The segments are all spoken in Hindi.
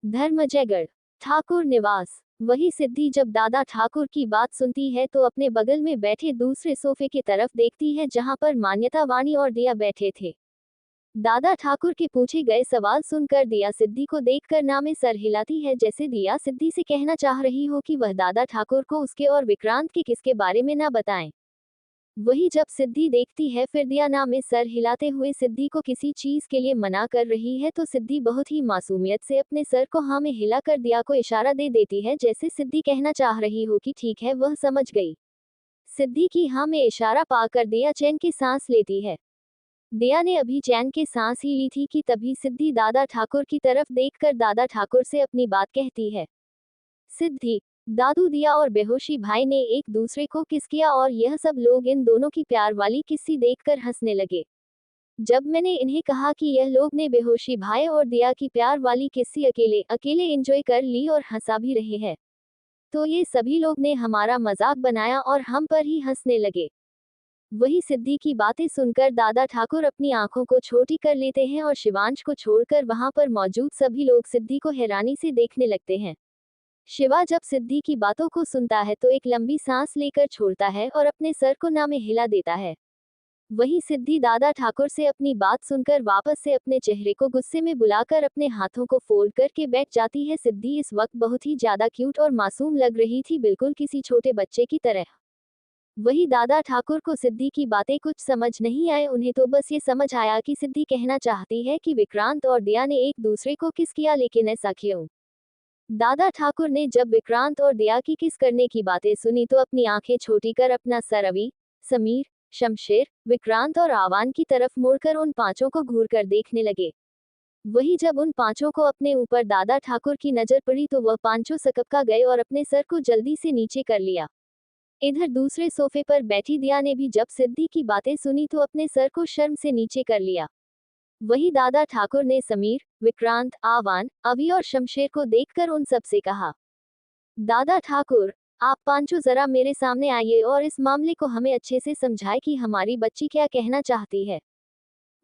धर्मजयगढ़ ठाकुर निवास। वही सिद्धि जब दादा ठाकुर की बात सुनती है तो अपने बगल में बैठे दूसरे सोफे की तरफ देखती है जहां पर मान्यता वाणी और दिया बैठे थे। दादा ठाकुर के पूछे गए सवाल सुनकर दिया सिद्धि को देखकर ना में सर हिलाती है, जैसे दिया सिद्धि से कहना चाह रही हो कि वह दादा ठाकुर को उसके और विक्रांत के किसके बारे में ना बताएं। वही जब सिद्धि देखती है फिर दिया ना में सर हिलाते हुए सिद्धि को किसी चीज के लिए मना कर रही है तो सिद्धि बहुत ही मासूमियत से अपने सर को हाँ में हिलाकर दिया को इशारा दे देती है, जैसे सिद्धि कहना चाह रही हो कि ठीक है, वह समझ गई। सिद्धि की हाँ में इशारा पाकर दिया चैन की सांस लेती है। दिया ने अभी चैन की सांस ही ली थी कि तभी सिद्धि दादा ठाकुर की तरफ देखकर दादा ठाकुर से अपनी बात कहती है। सिद्धि, दादू दिया और बेहोशी भाई ने एक दूसरे को किस किया और यह सब लोग इन दोनों की प्यार वाली किस्सी देखकर हंसने लगे। जब मैंने इन्हें कहा कि यह लोग ने बेहोशी भाई और दिया की प्यार वाली किस्सी अकेले अकेले एंजॉय कर ली और हंसा भी रहे हैं, तो ये सभी लोग ने हमारा मजाक बनाया और हम पर ही हंसने लगे। वही सिद्धि की बातें सुनकर दादा ठाकुर अपनी आंखों को छोटी कर लेते हैं और शिवांश को छोड़कर वहां पर मौजूद सभी लोग सिद्धि को हैरानी से देखने लगते हैं। शिवा जब सिद्धि की बातों को सुनता है तो एक लंबी सांस लेकर छोड़ता है और अपने सर को ना में हिला देता है। वही सिद्धि दादा ठाकुर से अपनी बात सुनकर वापस से अपने चेहरे को गुस्से में बुलाकर अपने हाथों को फोल्ड करके बैठ जाती है। सिद्धि इस वक्त बहुत ही ज्यादा क्यूट और मासूम लग रही थी, बिल्कुल किसी छोटे बच्चे की तरह। वही दादा ठाकुर को सिद्धि की बातें कुछ समझ नहीं आए, उन्हें तो बस ये समझ आया कि सिद्धि कहना चाहती है कि विक्रांत और दिया ने एक दूसरे को किस किया, लेकिन ऐसा क्यों। दादा ठाकुर ने जब विक्रांत और दिया की किस करने की बातें सुनी तो अपनी आंखें छोटी कर अपना सर अवी, समीर, शमशेर, विक्रांत और आवान की तरफ मोड़कर उन पांचों को घूर कर देखने लगे। वही जब उन पांचों को अपने ऊपर दादा ठाकुर की नजर पड़ी तो वह पांचों सकपका गए और अपने सर को जल्दी से नीचे कर लिया। इधर दूसरे सोफे पर बैठी दिया ने भी जब सिद्धि की बातें सुनी तो अपने सर को शर्म से नीचे कर लिया। वही दादा ठाकुर ने समीर, विक्रांत, आवान, अभी और शमशेर को देखकर उन सब से कहा, दादा ठाकुर, आप पांचों जरा मेरे सामने आइए और इस मामले को हमें अच्छे से समझाएं कि हमारी बच्ची क्या कहना चाहती है।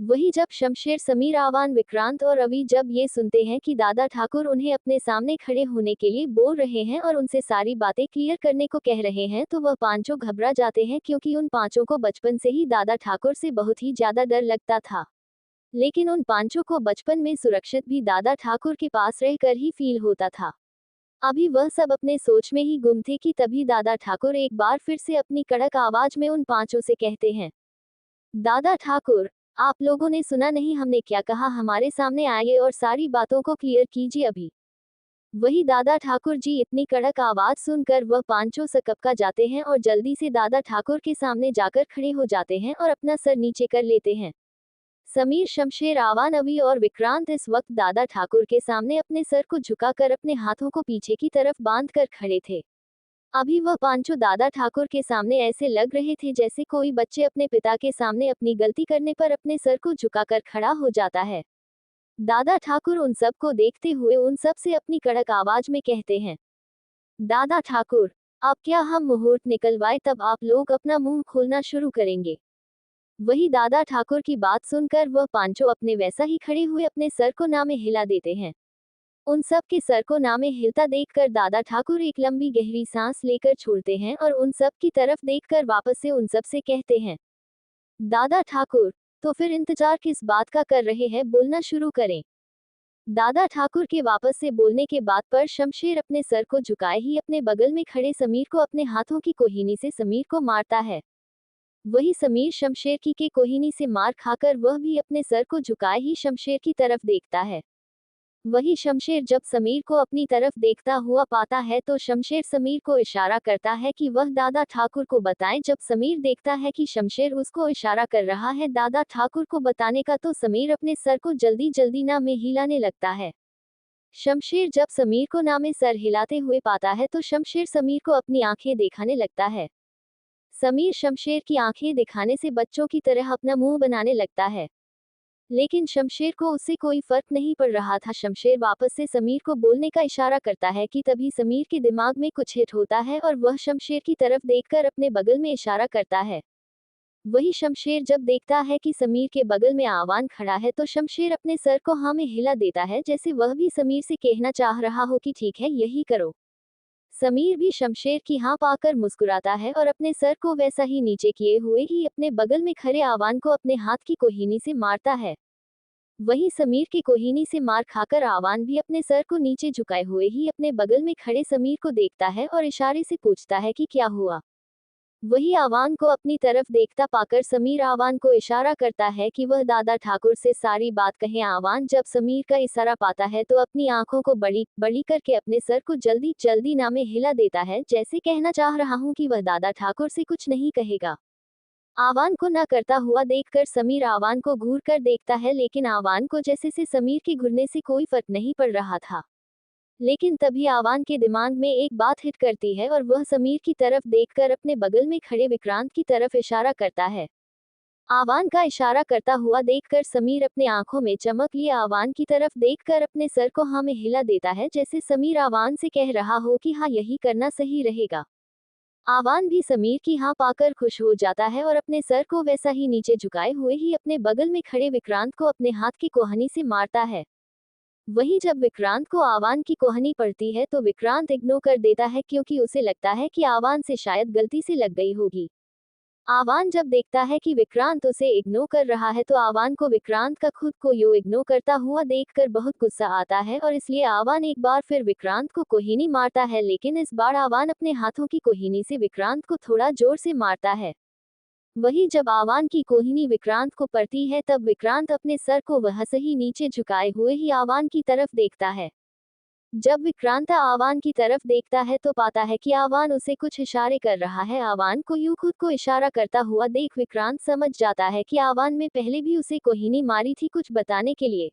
वही जब शमशेर, समीर, आवान, विक्रांत और अवी जब ये सुनते हैं कि दादा ठाकुर उन्हें अपने सामने खड़े होने के लिए बोल रहे हैं और उनसे सारी बातें क्लियर करने को कह रहे हैं तो वह पांचों घबरा जाते हैं, क्योंकि उन पांचों को बचपन से ही दादा ठाकुर से बहुत ही ज्यादा डर लगता था। लेकिन उन पांचों को बचपन में सुरक्षित भी दादा ठाकुर के पास रहकर ही फील होता था। अभी वह सब अपने सोच में ही गुम थे कि तभी दादा ठाकुर एक बार फिर से अपनी कड़क आवाज में उन पांचों से कहते हैं, दादा ठाकुर, आप लोगों ने सुना नहीं हमने क्या कहा, हमारे सामने आइए और सारी बातों को क्लियर कीजिए अभी। वही दादा ठाकुर जी इतनी कड़क आवाज सुनकर वह पांचों सकपका जाते हैं और जल्दी से दादा ठाकुर के सामने जाकर खड़े हो जाते हैं और अपना सर नीचे कर लेते हैं। समीर, शमशेर, आवान, अवी और विक्रांत इस वक्त दादा ठाकुर के सामने अपने सर को झुकाकर अपने हाथों को पीछे की तरफ बांध कर खड़े थे। अभी वह पांचों दादा ठाकुर के सामने ऐसे लग रहे थे जैसे कोई बच्चे अपने पिता के सामने अपनी गलती करने पर अपने सर को झुकाकर खड़ा हो जाता है। दादा ठाकुर उन सब को देखते हुए उन सब से अपनी कड़क आवाज में कहते हैं, दादा ठाकुर, अब क्या हम मुहूर्त निकलवाए तब आप लोग अपना मुंह खोलना शुरू करेंगे। वही दादा ठाकुर की बात सुनकर वह पांचों अपने वैसा ही खड़े हुए अपने सर को ना में हिला देते हैं। उन सब के सर को ना में हिलता देखकर दादा ठाकुर एक लंबी गहरी सांस लेकर छोड़ते हैं और उन सब की तरफ देखकर वापस से उन सब से कहते हैं, दादा ठाकुर, तो फिर इंतजार किस बात का कर रहे हैं, बोलना शुरू करें। दादा ठाकुर के वापस से बोलने के बाद पर शमशेर अपने सर को झुकाए ही अपने बगल में खड़े समीर को अपने हाथों की कोहिनी से समीर को मारता है। वही समीर शमशेर की के कोहिनी से मार खाकर वह भी अपने सर को झुकाए ही शमशेर की तरफ देखता है। वही शमशेर जब समीर को अपनी तरफ देखता हुआ पाता है तो शमशेर समीर को इशारा करता है कि वह दादा ठाकुर को बताएं। जब समीर देखता है कि शमशेर उसको इशारा कर रहा है दादा ठाकुर को बताने का तो समीर अपने सर को जल्दी जल्दी ना में हिलाने लगता है। शमशेर जब समीर को ना में सर हिलाते हुए पाता है तो शमशेर समीर को अपनी आंखें दिखाने लगता है। समीर शमशेर की आंखें दिखाने से बच्चों की तरह अपना मुंह बनाने लगता है, लेकिन शमशेर को उससे कोई फर्क नहीं पड़ रहा था। शमशेर वापस से समीर को बोलने का इशारा करता है कि तभी समीर के दिमाग में कुछ हिट होता है और वह शमशेर की तरफ देखकर अपने बगल में इशारा करता है। वही शमशेर जब देखता है कि समीर के बगल में आवान खड़ा है तो शमशेर अपने सर को हाँ में हिला देता है, जैसे वह भी समीर से कहना चाह रहा हो कि ठीक है, यही करो। समीर भी शमशेर की हाँ पाकर मुस्कुराता है और अपने सर को वैसा ही नीचे किए हुए ही अपने बगल में खड़े आवान को अपने हाथ की कोहिनी से मारता है। वहीं समीर की कोहिनी से मार खाकर आवान भी अपने सर को नीचे झुकाए हुए ही अपने बगल में खड़े समीर को देखता है और इशारे से पूछता है कि क्या हुआ। वही आवान को अपनी तरफ देखता पाकर समीर आवान को इशारा करता है कि वह दादा ठाकुर से सारी बात कहे। आवान जब समीर का इशारा पाता है तो अपनी आंखों को बड़ी बड़ी करके अपने सर को जल्दी जल्दी ना में हिला देता है, जैसे कहना चाह रहा हूं कि वह दादा ठाकुर से कुछ नहीं कहेगा। आवान को ना करता हुआ देखकर समीर आवान को घूर कर देखता है, लेकिन आवान को जैसे से समीर के घूरने से कोई फर्क नहीं पड़ रहा था। लेकिन तभी आवान के दिमाग में एक बात हिट करती है और वह समीर की तरफ देखकर अपने बगल में खड़े विक्रांत की तरफ इशारा करता है। आवान का इशारा करता हुआ देखकर समीर अपने आंखों में चमक लिए आवान की तरफ देखकर अपने सर को हाँ में हिला देता है, जैसे समीर आवान से कह रहा हो कि हाँ, यही करना सही रहेगा। आवान भी समीर की हाँ पाकर खुश हो जाता है और अपने सर को वैसा ही नीचे झुकाए हुए ही अपने बगल में खड़े विक्रांत को अपने हाथ की कोहनी से मारता है। वहीं जब विक्रांत को आवान की कोहनी पड़ती है तो विक्रांत इग्नोर कर देता है, क्योंकि उसे लगता है कि आवान से शायद गलती से लग गई होगी। आवान जब देखता है कि विक्रांत उसे इग्नोर कर रहा है तो आवान को विक्रांत का खुद को यूं इग्नोर करता हुआ देखकर बहुत गुस्सा आता है और इसलिए आवान एक बार फिर विक्रांत को कोहिनी मारता है, लेकिन इस बार आवान अपने हाथों की कोहिनी से विक्रांत को थोड़ा जोर से मारता है। वही जब आवान की कोहिनी विक्रांत को पड़ती है तब विक्रांत अपने सर को वह सही नीचे झुकाए हुए ही आवान की तरफ देखता है। जब विक्रांत आवान की तरफ देखता है तो पाता है कि आवान उसे कुछ इशारे कर रहा है। आवान को यूं खुद को इशारा करता हुआ देख विक्रांत समझ जाता है कि आवान में पहले भी उसे कोहिनी मारी थी कुछ बताने के लिए।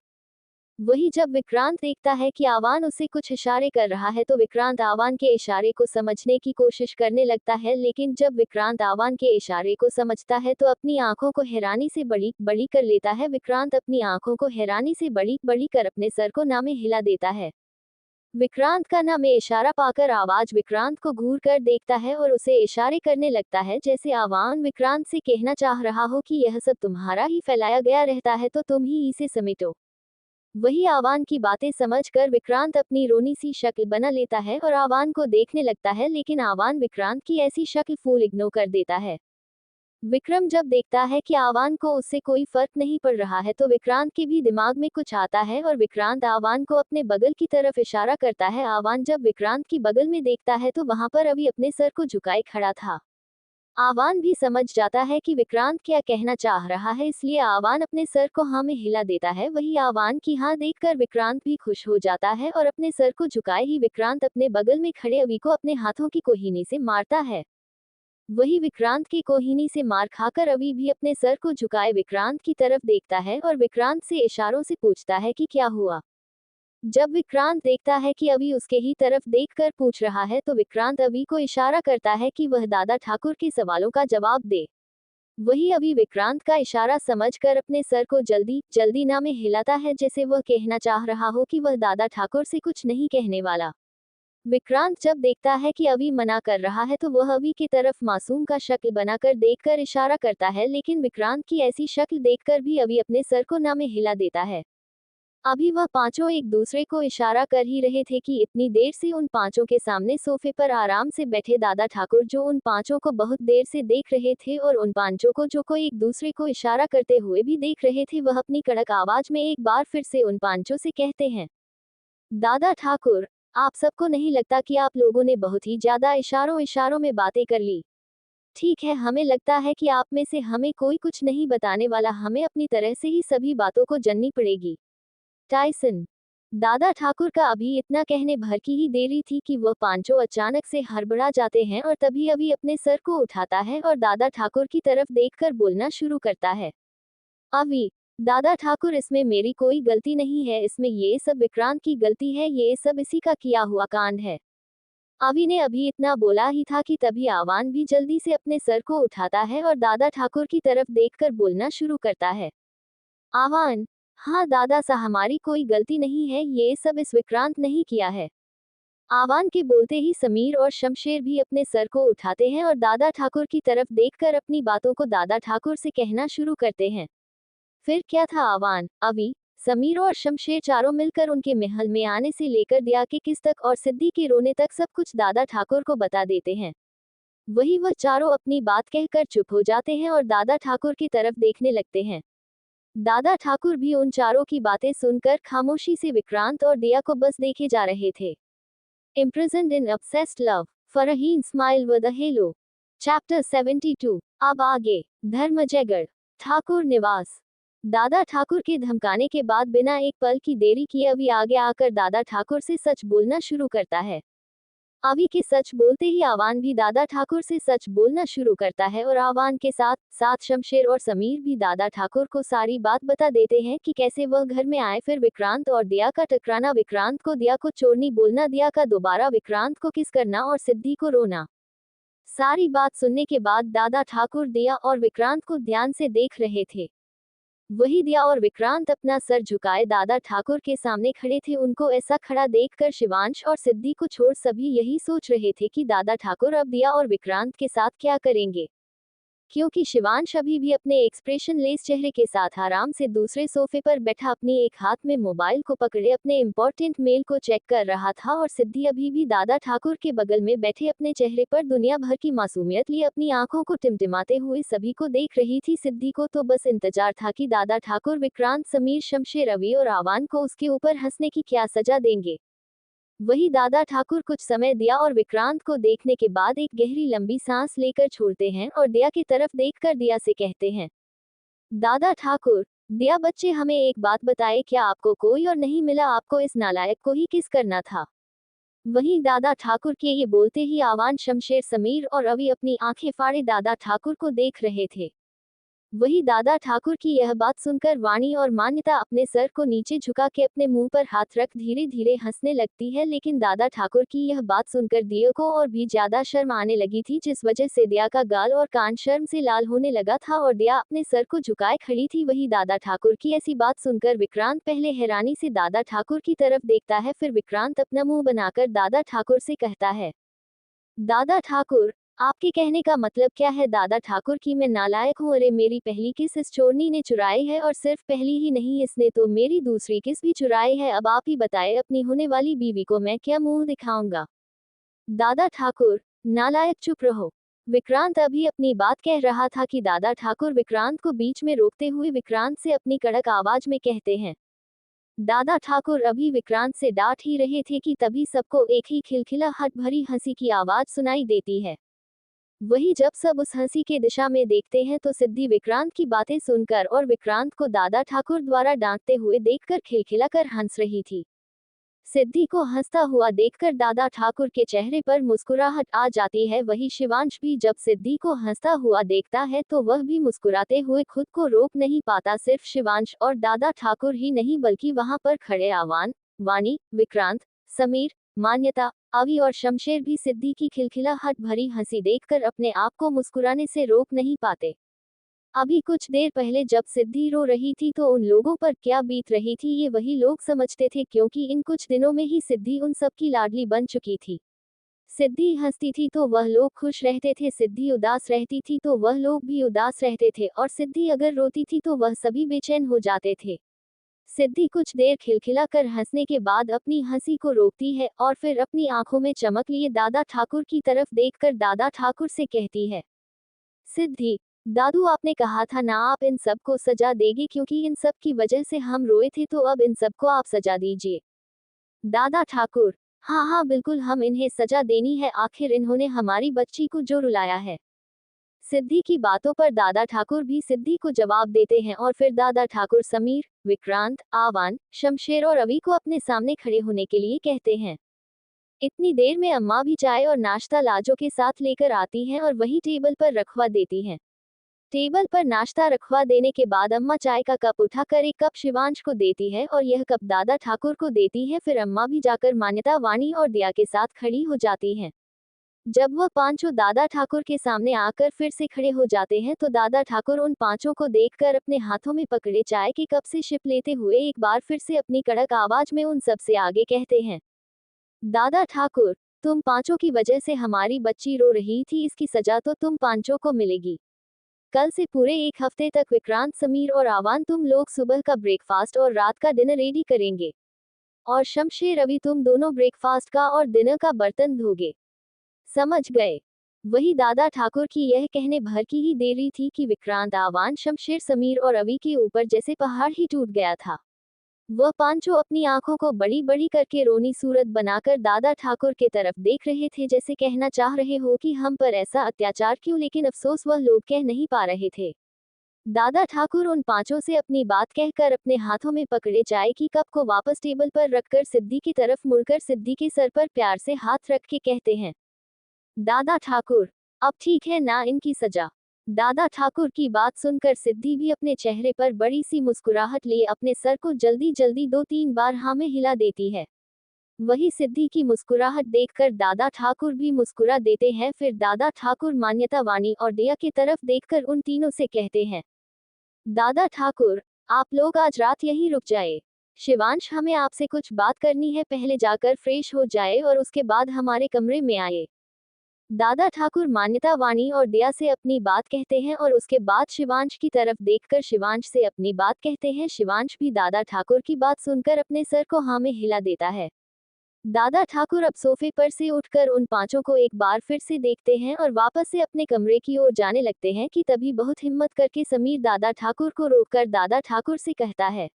वही जब विक्रांत देखता है कि आवान उसे कुछ इशारे कर रहा है तो विक्रांत आवान के इशारे को समझने की कोशिश करने लगता है, लेकिन जब विक्रांत आवान के इशारे को समझता है तो अपनी आंखों को हैरानी से बड़ी बड़ी कर लेता है। विक्रांत अपनी आंखों को हैरानी से बड़ी बड़ी कर अपने सर को ना में हिला देता है। विक्रांत का ना में इशारा पाकर आवाज विक्रांत को घूर कर देखता है और उसे इशारे करने लगता है, जैसे आवान विक्रांत से कहना चाह रहा हो कि यह सब तुम्हारा ही फैलाया गया रहता है तो तुम ही इसे समेटो। वही आवान की बातें समझकर विक्रांत अपनी रोनी सी शक्ल बना लेता है और आवान को देखने लगता है, लेकिन आवान विक्रांत की ऐसी शक्ल फूल इग्नोर कर देता है। विक्रम जब देखता है कि आवान को उससे कोई फर्क नहीं पड़ रहा है तो विक्रांत के भी दिमाग में कुछ आता है और विक्रांत आवान को अपने बगल की तरफ इशारा करता है। आवान जब विक्रांत की बगल में देखता है तो वहां पर अभी अपने सर को झुकाए खड़ा था। आवान भी समझ जाता है कि विक्रांत क्या कहना चाह रहा है, इसलिए आवान अपने सर को हाँ में हिला देता है। वही आवान की हाँ देखकर विक्रांत भी खुश हो जाता है और अपने सर को झुकाए ही विक्रांत अपने बगल में खड़े अवि को अपने हाथों की कोहिनी से मारता है। वही विक्रांत की कोहिनी से मार खाकर अवि भी अपने सर को झुकाए विक्रांत की तरफ देखता है और विक्रांत से इशारों से पूछता है कि क्या हुआ। जब विक्रांत देखता है कि अवि उसके ही तरफ देखकर पूछ रहा है तो विक्रांत अवि को इशारा करता है कि वह दादा ठाकुर के सवालों का जवाब दे। वही अवि विक्रांत का इशारा समझकर अपने सर को जल्दी जल्दी ना में हिलाता है, जैसे वह कहना चाह रहा हो कि वह दादा ठाकुर से कुछ नहीं कहने वाला। विक्रांत जब देखता है कि अवि मना कर रहा है तो वह अवि की तरफ मासूम का शक्ल बनाकर देखकर इशारा करता है, लेकिन विक्रांत की ऐसी शक्ल देखकर भी अवि अपने सर को ना में हिला देता है। अभी वह पांचों एक दूसरे को इशारा कर ही रहे थे कि इतनी देर से उन पांचों के सामने सोफे पर आराम से बैठे दादा ठाकुर, जो उन पांचों को बहुत देर से देख रहे थे और उन पांचों को जो कोई एक दूसरे को इशारा करते हुए भी देख रहे थे, वह अपनी कड़क आवाज में एक बार फिर से उन पांचों से कहते हैं, दादा ठाकुर, आप सबको नहीं लगता कि आप लोगों ने बहुत ही ज्यादा इशारों इशारों में बातें कर ली? ठीक है, हमें लगता है कि आप में से हमें कोई कुछ नहीं बताने वाला, हमें अपनी तरह से ही सभी बातों को जाननी पड़ेगी। टाइसन। दादा ठाकुर का अभी इतना कहने भर की ही देरी थी कि वह पांचों अचानक से हड़बड़ा जाते हैं और तभी अभी अपने सर को उठाता है और दादा ठाकुर की तरफ देखकर बोलना शुरू करता है। अभी, दादा ठाकुर, इसमें मेरी कोई गलती नहीं है, इसमें ये सब विक्रांत की गलती है, ये सब इसी का किया हुआ कांड है। अभी ने अभी इतना बोला ही था कि तभी आवान भी जल्दी से अपने सर को उठाता है और दादा ठाकुर की तरफ देखकर बोलना शुरू करता है। आवान, हाँ दादा सा, हमारी कोई गलती नहीं है, ये सब इस विक्रांत नहीं किया है। आवान के बोलते ही समीर और शमशेर भी अपने सर को उठाते हैं और दादा ठाकुर की तरफ देखकर अपनी बातों को दादा ठाकुर से कहना शुरू करते हैं। फिर क्या था, आवान, अवी, समीर और शमशेर चारों मिलकर उनके महल में आने से लेकर दिया के किस तक और सिद्धि के रोने तक सब कुछ दादा ठाकुर को बता देते हैं। वही वह चारों अपनी बात कहकर चुप हो जाते हैं और दादा ठाकुर की तरफ देखने लगते हैं। दादा ठाकुर भी उन चारों की बातें सुनकर खामोशी से विक्रांत और दिया को बस देखे जा रहे थे। Imprisoned in obsessed love, Farheen smile with a hello. Chapter 72। अब आगे। धर्मजयगढ़ ठाकुर निवास। दादा ठाकुर के धमकाने के बाद बिना एक पल की देरी किए अभी आगे आकर दादा ठाकुर से सच बोलना शुरू करता है। अवी के सच बोलते ही आवान भी दादा ठाकुर से सच बोलना शुरू करता है और आवान के साथ साथ शमशेर और समीर भी दादा ठाकुर को सारी बात बता देते हैं कि कैसे वह घर में आए, फिर विक्रांत और दिया का टकराना, विक्रांत को दिया को चोरनी बोलना, दिया का दोबारा विक्रांत को किस करना और सिद्धि को रोना। सारी बात सुनने के बाद दादा ठाकुर दिया और विक्रांत को ध्यान से देख रहे थे। वही दिया और विक्रांत अपना सर झुकाए दादा ठाकुर के सामने खड़े थे। उनको ऐसा खड़ा देखकर शिवांश और सिद्धि को छोड़ सभी यही सोच रहे थे कि दादा ठाकुर अब दिया और विक्रांत के साथ क्या करेंगे, क्योंकि शिवांश अभी भी अपने एक्सप्रेशन लेस चेहरे के साथ आराम से दूसरे सोफे पर बैठा अपनी एक हाथ में मोबाइल को पकड़े अपने इम्पोर्टेंट मेल को चेक कर रहा था और सिद्धि अभी भी दादा ठाकुर के बगल में बैठे अपने चेहरे पर दुनिया भर की मासूमियत लिए अपनी आंखों को टिमटिमाते हुए सभी को देख रही थी। सिद्धि को तो बस इंतजार था कि दादा ठाकुर विक्रांत, समीर, शमशेर, रवि और आवान को उसके ऊपर हंसने की क्या सजा देंगे। वही दादा ठाकुर कुछ समय दिया और विक्रांत को देखने के बाद एक गहरी लंबी सांस लेकर छोड़ते हैं और दिया की तरफ देखकर दिया से कहते हैं, दादा ठाकुर, दिया बच्चे हमें एक बात बताए, क्या आपको कोई और नहीं मिला? आपको इस नालायक को ही किस करना था? वहीं दादा ठाकुर के ये बोलते ही आवान, शमशेर, समीर और रवि अपनी आंखें फाड़े दादा ठाकुर को देख रहे थे। वही दादा ठाकुर की यह बात सुनकर वाणी और मान्यता अपने सर को नीचे झुका के अपने मुंह पर हाथ रख धीरे धीरे हंसने लगती है, लेकिन दादा ठाकुर की यह बात सुनकर दिया को और भी ज्यादा शर्म आने लगी थी, जिस वजह से दिया का गाल और कान शर्म से लाल होने लगा था और दिया अपने सर को झुकाए खड़ी थी। वही दादा ठाकुर की ऐसी बात सुनकर विक्रांत पहले हैरानी से दादा ठाकुर की तरफ देखता है, फिर विक्रांत अपना मुंह बनाकर दादा ठाकुर से कहता है, दादा ठाकुर, आपके कहने का मतलब क्या है? दादा ठाकुर की मैं नालायक हूँ? अरे मेरी पहली किस इस चोरनी ने चुराई है, और सिर्फ पहली ही नहीं, इसने तो मेरी दूसरी किस भी चुराई है। अब आप ही बताए, अपनी होने वाली बीवी को मैं क्या मुंह दिखाऊंगा? दादा ठाकुर, नालायक, चुप रहो। विक्रांत अभी अपनी बात कह रहा था कि दादा ठाकुर विक्रांत को बीच में रोकते हुए विक्रांत से अपनी कड़क आवाज में कहते हैं। दादा ठाकुर अभी विक्रांत से डांट ही रहे थे कि तभी सबको एक ही खिलखिलाहट भरी हंसी की आवाज सुनाई देती है। वही जब सब उस हंसी के दिशा में देखते हैं तो सिद्धि विक्रांत की बातें सुनकर और विक्रांत को दादा ठाकुर द्वारा डांटते हुए देखकर खिलखिलाकर हंस रही थी। सिद्धि को हंसता हुआ देखकर दादा ठाकुर के चेहरे पर मुस्कुराहट आ जाती है। वही शिवांश भी जब सिद्धि को हंसता हुआ देखता है तो वह भी मुस्कुराते हुए खुद को रोक नहीं पाता। सिर्फ शिवांश और दादा ठाकुर ही नहीं बल्कि वहां पर खड़े आवान, वाणी, विक्रांत, समीर, मान्यता, अवी और शमशेर भी सिद्धि की खिलखिलाहट भरी हंसी देखकर अपने आप को मुस्कुराने से रोक नहीं पाते। अभी कुछ देर पहले जब सिद्धि रो रही थी तो उन लोगों पर क्या बीत रही थी ये वही लोग समझते थे, क्योंकि इन कुछ दिनों में ही सिद्धि उन सबकी लाडली बन चुकी थी। सिद्धि हंसती थी तो वह लोग खुश रहते थे, सिद्धि उदास रहती थी तो वह लोग भी उदास रहते थे, और सिद्धि अगर रोती थी तो वह सभी बेचैन हो जाते थे। सिद्धि कुछ देर खिलखिलाकर हंसने के बाद अपनी हंसी को रोकती है और फिर अपनी आंखों में चमक लिए दादा ठाकुर की तरफ देखकर दादा ठाकुर से कहती है, सिद्धि, दादू आपने कहा था ना आप इन सब को सजा देगी, क्योंकि इन सब की वजह से हम रोए थे, तो अब इन सबको आप सजा दीजिए। दादा ठाकुर, हाँ हाँ बिल्कुल, हम इन्हें सजा देनी है, आखिर इन्होंने हमारी बच्ची को जो रुलाया है। सिद्धि की बातों पर दादा ठाकुर भी सिद्धि को जवाब देते हैं और फिर दादा ठाकुर समीर, विक्रांत, आवान, शमशेर और रवि को अपने सामने खड़े होने के लिए कहते हैं। इतनी देर में अम्मा भी चाय और नाश्ता लाजो के साथ लेकर आती हैं और वही टेबल पर रखवा देती हैं। टेबल पर नाश्ता रखवा देने के बाद अम्मा चाय का कप उठाकर एक कप शिवांश को देती है और यह कप दादा ठाकुर को देती है। फिर अम्मा भी जाकर मान्यता, वाणी और दिया के साथ खड़ी हो जाती हैं। जब वह पांचों दादा ठाकुर के सामने आकर फिर से खड़े हो जाते हैं तो दादा ठाकुर उन पांचों को देखकर अपने हाथों में पकड़े चाय के कप से सिप लेते हुए एक बार फिर से अपनी कड़क आवाज में उन सबसे आगे कहते हैं, दादा ठाकुर, तुम पांचों की वजह से हमारी बच्ची रो रही थी, इसकी सजा तो तुम पांचों को मिलेगी। कल से पूरे एक हफ्ते तक विक्रांत, समीर और आवान तुम लोग सुबह का ब्रेकफास्ट और रात का डिनर रेडी करेंगे। और शमशेर, अभी तुम दोनों ब्रेकफास्ट का और डिनर का बर्तन धोगे। समझ गए? वही दादा ठाकुर की यह कहने भर की ही देरी थी कि विक्रांत, आवान, शमशेर, समीर और अवी के ऊपर जैसे पहाड़ ही टूट गया था। वह पांचों अपनी आंखों को बड़ी बड़ी करके रोनी सूरत बनाकर दादा ठाकुर के तरफ देख रहे थे, जैसे कहना चाह रहे हो कि हम पर ऐसा अत्याचार क्यों, लेकिन अफसोस वह लोग कह नहीं पा रहे थे। दादा ठाकुर उन पांचों से अपनी बात कहकर अपने हाथों में पकड़े चाय की कप को वापस टेबल पर रखकर सिद्धि की तरफ मुड़कर सिद्धि के सर पर प्यार से हाथ रख के कहते हैं, दादा ठाकुर, अब ठीक है ना इनकी सजा। दादा ठाकुर की बात सुनकर सिद्धि भी अपने चेहरे पर बड़ी सी मुस्कुराहट लिए अपने सर को जल्दी जल्दी 2-3 बार हाँ में हिला देती है। वही सिद्धि की मुस्कुराहट देखकर दादा ठाकुर भी मुस्कुरा देते हैं। फिर दादा ठाकुर मान्यता, वाणी और दिया की तरफ देखकर उन तीनों से कहते हैं, दादा ठाकुर, आप लोग आज रात यहीं रुक जाए। शिवांश, हमें आपसे कुछ बात करनी है, पहले जाकर फ्रेश हो जाए और उसके बाद हमारे कमरे में आए। दादा ठाकुर मान्यता, वाणी और दिया से अपनी बात कहते हैं और उसके बाद शिवांश की तरफ देखकर शिवांश से अपनी बात कहते हैं। शिवांश भी दादा ठाकुर की बात सुनकर अपने सर को हाँ में हिला देता है। दादा ठाकुर अब सोफे पर से उठकर उन पांचों को एक बार फिर से देखते हैं और वापस से अपने कमरे की ओर जाने लगते हैं कि तभी बहुत हिम्मत करके समीर दादा ठाकुर को रोककर दादा ठाकुर से कहता है,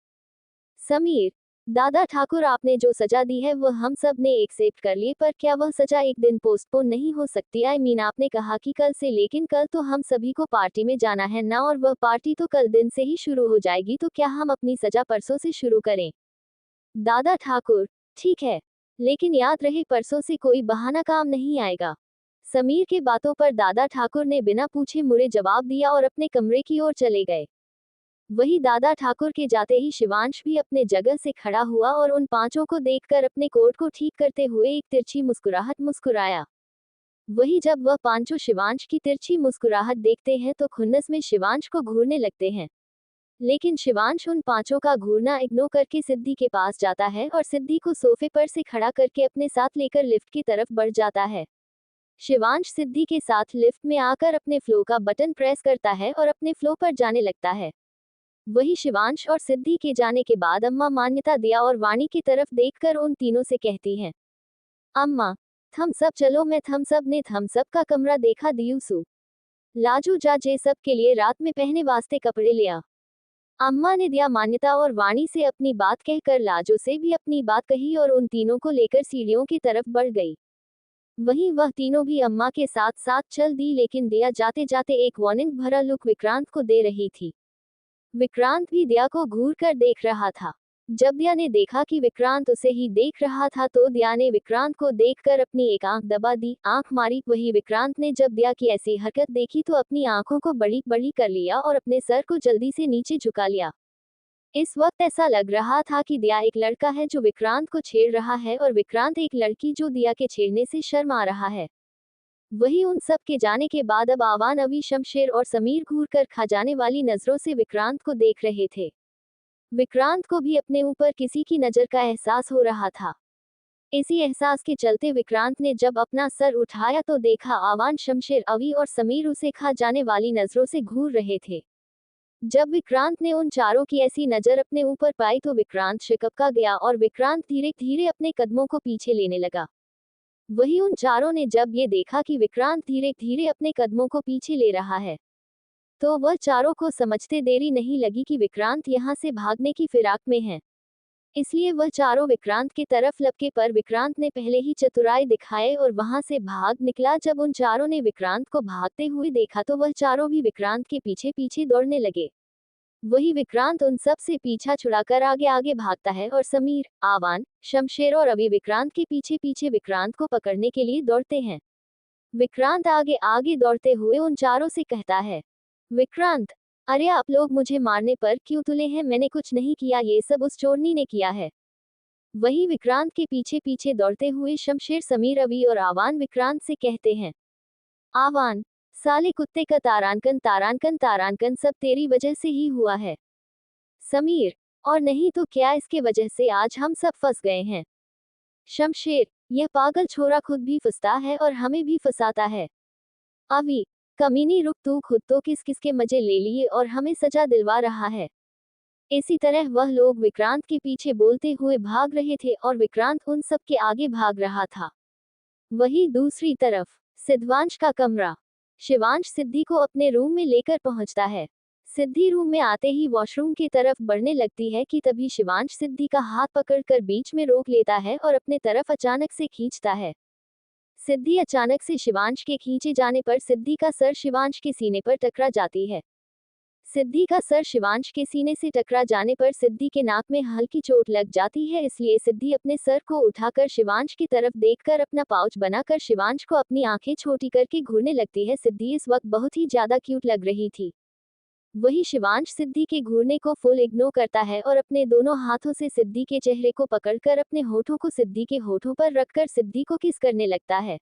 समीर, दादा ठाकुर, आपने जो सजा दी है वह हम सब ने एक्सेप्ट कर ली, पर क्या वह सजा एक दिन पोस्टपोन नहीं हो सकती? आई मीन, आपने कहा कि कल से, लेकिन कल तो हम सभी को पार्टी में जाना है ना, और वह पार्टी तो कल दिन से ही शुरू हो जाएगी, तो क्या हम अपनी सजा परसों से शुरू करें? दादा ठाकुर, ठीक है, लेकिन याद रहे परसों से कोई बहाना काम नहीं आएगा। समीर के बातों पर दादा ठाकुर ने बिना पूछे मुड़े जवाब दिया और अपने कमरे की ओर चले गए। वही दादा ठाकुर के जाते ही शिवांश भी अपने जगह से खड़ा हुआ और उन पांचों को देखकर अपने कोट को ठीक करते हुए एक तिरछी मुस्कुराहट मुस्कुराया। वही जब वह पांचों शिवांश की तिरछी मुस्कुराहट देखते हैं तो खुन्नस में शिवांश को घूरने लगते हैं। लेकिन शिवांश उन पांचों का घूरना इग्नोर करके सिद्धि के पास जाता है और सिद्धि को सोफे पर से खड़ा करके अपने साथ लेकर लिफ्ट की तरफ बढ़ जाता है। शिवांश सिद्धि के साथ लिफ्ट में आकर अपने फ्लो का बटन प्रेस करता है और अपने फ्लो पर जाने लगता है। वही शिवांश और सिद्धि के जाने के बाद अम्मा मान्यता, दिया और वाणी की तरफ देखकर उन तीनों से कहती हैं, अम्मा, थम्स अप चलो, मैं थम्स अप ने थम्स अप का कमरा देखा दियूसु। लाजू जा जे सब के लिए रात में पहने वास्ते कपड़े लिया। अम्मा ने दिया, मान्यता और वाणी से अपनी बात कहकर लाजो से भी अपनी बात कही और उन तीनों को लेकर सीढ़ियों की तरफ बढ़ गई। वहीं वह तीनों भी अम्मा के साथ साथ चल दी, लेकिन दिया जाते जाते एक वार्निंग भरा लुक विक्रांत को दे रही थी। विक्रांत भी दिया को घूर कर देख रहा था। जब दिया ने देखा कि विक्रांत उसे ही देख रहा था तो दिया ने विक्रांत को देखकर अपनी एक आंख दबा दी, आंख मारी। वही विक्रांत ने जब दिया की ऐसी हरकत देखी तो अपनी आंखों को बड़ी बड़ी कर लिया और अपने सर को जल्दी से नीचे झुका लिया। इस वक्त ऐसा लग रहा था कि दिया एक लड़का है जो विक्रांत को छेड़ रहा है और विक्रांत एक लड़की जो दिया के छेड़ने से शर्मा रहा है। वही उन सब के जाने के बाद अब आवान, अवी, शमशेर और समीर घूर कर खा जाने वाली नजरों से विक्रांत को देख रहे थे। विक्रांत को भी अपने ऊपर किसी की नजर का एहसास हो रहा था। इसी एहसास के चलते विक्रांत ने जब अपना सर उठाया तो देखा आवान, शमशेर, अवी और समीर उसे खा जाने वाली नजरों से घूर रहे थे। जब विक्रांत ने उन चारों की ऐसी नजर अपने ऊपर पाई तो विक्रांत शिकपका गया और विक्रांत धीरे धीरे अपने कदमों को पीछे लेने लगा। वही उन चारों ने जब ये देखा कि विक्रांत धीरे धीरे अपने कदमों को पीछे ले रहा है तो वह चारों को समझते देरी नहीं लगी कि विक्रांत यहाँ से भागने की फिराक में है। इसलिए वह चारों विक्रांत की तरफ लपके, पर विक्रांत ने पहले ही चतुराई दिखाए और वहां से भाग निकला। जब उन चारों ने विक्रांत को भागते हुए देखा तो वह चारों भी विक्रांत के पीछे पीछे दौड़ने लगे। वही विक्रांत उन सब से पीछा छुड़ाकर आगे आगे भागता है और समीर, आवान, शमशेर और अभी विक्रांत के पीछे पीछे विक्रांत को पकड़ने के लिए दौड़ते हैं। विक्रांत आगे आगे दौड़ते हुए उन चारों से कहता है, विक्रांत, अरे आप लोग मुझे मारने पर क्यों तुले हैं? मैंने कुछ नहीं किया, ये सब उस चोरनी ने किया है। वही विक्रांत के पीछे पीछे दौड़ते हुए शमशेर, समीर, अवी और आवान विक्रांत से कहते हैं, आवान, साले कुत्ते का तारांकन तारांकन तारांकन सब तेरी वजह से ही हुआ है। समीर, और नहीं तो क्या, इसके वजह से आज हम सब फंस गए हैं। शमशेर, यह पागल छोरा खुद भी फंसता है और हमें भी फंसाता है। अभी कमीनी रुक, तू खुद तो किस किस के मजे ले लिए और हमें सजा दिलवा रहा है। इसी तरह वह लोग विक्रांत के पीछे बोलते हुए भाग रहे थे और विक्रांत उन सब के आगे भाग रहा था। वहीं दूसरी तरफ सिद्धांश का कमरा। शिवांश सिद्धि को अपने रूम में लेकर पहुंचता है। सिद्धि रूम में आते ही वॉशरूम की तरफ बढ़ने लगती है कि तभी शिवांश सिद्धि का हाथ पकड़कर बीच में रोक लेता है और अपने तरफ अचानक से खींचता है। सिद्धि अचानक से शिवांश के खींचे जाने पर सिद्धि का सर शिवांश के सीने पर टकरा जाती है। सिद्धि का सर शिवांश के सीने से टकरा जाने पर सिद्धि के नाक में हल्की चोट लग जाती है, इसलिए सिद्धि अपने सर को उठाकर शिवांश की तरफ देखकर अपना पाउच बनाकर शिवांश को अपनी आंखें छोटी करके घूरने लगती है। सिद्धि इस वक्त बहुत ही ज्यादा क्यूट लग रही थी। वही शिवांश सिद्धि के घूरने को फुल इग्नोर करता है और अपने दोनों हाथों से सिद्धि के चेहरे को पकड़कर अपने होठों को सिद्धि के होठों पर रखकर सिद्धि को किस करने लगता है।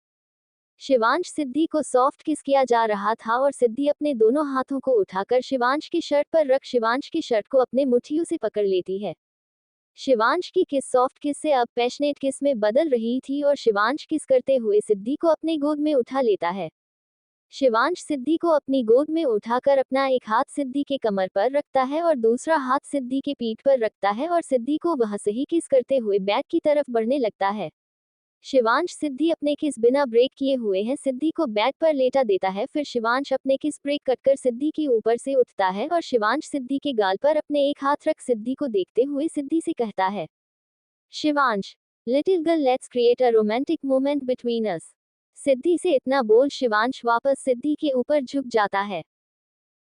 शिवांश सिद्धि को सॉफ्ट किस किया जा रहा था और सिद्धि अपने दोनों हाथों को उठाकर शिवांश की शर्ट पर रख शिवांश की शर्ट को अपने मुट्ठियों से पकड़ लेती है। शिवांश की किस सॉफ्ट किस से अब पैशनेट किस में बदल रही थी और शिवांश किस करते हुए सिद्धि को अपने गोद में उठा लेता है। शिवांश सिद्धि को अपनी गोद में उठाकर अपना एक हाथ सिद्धि के कमर पर रखता है और दूसरा हाथ सिद्धि के पीठ पर रखता है और सिद्धि को वह सही किस करते हुए बैक की तरफ बढ़ने लगता है। शिवांश सिद्धि अपने किस बिना ब्रेक किए हुए है सिद्धि को बेड पर लेटा देता है। फिर शिवांश अपने किस ब्रेक कटकर सिद्धि के ऊपर से उठता है और शिवांश सिद्धि के गाल पर अपने एक हाथ रख सिद्धि को देखते हुए सिद्धि से कहता है, Shivansh, little girl, let's create a romantic moment between us. Siddhi से इतना बोल शिवांश वापस सिद्धि के ऊपर झुक जाता है।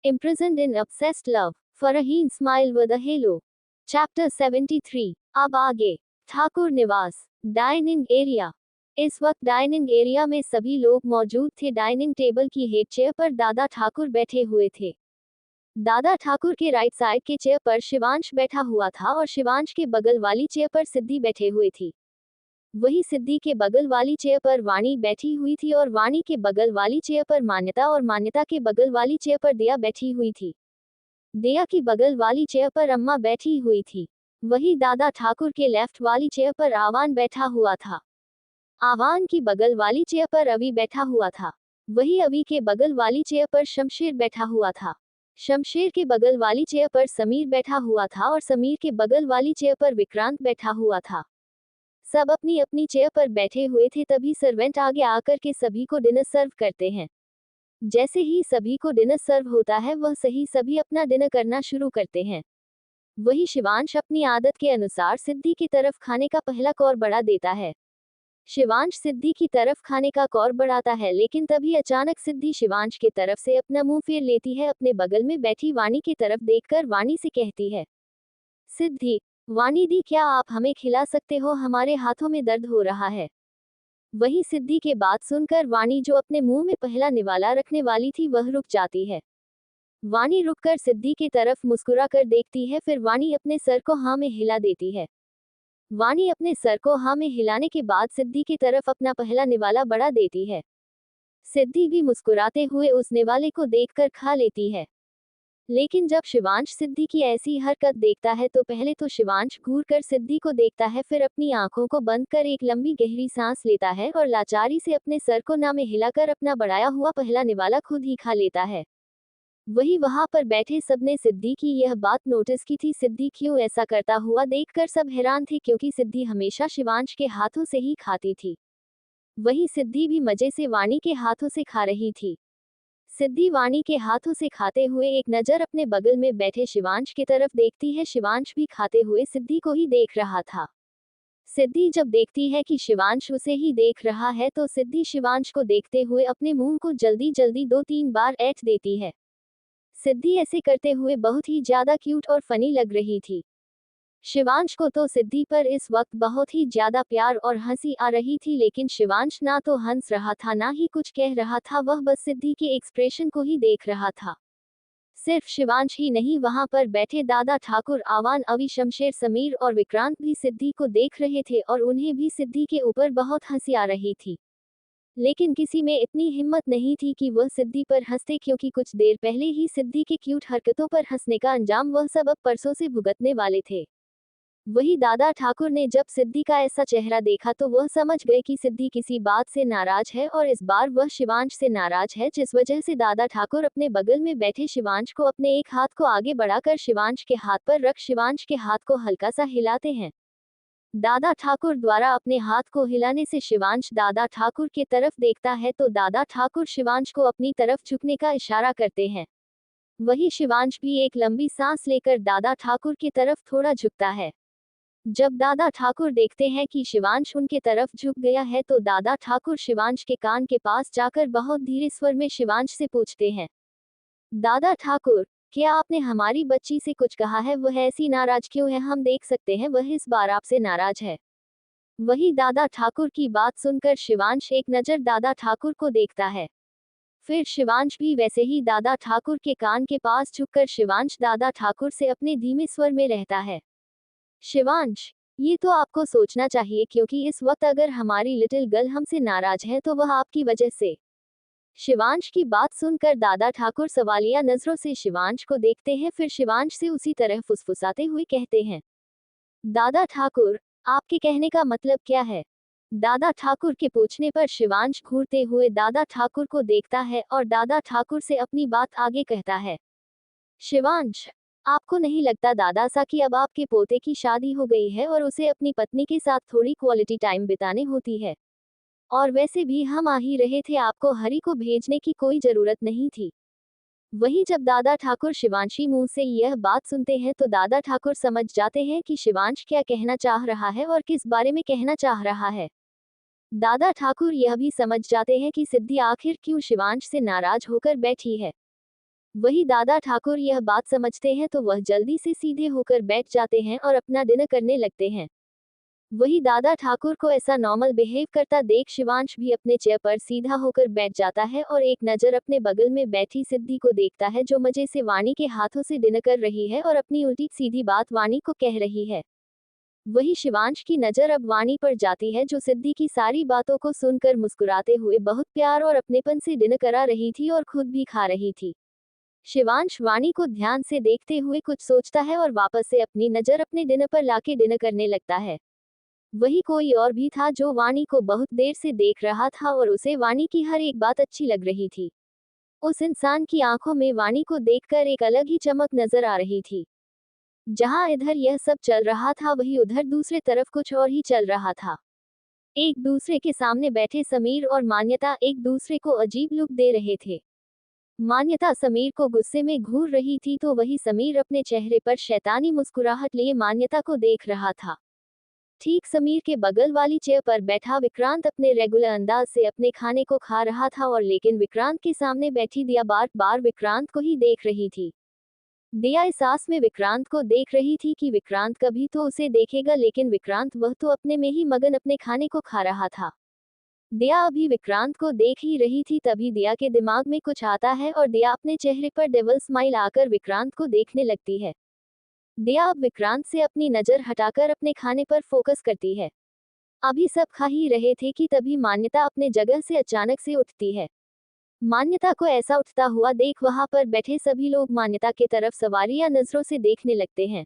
Imprisoned in obsessed love, Farheen smile with a hello. Chapter 73। अब आगे। ठाकुर निवास, डाइनिंग एरिया। इस वक्त डाइनिंग एरिया में सभी लोग मौजूद थे। डाइनिंग टेबल की हेड चेयर पर दादा ठाकुर बैठे हुए थे। दादा ठाकुर के राइट साइड के चेयर पर शिवांश बैठा हुआ था और शिवांश के बगल वाली चेयर पर सिद्धि बैठे हुए थी। वही सिद्धि के बगल वाली चेयर पर वाणी बैठी हुई थी और वाणी के बगल वाली चेयर पर मान्यता और मान्यता के बगल वाली चेयर पर दया बैठी हुई थी। दया की बगल वाली चेयर पर अम्मा बैठी हुई थी। वही दादा ठाकुर के लेफ्ट वाली चेयर पर आवान बैठा हुआ था। आवान की बगल वाली चेयर पर अवी बैठा हुआ था। वही अवी के बगल वाली चेयर पर शमशेर बैठा हुआ था। शमशेर के बगल वाली चेयर पर समीर बैठा हुआ था और समीर के बगल वाली चेयर पर विक्रांत बैठा हुआ था। सब अपनी अपनी चेयर पर बैठे हुए थे। तभी सर्वेंट आगे आकर के सभी को डिनर सर्व करते हैं। जैसे ही सभी को डिनर सर्व होता है वह सभी अपना डिनर करना शुरू करते हैं। वही शिवांश अपनी आदत के अनुसार सिद्धि की तरफ खाने का पहला कौर बढ़ा देता है। शिवांश सिद्धि की तरफ खाने का कौर बढ़ाता है, लेकिन तभी अचानक सिद्धि शिवांश की तरफ से अपना मुंह फेर लेती है। अपने बगल में बैठी वाणी की तरफ देखकर वाणी से कहती है, सिद्धि, वाणी दी, क्या आप हमें खिला सकते हो? हमारे हाथों में दर्द हो रहा है। वही सिद्धि के बात सुनकर वाणी जो अपने मुंह में पहला निवाला रखने वाली थी वह रुक जाती है। वाणी रुककर सिद्धि की तरफ मुस्कुरा कर देखती है। फिर वाणी अपने सर को हाँ में हिला देती है। वाणी अपने सर को हाँ में हिलाने के बाद सिद्धि की तरफ अपना पहला निवाला बढ़ा देती है। सिद्धि भी मुस्कुराते हुए उस निवाले को देखकर खा लेती है। लेकिन जब शिवांश सिद्धि की ऐसी हरकत देखता है तो पहले तो शिवांश घूर कर सिद्धि को देखता है, फिर अपनी आंखों को बंद कर एक लंबी गहरी सांस लेता है और लाचारी से अपने सर को ना में हिलाकर अपना बढ़ाया हुआ पहला निवाला खुद ही खा लेता है। वही वहां पर बैठे सबने सिद्धि की यह बात नोटिस की थी। सिद्धि क्यों ऐसा करता हुआ देखकर सब हैरान थे, क्योंकि सिद्धि हमेशा शिवांश के हाथों से ही खाती थी। वही सिद्धि भी मजे से वाणी के हाथों से खा रही थी। सिद्धि वाणी के हाथों से खाते हुए एक नजर अपने बगल में बैठे शिवांश की तरफ देखती है। शिवांश भी खाते हुए सिद्धि को ही देख रहा था। सिद्धि जब देखती है कि शिवांश उसे ही देख रहा है तो सिद्धि शिवांश को देखते हुए अपने मुंह को जल्दी जल्दी 2-3 बार ऐंठ देती है। सिद्धि ऐसे करते हुए बहुत ही ज्यादा क्यूट और फनी लग रही थी। शिवांश को तो सिद्धि पर इस वक्त बहुत ही ज्यादा प्यार और हंसी आ रही थी, लेकिन शिवांश ना तो हंस रहा था ना ही कुछ कह रहा था, वह बस सिद्धि के एक्सप्रेशन को ही देख रहा था। सिर्फ शिवांश ही नहीं, वहां पर बैठे दादा ठाकुर, आवान, अवी, शमशेर, समीर और विक्रांत भी सिद्धि को देख रहे थे और उन्हें भी सिद्धि के ऊपर बहुत हंसी आ रही थी। लेकिन किसी में इतनी हिम्मत नहीं थी कि वह सिद्धि पर हंसते, क्योंकि कुछ देर पहले ही सिद्धि के क्यूट हरकतों पर हंसने का अंजाम वह सब अब परसों से भुगतने वाले थे। वही दादा ठाकुर ने जब सिद्धि का ऐसा चेहरा देखा तो वह समझ गए कि सिद्धि किसी बात से नाराज है और इस बार वह शिवांश से नाराज है, जिस वजह से दादा ठाकुर अपने बगल में बैठे शिवांश को अपने एक हाथ को आगे बढ़ाकर शिवांश के हाथ पर रख शिवांश के हाथ को हल्का सा हिलाते हैं। दादा ठाकुर द्वारा अपने हाथ को हिलाने से शिवांश दादा ठाकुर की तरफ देखता है तो दादा ठाकुर शिवांश को अपनी तरफ झुकने का इशारा करते हैं। वही शिवांश भी एक लंबी सांस लेकर दादा ठाकुर की तरफ थोड़ा झुकता है। जब दादा ठाकुर देखते हैं कि शिवांश उनके तरफ झुक गया है तो दादा ठाकुर शिवांश के कान के पास जाकर बहुत धीरे स्वर में शिवांश से पूछते हैं, दादा ठाकुर, क्या आपने हमारी बच्ची से कुछ कहा है? वह ऐसी नाराज क्यों है? हम देख सकते हैं वह इस बार आपसे नाराज है। वही दादा ठाकुर की बात सुनकर शिवांश एक नजर दादा ठाकुर को देखता है। फिर शिवांश भी वैसे ही दादा ठाकुर के कान के पास झुककर शिवांश दादा ठाकुर से अपने धीमे स्वर में रहता है, शिवांश, ये तो आपको सोचना चाहिए क्योंकि इस वक्त अगर हमारी लिटिल गर्ल हमसे नाराज है तो वह आपकी वजह से। शिवांश की बात सुनकर दादा ठाकुर सवालिया नजरों से शिवांश को देखते हैं, फिर शिवांश से उसी तरह फुसफुसाते हुए कहते हैं, दादा ठाकुर, आपके कहने का मतलब क्या है? दादा ठाकुर के पूछने पर शिवांश घूरते हुए दादा ठाकुर को देखता है और दादा ठाकुर से अपनी बात आगे कहता है, शिवांश, आपको नहीं लगता दादा सा कि अब आपके पोते की शादी हो गई है और उसे अपनी पत्नी के साथ थोड़ी क्वालिटी टाइम बिताने होती है? और वैसे भी हम आ ही रहे थे, आपको हरी को भेजने की कोई जरूरत नहीं थी। वही जब दादा ठाकुर शिवांशी मुंह से यह बात सुनते हैं तो दादा ठाकुर समझ जाते हैं कि शिवांश क्या कहना चाह रहा है और किस बारे में कहना चाह रहा है। दादा ठाकुर यह भी समझ जाते हैं कि सिद्धि आखिर क्यों शिवांश से नाराज होकर बैठी है। वही दादा ठाकुर यह बात समझते हैं तो वह जल्दी से सीधे होकर बैठ जाते हैं और अपना डिनर करने लगते हैं। वही दादा ठाकुर को ऐसा नॉर्मल बिहेव करता देख शिवांश भी अपने चेयर पर सीधा होकर बैठ जाता है और एक नजर अपने बगल में बैठी सिद्धि को देखता है जो मजे से वाणी के हाथों से डिनर कर रही है और अपनी उल्टी सीधी बात वाणी को कह रही है। वही शिवांश की नजर अब वाणी पर जाती है जो सिद्धि की सारी बातों को सुनकर मुस्कुराते हुए बहुत प्यार और अपनेपन से डिनर करा रही थी और खुद भी खा रही थी। शिवांश वाणी को ध्यान से देखते हुए कुछ सोचता है और वापस से अपनी नजर अपने डिनर पर लाके डिनर करने लगता है। वही कोई और भी था जो वाणी को बहुत देर से देख रहा था और उसे वाणी की हर एक बात अच्छी लग रही थी। उस इंसान की आंखों में वाणी को देखकर एक अलग ही चमक नजर आ रही थी। जहां इधर यह सब चल रहा था वही उधर दूसरे तरफ कुछ और ही चल रहा था। एक दूसरे के सामने बैठे समीर और मान्यता एक दूसरे को अजीब लुक दे रहे थे। मान्यता समीर को गुस्से में घूर रही थी तो वही समीर अपने चेहरे पर शैतानी मुस्कुराहट लिए मान्यता को देख रहा था। ठीक समीर के बगल वाली चेयर पर बैठा विक्रांत अपने रेगुलर अंदाज से अपने खाने को खा रहा था और लेकिन विक्रांत के सामने बैठी दिया बार बार विक्रांत को ही देख रही थी। दिया इस आस में विक्रांत को देख रही थी कि विक्रांत कभी तो उसे देखेगा, लेकिन विक्रांत वह तो अपने में ही मगन अपने खाने को खा रहा था। दिया अभी विक्रांत को देख ही रही थी तभी दिया के दिमाग में कुछ आता है और दिया अपने चेहरे पर डेविल स्माइल आकर विक्रांत को देखने लगती है। दिया अब विक्रांत से अपनी नजर हटाकर अपने खाने पर फोकस करती है। अभी सब खा ही रहे थे कि तभी मान्यता अपने जगह से अचानक से उठती है। मान्यता को ऐसा उठता हुआ देख वहां पर बैठे सभी लोग मान्यता के तरफ सवालिया नजरों से देखने लगते हैं।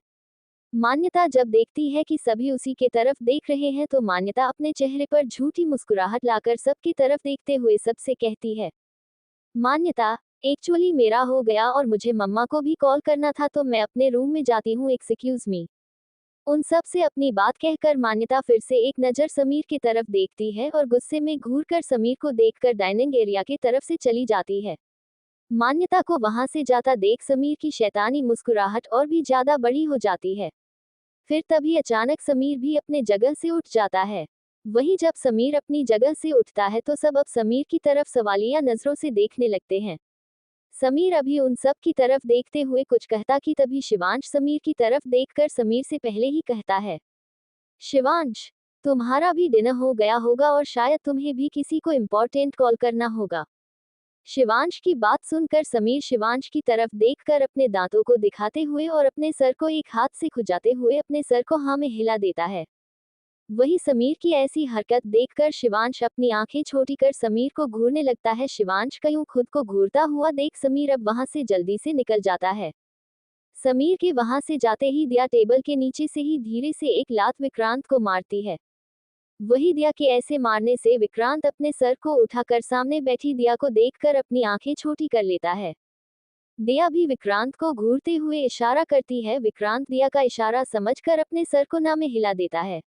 मान्यता जब देखती है कि सभी उसी के तरफ देख रहे हैं तो मान्यता अपने चेहरे पर झूठी मुस्कुराहट लाकर सबकी तरफ देखते हुए सबसे कहती है, मान्यता, एक्चुअली मेरा हो गया और मुझे मम्मा को भी कॉल करना था तो मैं अपने रूम में जाती हूँ, एक्सक्यूज मी। उन सब से अपनी बात कहकर मान्यता फिर से एक नज़र समीर की तरफ देखती है और गुस्से में घूरकर समीर को देखकर डाइनिंग एरिया की तरफ से चली जाती है। मान्यता को वहां से जाता देख समीर की शैतानी मुस्कुराहट और भी ज्यादा बड़ी हो जाती है। फिर तभी अचानक समीर भी अपने जगह से उठ जाता है। वही जब समीर अपनी जगह से उठता है तो सब अब समीर की तरफ सवालिया नजरों से देखने लगते हैं। समीर अभी उन सब की तरफ देखते हुए कुछ कहता कि तभी शिवांश समीर की तरफ देखकर समीर से पहले ही कहता है, शिवांश, तुम्हारा भी डिनर हो गया होगा और शायद तुम्हें भी किसी को इम्पोर्टेंट कॉल करना होगा। शिवांश की बात सुनकर समीर शिवांश की तरफ देखकर अपने दांतों को दिखाते हुए और अपने सर को एक हाथ से खुजाते हुए अपने सर को हाँ में हिला देता है। वही समीर की ऐसी हरकत देखकर शिवांश अपनी आंखें छोटी कर समीर को घूरने लगता है। शिवांश का यूं खुद को घूरता हुआ देख समीर अब वहां से जल्दी से निकल जाता है। समीर के वहां से जाते ही दिया टेबल के नीचे से ही धीरे से एक लात विक्रांत को मारती है। वही दिया के ऐसे मारने से विक्रांत अपने सर को उठाकर सामने बैठी दिया को देखकर अपनी आंखें छोटी कर लेता है। दिया भी विक्रांत को घूरते हुए इशारा करती है। विक्रांत दिया का इशारा समझकर अपने सर को ना में हिला देता है।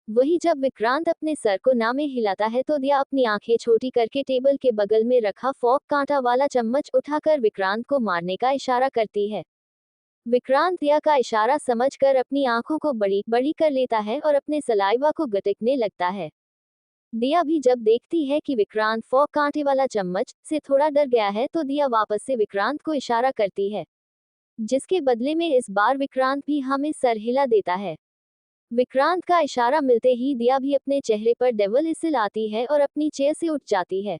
वही जब विक्रांत अपने सर को ना में हिलाता है तो दिया अपनी आंखें छोटी करके टेबल के बगल में रखा फोक कांटा वाला चम्मच उठाकर विक्रांत को मारने का इशारा करती है। विक्रांत दिया का इशारा समझकर अपनी आंखों को बड़ी बड़ी कर लेता है और अपने सलाइवा को गटकने लगता है। दिया भी जब देखती है कि विक्रांत फोक कांटे वाला चम्मच से थोड़ा डर गया है तो दिया वापस से विक्रांत को इशारा करती है, जिसके बदले में इस बार विक्रांत भी हमें सर हिला देता है। विक्रांत का इशारा मिलते ही दिया भी अपने चेहरे पर डेविल स्माइल आती है और अपनी चेयर से उठ जाती है।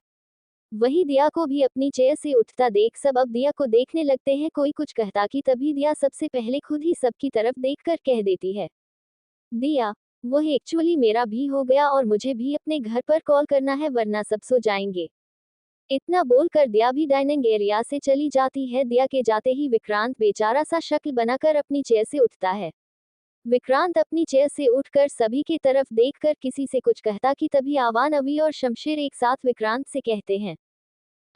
वही दिया को भी अपनी चेयर से उठता देख सब अब दिया को देखने लगते हैं। कोई कुछ कहता कि तभी दिया सबसे पहले खुद ही सबकी तरफ देखकर कह देती है, दिया वह एक्चुअली मेरा भी हो गया और मुझे भी अपने घर पर कॉल करना है वरना सब सो जाएंगे। इतना बोलकर दिया भी डाइनिंग एरिया से चली जाती है। दिया के जाते ही विक्रांत बेचारा सा शक्ल बनाकर अपनी चेयर से उठता है। विक्रांत अपनी चेयर से उठकर सभी की तरफ देखकर किसी से कुछ कहता कि तभी आवान, अवी और शमशेर एक साथ विक्रांत से कहते हैं,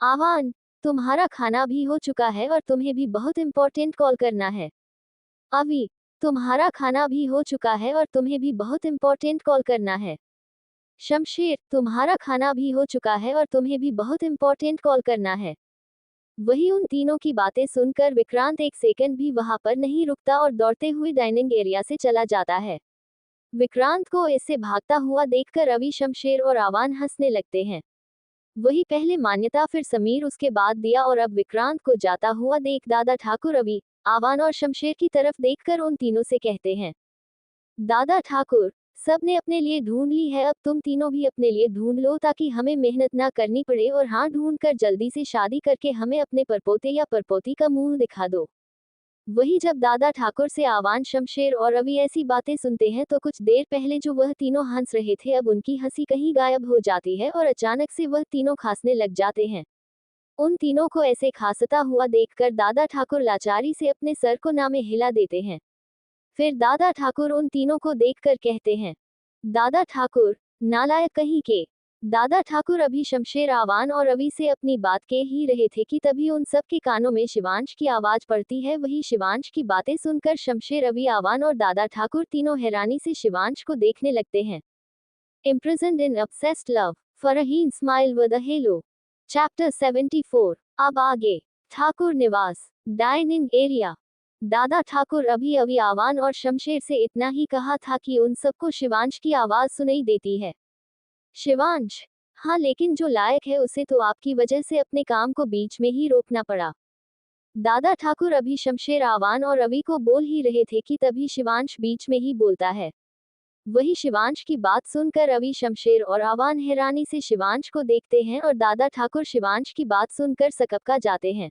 आवान तुम्हारा खाना भी हो चुका है और तुम्हें भी बहुत इंपॉर्टेंट कॉल करना है। अवी तुम्हारा खाना भी हो चुका है और तुम्हें भी बहुत इंपॉर्टेंट कॉल करना है। शमशेर तुम्हारा खाना भी हो चुका है और तुम्हें भी बहुत इंपॉर्टेंट कॉल करना है। वही उन तीनों की बातें सुनकर विक्रांत एक सेकंड भी वहां पर नहीं रुकता और दौड़ते हुए डाइनिंग एरिया से चला जाता है। विक्रांत को इससे भागता हुआ देखकर रवि, शमशेर और आवान हंसने लगते हैं। वही पहले मान्यता, फिर समीर, उसके बाद दिया और अब विक्रांत को जाता हुआ देख दादा ठाकुर रवि, आवान और शमशेर की तरफ देखकर उन तीनों से कहते हैं, दादा ठाकुर सब ने अपने लिए ढूंढ ली है, अब तुम तीनों भी अपने लिए ढूंढ लो ताकि हमें मेहनत ना करनी पड़े और हाँ ढूंढ कर जल्दी से शादी करके हमें अपने परपोते या परपोती का मुंह दिखा दो। वही जब दादा ठाकुर से आवान, शमशेर और रवि ऐसी बातें सुनते हैं तो कुछ देर पहले जो वह तीनों हंस रहे थे अब उनकी हंसी कहीं गायब हो जाती है और अचानक से वह तीनों खांसने लग जाते हैं। उन तीनों को ऐसे खांसता हुआ देखकर दादा ठाकुर लाचारी से अपने सर को ना में हिला देते हैं। फिर दादा ठाकुर उन तीनों को देखकर कहते हैं, दादा ठाकुर नालायक कहीं के। दादा ठाकुर अभी शमशेर, आवान और रवि से अपनी बात कह ही रहे थे कि तभी उन सब के कानों में शिवांश की आवाज पड़ती है। वही शिवांश की बातें सुनकर शमशेर, रवि, आवान और दादा ठाकुर तीनों हैरानी से शिवांश को देखने लगते हैं। Imprisoned in obsessed love, Farheen smile with a hello. Chapter 74। अब आगे। ठाकुर निवास, डाइनिंग एरिया। दादा ठाकुर अभी आवान और शमशेर से इतना ही कहा था कि उन सबको शिवांश की आवाज सुनाई देती है। शिवांश, हाँ लेकिन जो लायक है उसे तो आपकी वजह से अपने काम को बीच में ही रोकना पड़ा। दादा ठाकुर अभी शमशेर, आवान और रवि को बोल ही रहे थे कि तभी शिवांश बीच में ही बोलता है। वही शिवांश की बात सुनकर रवि, शमशेर और आवान हैरानी से शिवांश को देखते हैं और दादा ठाकुर शिवांश की बात सुनकर सकपका जाते हैं।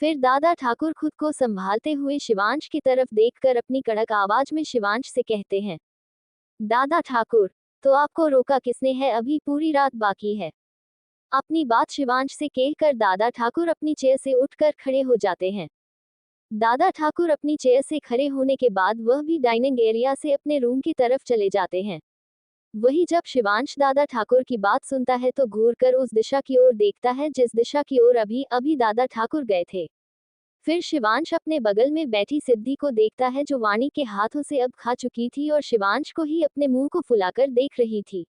फिर दादा ठाकुर खुद को संभालते हुए शिवांश की तरफ देखकर अपनी कड़क आवाज में शिवांश से कहते हैं, दादा ठाकुर तो आपको रोका किसने है, अभी पूरी रात बाकी है। अपनी बात शिवांश से कहकर दादा ठाकुर अपनी चेयर से उठकर खड़े हो जाते हैं। दादा ठाकुर अपनी चेयर से खड़े होने के बाद वह भी डाइनिंग एरिया से अपने रूम की तरफ चले जाते हैं। वही जब शिवांश दादा ठाकुर की बात सुनता है तो घूरकर उस दिशा की ओर देखता है जिस दिशा की ओर अभी अभी दादा ठाकुर गए थे। फिर शिवांश अपने बगल में बैठी सिद्धि को देखता है जो वाणी के हाथों से अब खा चुकी थी और शिवांश को ही अपने मुंह को फुलाकर देख रही थी।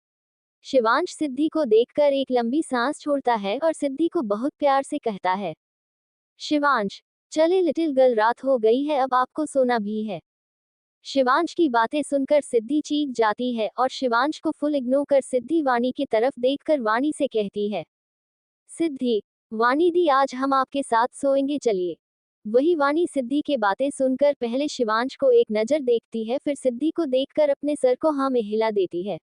शिवांश सिद्धि को देखकर एक लंबी सांस छोड़ता है और सिद्धि को बहुत प्यार से कहता है, शिवांश चले लिटिल गर्ल, रात हो गई है, अब आपको सोना भी है। शिवांश की बातें सुनकर सिद्धि चीख जाती है और शिवांश को फुल इग्नोर कर सिद्धि वाणी की तरफ देखकर वाणी से कहती है, सिद्धि, वाणी दी आज हम आपके साथ सोएंगे, चलिए। वही वाणी सिद्धि के बातें सुनकर पहले शिवांश को एक नजर देखती है, फिर सिद्धि को देखकर अपने सर को हाँ में हिला देती है।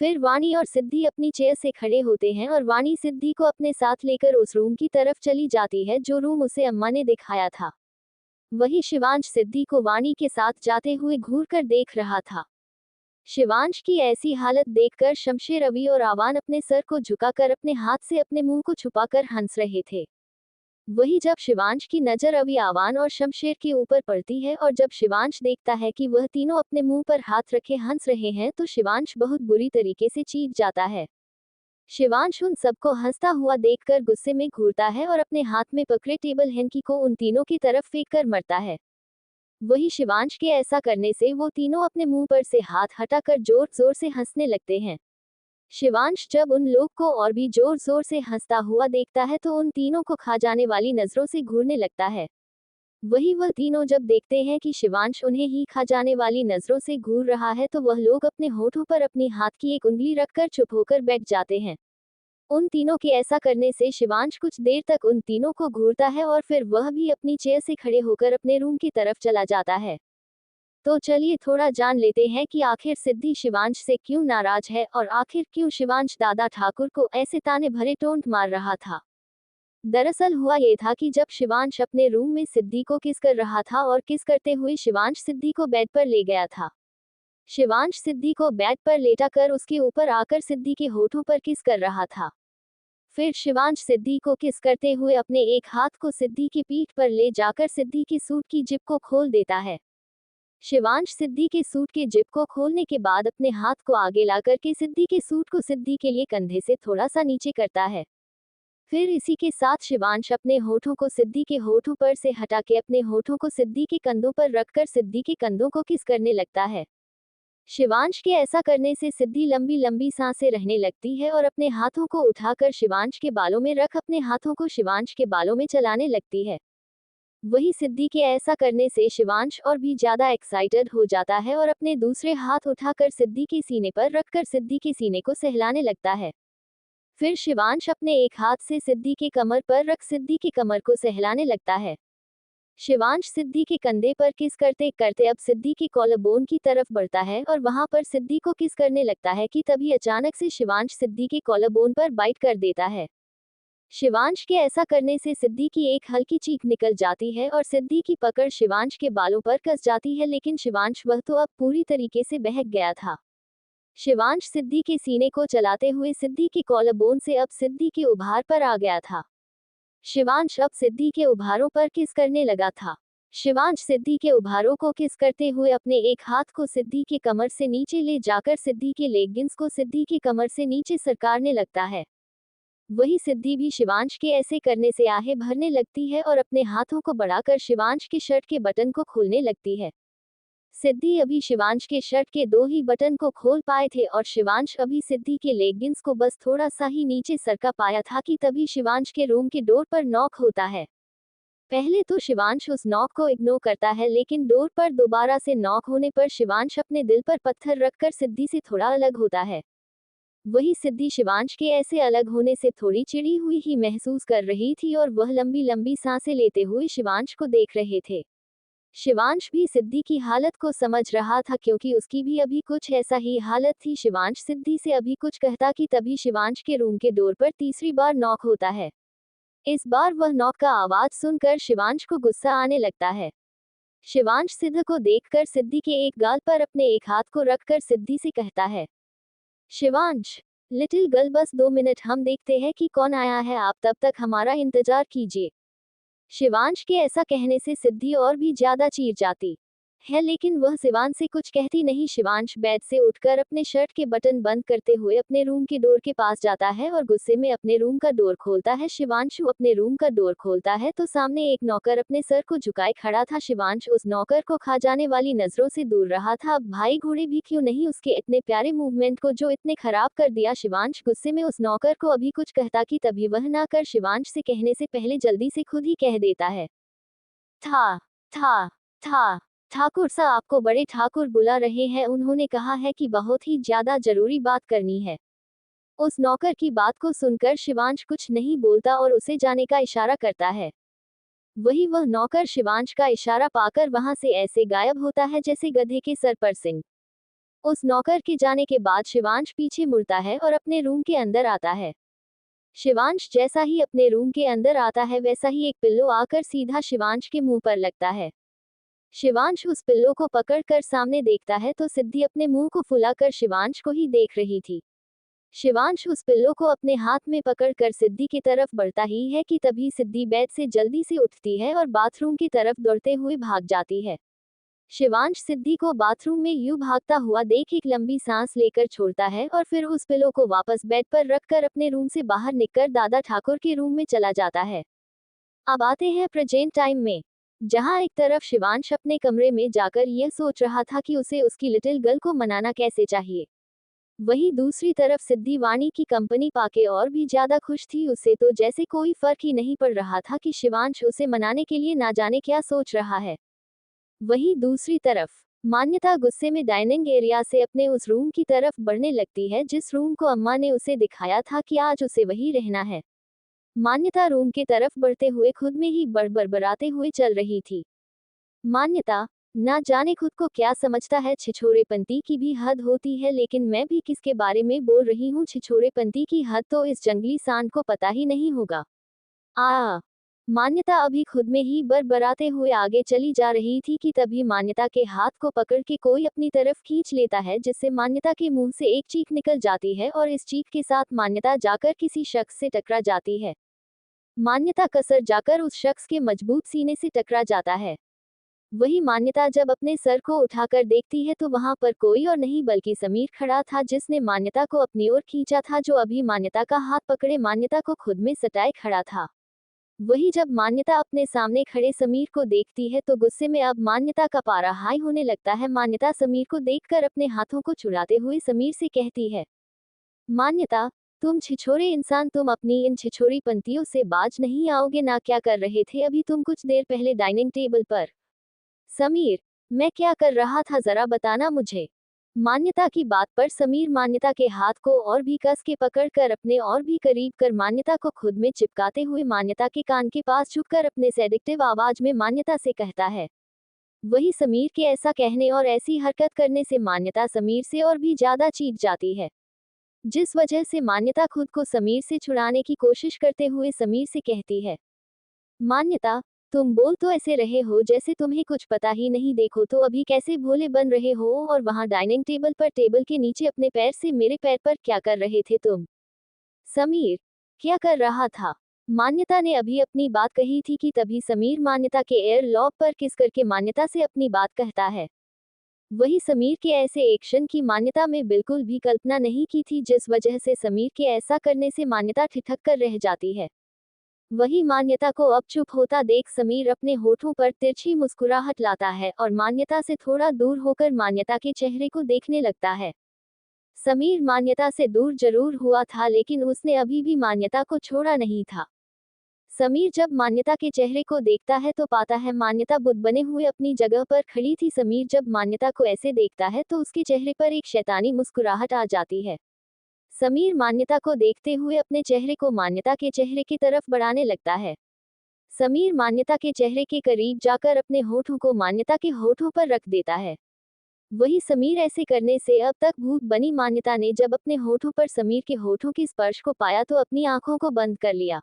फिर वाणी और सिद्धि अपनी चेयर से खड़े होते हैं और वाणी सिद्धि को अपने साथ लेकर उस रूम की तरफ चली जाती है जो रूम उसे अम्मा ने दिखाया था। वही शिवांश सिद्धि को वाणी के साथ जाते हुए घूरकर देख रहा था। शिवांश की ऐसी हालत देखकर शमशेर, रवि और आवान अपने सर को झुकाकर अपने हाथ से अपने मुंह को छुपाकर हंस रहे थे। वही जब शिवांश की नजर अभी आवान और शमशेर के ऊपर पड़ती है और जब शिवांश देखता है कि वह तीनों अपने मुंह पर हाथ रखे हंस रहे हैं तो शिवांश बहुत बुरी तरीके से चीख जाता है। शिवांश उन सबको हंसता हुआ देखकर गुस्से में घूरता है और अपने हाथ में पकड़े टेबल हैंकी को उन तीनों की तरफ फेंक कर मरता है। वही शिवांश के ऐसा करने से वो तीनों अपने मुंह पर से हाथ हटाकर जोर जोर से हंसने लगते हैं। शिवांश जब उन लोग को और भी जोर जोर से हंसता हुआ देखता है तो उन तीनों को खा जाने वाली नजरों से घूरने लगता है। वही वह तीनों जब देखते हैं कि शिवांश उन्हें ही खा जाने वाली नजरों से घूर रहा है तो वह लोग अपने होठों पर अपनी हाथ की एक उंगली रखकर चुप होकर बैठ जाते हैं। उन तीनों के ऐसा करने से शिवांश कुछ देर तक उन तीनों को घूरता है और फिर वह भी अपनी चेयर से खड़े होकर अपने रूम की तरफ चला जाता है। तो चलिए थोड़ा जान लेते हैं कि आखिर सिद्धि शिवांश से क्यों नाराज है और आखिर क्यों शिवांश दादा ठाकुर को ऐसे ताने भरे टोंट मार रहा था। दरअसल हुआ ये था कि जब शिवांश अपने रूम में सिद्धि को किस कर रहा था और किस करते हुए शिवांश सिद्धि को बेड पर ले गया था। शिवांश सिद्धि को बेड पर लेटा कर उसके ऊपर आकर सिद्धि के होठों पर किस कर रहा था। फिर शिवांश सिद्धि को किस करते हुए अपने एक हाथ को सिद्धि की पीठ पर ले जाकर सिद्धि की सूट की जिप को खोल देता है। शिवांश सिद्धि के सूट के जिप को खोलने के बाद अपने हाथ को आगे लाकर के सिद्धि के सूट को सिद्धि के लिए कंधे से थोड़ा सा नीचे करता है। फिर इसी के साथ शिवांश अपने होठों को सिद्धि के होठों पर से हटा के अपने होठों को सिद्धि के कंधों पर रखकर सिद्धि के कंधों को किस करने लगता है। शिवांश के ऐसा करने से सिद्धि लंबी लंबी सांसें रहने लगती है और अपने हाथों को उठाकर शिवांश के बालों में रख अपने हाथों को शिवांश के बालों में चलाने लगती है। वही सिद्धि के ऐसा करने से शिवांश और भी ज्यादा एक्साइटेड हो जाता है और अपने दूसरे हाथ उठाकर सिद्धि के सीने पर रखकर सिद्धि के सीने को सहलाने लगता है। फिर शिवांश अपने एक हाथ से सिद्धि के कमर पर रख सिद्धि की कमर को सहलाने लगता है। शिवांश सिद्धि के कंधे पर किस करते करते अब सिद्धि के कॉलरबोन की तरफ बढ़ता है और वहां पर सिद्धि को किस करने लगता है कि तभी अचानक से शिवांश सिद्धि के कॉलरबोन पर बाइट कर देता है। शिवांश के ऐसा करने से सिद्धि की एक हल्की चीख निकल जाती है और सिद्धि की पकड़ शिवांश के बालों पर कस जाती है, लेकिन शिवांश वह तो अब पूरी तरीके से बहक गया था। शिवांश सिद्धि के सीने को चलाते हुए सिद्धि के कॉलरबोन से अब सिद्धि के उभार पर आ गया था। शिवांश अब सिद्धि के उभारों पर किस करने लगा था। शिवांश सिद्धि के उभारों को किस करते हुए अपने एक हाथ को सिद्धि के कमर से नीचे ले जाकर सिद्धि के लेगिंग्स को सिद्धि की कमर से नीचे सरकारने लगता है। वही सिद्धि भी शिवांश के ऐसे करने से आहें भरने लगती है और अपने हाथों को बढ़ाकर शिवांश के शर्ट के बटन को खोलने लगती है। सिद्धि अभी शिवांश के शर्ट के दो ही बटन को खोल पाए थे और शिवांश अभी सिद्धि के लेगिंग्स को बस थोड़ा सा ही नीचे सरका पाया था कि तभी शिवांश के रूम के डोर पर नॉक होता है। पहले तो शिवांश उस नॉक को इग्नोर करता है, लेकिन डोर पर दोबारा से नॉक होने पर शिवांश अपने दिल पर पत्थर रखकर सिद्धि से थोड़ा अलग होता है। वही सिद्धि शिवांश के ऐसे अलग होने से थोड़ी चिड़ी हुई ही महसूस कर रही थी और वह लंबी लंबी सांसें लेते हुए शिवांश को देख रहे थे। शिवांश भी सिद्धि की हालत को समझ रहा था क्योंकि उसकी भी अभी कुछ ऐसा ही हालत थी। शिवांश सिद्धि से अभी कुछ कहता कि तभी शिवांश के रूम के डोर पर तीसरी बार नॉक होता है। इस बार वह नॉक का आवाज सुनकर शिवांश को गुस्सा आने लगता है। शिवांश सिद्ध को देखकर सिद्धि के एक गाल पर अपने एक हाथ को रखकर सिद्धि से कहता है, शिवांश लिटिल गर्ल बस 2 मिनट हम देखते हैं कि कौन आया है, आप तब तक हमारा इंतजार कीजिए। शिवांश के ऐसा कहने से सिद्धि और भी ज्यादा चीर जाती है, लेकिन वह शिवांश से कुछ कहती नहीं। शिवांश बेड से उठकर अपने शर्ट के बटन बंद करते हुए अपने रूम के डोर के पास जाता है और गुस्से में अपने रूम का डोर खोलता है। शिवांशु अपने रूम का डोर खोलता है तो सामने एक नौकर अपने सर को झुकाए खड़ा था। शिवांश उस नौकर को खा जाने वाली नजरों से दूर रहा था। अब भाई घोड़े भी क्यों नहीं उसके इतने प्यारे मूवमेंट को जो इतने खराब कर दिया। शिवांश गुस्से में उस नौकर को अभी कुछ कहता कि तभी वह ना कर शिवांश से कहने से पहले जल्दी से खुद ही कह देता है, था था था ठाकुर सा आपको बड़े ठाकुर बुला रहे हैं, उन्होंने कहा है कि बहुत ही ज्यादा जरूरी बात करनी है। उस नौकर की बात को सुनकर शिवांश कुछ नहीं बोलता और उसे जाने का इशारा करता है। वही वह नौकर शिवांश का इशारा पाकर वहां से ऐसे गायब होता है जैसे गधे के सर पर सिंह। उस नौकर के जाने के बाद शिवांश पीछे मुड़ता है और अपने रूम के अंदर आता है। शिवांश जैसा ही अपने रूम के अंदर आता है वैसा ही एक पिल्लो आकर सीधा शिवांश के मुंह पर लगता है। शिवांश उस पिल्लो को पकड़कर सामने देखता है तो सिद्धि अपने मुंह को फुलाकर शिवांश को ही देख रही थी। शिवांश उस पिल्लो को अपने हाथ में पकड़कर सिद्धि की तरफ बढ़ता ही है कि तभी सिद्धि बेड से जल्दी से उठती है और बाथरूम की तरफ दौड़ते हुए भाग जाती है। शिवांश सिद्धि को बाथरूम में यूं भागता हुआ देख एक लंबी सांस लेकर छोड़ता है और फिर उस पिलो को वापस बेड पर रखकर अपने रूम से बाहर निकलकर दादा ठाकुर के रूम में चला जाता है। अब आते हैं प्रेजेंट टाइम में, जहां एक तरफ शिवांश अपने कमरे में जाकर यह सोच रहा था कि उसे उसकी लिटिल गर्ल को मनाना कैसे चाहिए, वहीं दूसरी तरफ सिद्धि वाणी की कंपनी पाके और भी ज्यादा खुश थी। उसे तो जैसे कोई फर्क ही नहीं पड़ रहा था कि शिवांश उसे मनाने के लिए ना जाने क्या सोच रहा है। वहीं दूसरी तरफ मान्यता गुस्से में डाइनिंग एरिया से अपने उस रूम की तरफ बढ़ने लगती है जिस रूम को अम्मा ने उसे दिखाया था कि आज उसे वही रहना है। मान्यता रूम की तरफ बढ़ते हुए खुद में ही बड़बड़ाते हुए चल रही थी। मान्यता, ना जाने खुद को क्या समझता है, छिछोरेपंती की भी हद होती है, लेकिन मैं भी किसके बारे में बोल रही हूँ, छिछोरेपंती की हद तो इस जंगली सांड को पता ही नहीं होगा। मान्यता अभी खुद में ही बड़बड़ाते हुए आगे चली जा रही थी कि तभी मान्यता के हाथ को पकड़ के कोई अपनी तरफ खींच लेता है जिससे मान्यता के मुंह से एक चीख निकल जाती है और इस चीख के साथ मान्यता जाकर किसी शख्स से टकरा जाती है। मान्यता कसर जाकर उस शख्स के मजबूत सीने से टकरा जाता है। वही मान्यता जब अपने सर को उठाकर देखती है तो वहां पर कोई और नहीं बल्कि समीर खड़ा था जिसने मान्यता को अपनी ओर खींचा था, जो अभी मान्यता का हाथ पकड़े मान्यता को खुद में सटाए खड़ा था। वही जब मान्यता अपने सामने खड़े समीर को देखती है तो गुस्से में अब मान्यता का पारा हाई होने लगता है। मान्यता समीर को देखकर अपने हाथों को छुड़ाते हुए समीर से कहती है, मान्यता, तुम छिछोरे इंसान, तुम अपनी इन छिछोरी पंक्तियों से बाज नहीं आओगे ना। क्या कर रहे थे अभी तुम कुछ देर पहले डाइनिंग टेबल पर? समीर, मैं क्या कर रहा था जरा बताना मुझे। मान्यता की बात पर समीर मान्यता के हाथ को और भी कस के पकड़कर अपने और भी करीब कर मान्यता को खुद में चिपकाते हुए मान्यता के कान के पास झुककर अपने सेडिक्टिव आवाज में मान्यता से कहता है। वही समीर के ऐसा कहने और ऐसी हरकत करने से मान्यता समीर से और भी ज्यादा चीख जाती है, जिस वजह से मान्यता खुद को समीर से छुड़ाने की कोशिश करते हुए समीर से कहती है, मान्यता, तुम बोल तो ऐसे रहे हो जैसे तुम्हें कुछ पता ही नहीं, देखो तो अभी कैसे भोले बन रहे हो। और वहां डाइनिंग टेबल पर टेबल के नीचे अपने पैर से मेरे पैर पर क्या कर रहे थे तुम? समीर, क्या कर रहा था? मान्यता ने अभी अपनी बात कही थी कि तभी समीर मान्यता के एयर लॉब पर किस करके मान्यता से अपनी बात कहता है। वही समीर के ऐसे एक्शन की मान्यता में बिल्कुल भी कल्पना नहीं की थी, जिस वजह से समीर के ऐसा करने से मान्यता ठिठक कर रह जाती है। वही मान्यता को अब चुप होता देख समीर अपने होठों पर तिरछी मुस्कुराहट लाता है और मान्यता से थोड़ा दूर होकर मान्यता के चेहरे को देखने लगता है। समीर मान्यता से दूर जरूर हुआ था लेकिन उसने अभी भी मान्यता को छोड़ा नहीं था। समीर जब मान्यता के चेहरे को देखता है तो पाता है मान्यता बुद्ध बने हुए अपनी जगह पर खड़ी थी। समीर जब मान्यता को ऐसे देखता है तो उसके चेहरे पर एक शैतानी मुस्कुराहट आ जाती है। समीर मान्यता को देखते हुए अपने चेहरे को मान्यता के चेहरे की तरफ बढ़ाने लगता है। समीर मान्यता के चेहरे के करीब जाकर अपने होठों को मान्यता के होठों पर रख देता है। वही समीर ऐसे करने से अब तक भूत बनी मान्यता ने जब अपने होठों पर समीर के होठों के स्पर्श को पाया तो अपनी आंखों को बंद कर लिया।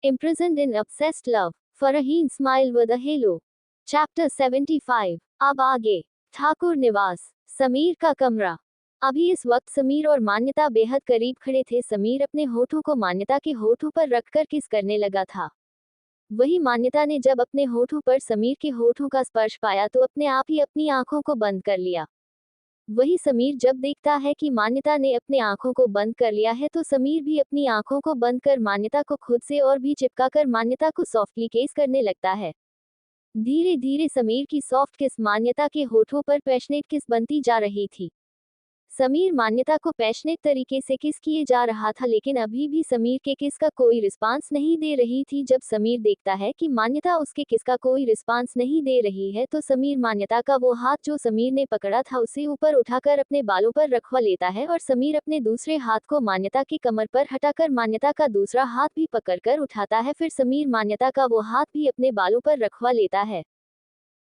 Imprisoned in obsessed love, Farheen smile with a hello. Chapter 75। अब आगे। ठाकुर निवास, समीर का कमरा। अभी इस वक्त समीर और मान्यता बेहद करीब खड़े थे। समीर अपने होठों को मान्यता के होठों पर रखकर किस करने लगा था। वही मान्यता ने जब अपने होठों पर समीर के होठों का स्पर्श पाया तो अपने आप ही अपनी आंखों को बंद कर लिया। वही समीर जब देखता है कि मान्यता ने अपनी आंखों को बंद कर लिया है तो समीर भी अपनी आंखों को बंद कर मान्यता को खुद से और भी चिपकाकर मान्यता को सॉफ्टली केस करने लगता है। धीरे धीरे समीर की सॉफ्ट किस मान्यता के होठों पर पैशनेट किस बनती जा रही थी। समीर मान्यता को पैशनेट तरीके से किस किए जा रहा था लेकिन अभी भी समीर के किस का कोई रिस्पांस नहीं दे रही थी। जब समीर देखता है कि मान्यता उसके किस का कोई रिस्पांस नहीं दे रही है तो समीर मान्यता का वो हाथ जो समीर ने पकड़ा था उसे ऊपर उठाकर अपने बालों पर रखवा लेता है और समीर अपने दूसरे हाथ को मान्यता की कमर पर हटाकर मान्यता का दूसरा हाथ भी पकड़कर उठाता है। फिर समीर मान्यता का वो हाथ भी अपने बालों पर रखवा लेता है।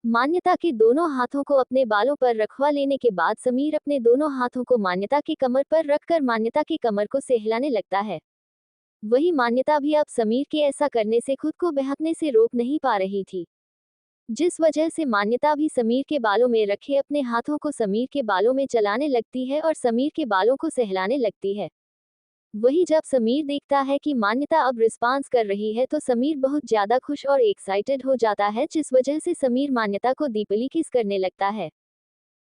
मान्यता के दोनों हाथों को अपने बालों पर रखवा लेने के बाद समीर अपने दोनों हाथों को मान्यता की कमर पर रखकर मान्यता की कमर को सहलाने लगता है। वही मान्यता भी अब समीर के ऐसा करने से खुद को बहकने से रोक नहीं पा रही थी, जिस वजह से मान्यता भी समीर के बालों में रखे अपने हाथों को समीर के बालों में चलाने लगती है और समीर के बालों को सहलाने लगती है। वही जब समीर देखता है कि मान्यता अब रिस्पॉन्स कर रही है तो समीर बहुत ज्यादा खुश और एक्साइटेड हो जाता है, जिस वजह से समीर मान्यता को डीपली किस करने लगता है।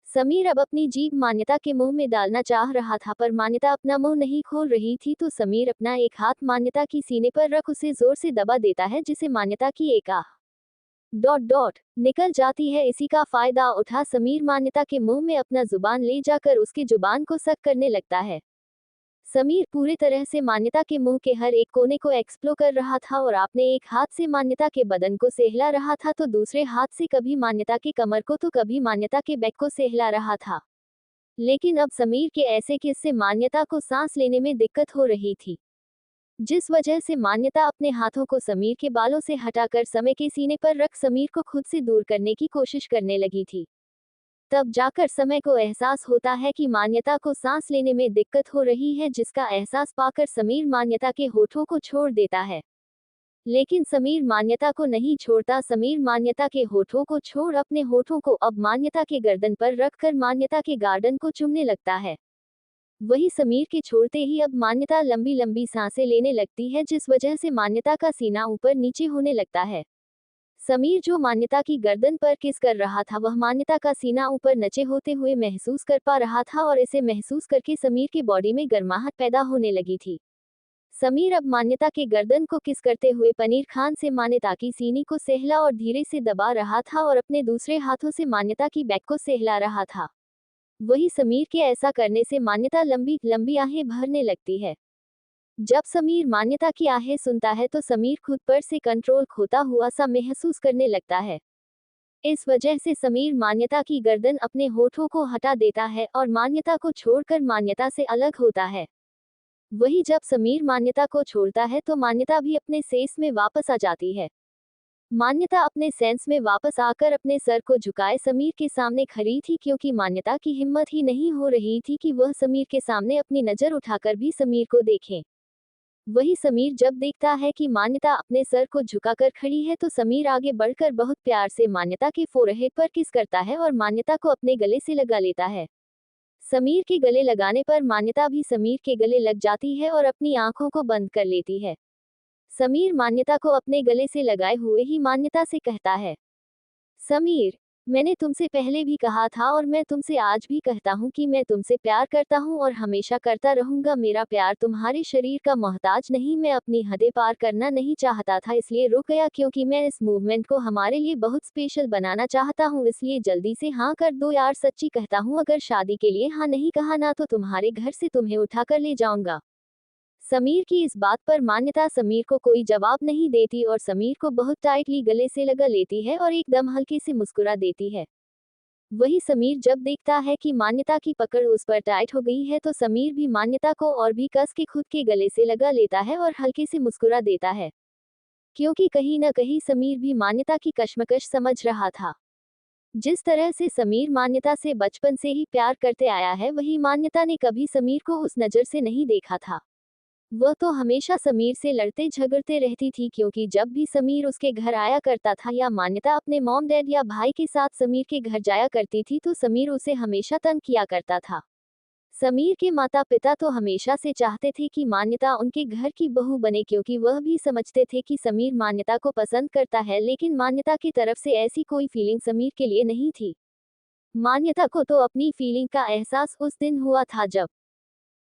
समीर अब अपनी जीभ मान्यता के मुंह में डालना चाह रहा था, पर मान्यता अपना मुंह नहीं खोल रही थी, तो समीर अपना एक हाथ मान्यता की सीने पर रख उसे जोर से दबा देता है, जिसे मान्यता की एक आह डॉट डॉट निकल जाती है। इसी का फायदा उठा समीर मान्यता के मुंह में अपना जुबान ले जाकर उसकी जुबान को सक करने लगता है। समीर पूरी तरह से मान्यता के मुंह के हर एक कोने को एक्सप्लोर कर रहा था और आपने एक हाथ से मान्यता के बदन को सहला रहा था, तो दूसरे हाथ से कभी मान्यता की कमर को तो कभी मान्यता के बैक को सहला रहा था। लेकिन अब समीर के ऐसे किस्से मान्यता को सांस लेने में दिक्कत हो रही थी, जिस वजह से मान्यता अपने हाथों को समीर के बालों से हटाकर समय के सीने पर रख समीर को खुद से दूर करने की कोशिश करने लगी थी। तब जाकर समय को एहसास होता है कि मान्यता को सांस लेने में दिक्कत हो रही है, जिसका एहसास पाकर समीर मान्यता के होठों को छोड़ देता है। लेकिन समीर मान्यता को नहीं छोड़ता। समीर मान्यता के होठों को छोड़ अपने होठों को अब मान्यता के गर्दन पर रखकर मान्यता के गार्डन को चूमने लगता है। वही समीर के छोड़ते ही अब मान्यता लंबी लंबी सांसें लेने लगती है, जिस वजह से मान्यता का सीना ऊपर नीचे होने लगता है। समीर जो मान्यता की गर्दन पर किस कर रहा था, वह मान्यता का सीना ऊपर नचे होते हुए महसूस कर पा रहा था, और इसे महसूस करके समीर के बॉडी में गर्माहट पैदा होने लगी थी। समीर अब मान्यता के गर्दन को किस करते हुए पनीर खान से मान्यता की सीनी को सहला और धीरे से दबा रहा था, और अपने दूसरे हाथों से मान्यता की बैक को सहला रहा था। वही समीर के ऐसा करने से मान्यता लंबी लंबी आहें भरने लगती है। जब समीर मान्यता की आहें सुनता है तो समीर खुद पर से कंट्रोल खोता हुआ सा महसूस करने लगता है। इस वजह से समीर मान्यता की गर्दन अपने होठों को हटा देता है और मान्यता को छोड़कर मान्यता से अलग होता है। वही जब समीर मान्यता को छोड़ता है तो मान्यता भी अपने सेंस में वापस आ जाती है। मान्यता अपने सेंस में वापस आकर अपने सर को झुकाए समीर के सामने खड़ी थी, क्योंकि मान्यता की हिम्मत ही नहीं हो रही थी कि वह समीर के सामने अपनी नजर उठाकर भी समीर को देखे। वही समीर जब देखता है कि मान्यता अपने सर को झुकाकर खड़ी है तो समीर आगे बढ़कर बहुत प्यार से मान्यता के फोरहेड पर किस करता है और मान्यता को अपने गले से लगा लेता है। समीर के गले लगाने पर मान्यता भी समीर के गले लग जाती है और अपनी आंखों को बंद कर लेती है। समीर मान्यता को अपने गले से लगाए हुए ही मान्यता से कहता है, समीर, मैंने तुमसे पहले भी कहा था और मैं तुमसे आज भी कहता हूँ कि मैं तुमसे प्यार करता हूँ और हमेशा करता रहूंगा। मेरा प्यार तुम्हारे शरीर का मोहताज नहीं। मैं अपनी हदें पार करना नहीं चाहता था, इसलिए रुक गया, क्योंकि मैं इस मूवमेंट को हमारे लिए बहुत स्पेशल बनाना चाहता हूँ। इसलिए जल्दी से हाँ कर दो यार, सच्ची कहता हूँ, अगर शादी के लिए हाँ नहीं कहा ना तो तुम्हारे घर से तुम्हें उठाकर ले जाऊंगा। समीर की इस बात पर मान्यता समीर को कोई जवाब नहीं देती और समीर को बहुत टाइटली गले से लगा लेती है और एकदम हल्के से मुस्कुरा देती है। वही समीर जब देखता है कि मान्यता की पकड़ उस पर टाइट हो गई है तो समीर भी मान्यता को और भी कस के खुद के गले से लगा लेता है और हल्के से मुस्कुरा देता है, क्योंकि कहीं न कहीं समीर भी मान्यता की कश्मकश समझ रहा था। जिस तरह से समीर मान्यता से बचपन से ही प्यार करते आया है, वही मान्यता ने कभी समीर को उस नज़र से नहीं देखा था। वह तो हमेशा समीर से लड़ते झगड़ते रहती थी, क्योंकि जब भी समीर उसके घर आया करता था या मान्यता अपने मॉम डैड या भाई के साथ समीर के घर जाया करती थी तो समीर उसे हमेशा तंग किया करता था। समीर के माता पिता तो हमेशा से चाहते थे कि मान्यता उनके घर की बहू बने, क्योंकि वह भी समझते थे कि समीर मान्यता को पसंद करता है, लेकिन मान्यता की तरफ से ऐसी कोई फीलिंग समीर के लिए नहीं थी। मान्यता को तो अपनी फीलिंग का एहसास उस दिन हुआ था जब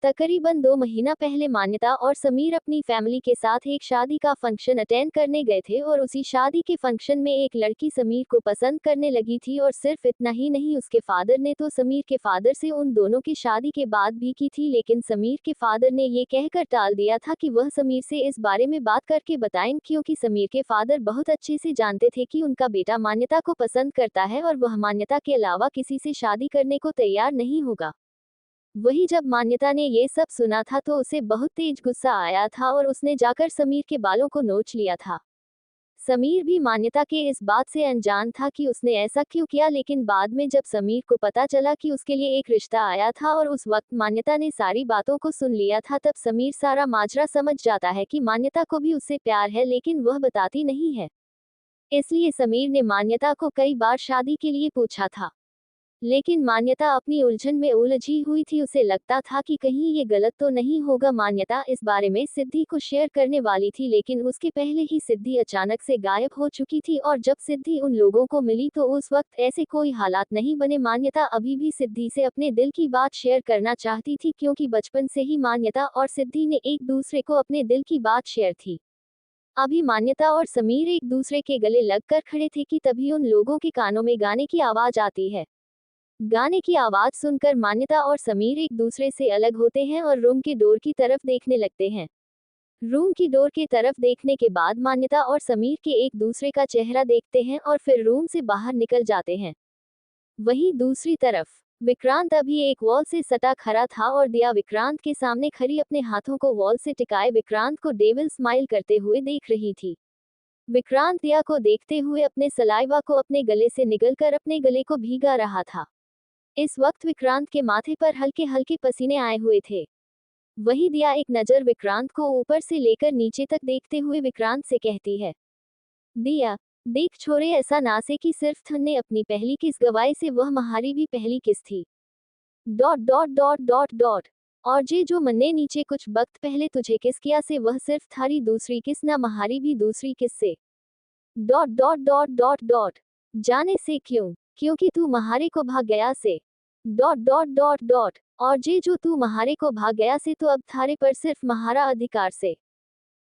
तकरीबन 2 महीना पहले मान्यता और समीर अपनी फैमिली के साथ एक शादी का फंक्शन अटेंड करने गए थे और उसी शादी के फंक्शन में एक लड़की समीर को पसंद करने लगी थी। और सिर्फ इतना ही नहीं, उसके फादर ने तो समीर के फादर से उन दोनों की शादी के बाद भी की थी, लेकिन समीर के फादर ने ये कहकर टाल दिया था कि वह समीर से इस बारे में बात करके बताएं, क्योंकि समीर के फादर बहुत अच्छे से जानते थे कि उनका बेटा मान्यता को पसंद करता है और वह मान्यता के अलावा किसी से शादी करने को तैयार नहीं होगा। वही जब मान्यता ने ये सब सुना था तो उसे बहुत तेज गुस्सा आया था और उसने जाकर समीर के बालों को नोच लिया था। समीर भी मान्यता के इस बात से अनजान था कि उसने ऐसा क्यों किया, लेकिन बाद में जब समीर को पता चला कि उसके लिए एक रिश्ता आया था और उस वक्त मान्यता ने सारी बातों को सुन लिया था, तब समीर सारा माजरा समझ जाता है कि मान्यता को भी उससे प्यार है, लेकिन वह बताती नहीं है। इसलिए समीर ने मान्यता को कई बार शादी के लिए पूछा था, लेकिन मान्यता अपनी उलझन में उलझी हुई थी। उसे लगता था कि कहीं ये गलत तो नहीं होगा। मान्यता इस बारे में सिद्धि को शेयर करने वाली थी, लेकिन उसके पहले ही सिद्धि अचानक से गायब हो चुकी थी। और जब सिद्धि उन लोगों को मिली तो उस वक्त ऐसे कोई हालात नहीं बने। मान्यता अभी भी सिद्धि से अपने दिल की बात शेयर करना चाहती थी, क्योंकि बचपन से ही मान्यता और सिद्धि ने एक दूसरे को अपने दिल की बात शेयर थी। अभी मान्यता और समीर एक दूसरे के गले लगकर खड़े थे कि तभी उन लोगों के कानों में गाने की आवाज आती है। गाने की आवाज सुनकर मान्यता और समीर एक दूसरे से अलग होते हैं और रूम की डोर की तरफ देखने लगते हैं। रूम की डोर की तरफ देखने के बाद मान्यता और समीर के एक दूसरे का चेहरा देखते हैं और फिर रूम से बाहर निकल जाते हैं। वहीं दूसरी तरफ विक्रांत अभी एक वॉल से सटा खड़ा था और दिया विक्रांत के सामने खड़ी अपने हाथों को वॉल से टिकाए विक्रांत को डेविल स्माइल करते हुए देख रही थी। विक्रांत दिया को देखते हुए अपने सलाइवा को अपने गले से निगलकर अपने गले को भीगा रहा था। इस वक्त विक्रांत के माथे पर हल्के हल्के पसीने आए हुए थे। वही दिया एक नजर विक्रांत को ऊपर से लेकर नीचे तक देखते हुए विक्रांत से कहती है, दिया, देख छोरे, ऐसा ना से कि सिर्फ थन अपनी पहली किस गवाई से, वह महारी भी पहली किस थी। Dot dot dot dot dot. और जे जो मन्ने नीचे कुछ वक्त पहले तुझे किस किया से, वह सिर्फ थारी दूसरी किस, ना महारी भी दूसरी किस से। Dot dot dot dot dot. जाने से क्यों, क्योंकि तू महारे को भाग गया से। Dot dot dot dot. और जे जो तू महारे को भाग गया से, तो अब थारे पर सिर्फ महारा अधिकार से।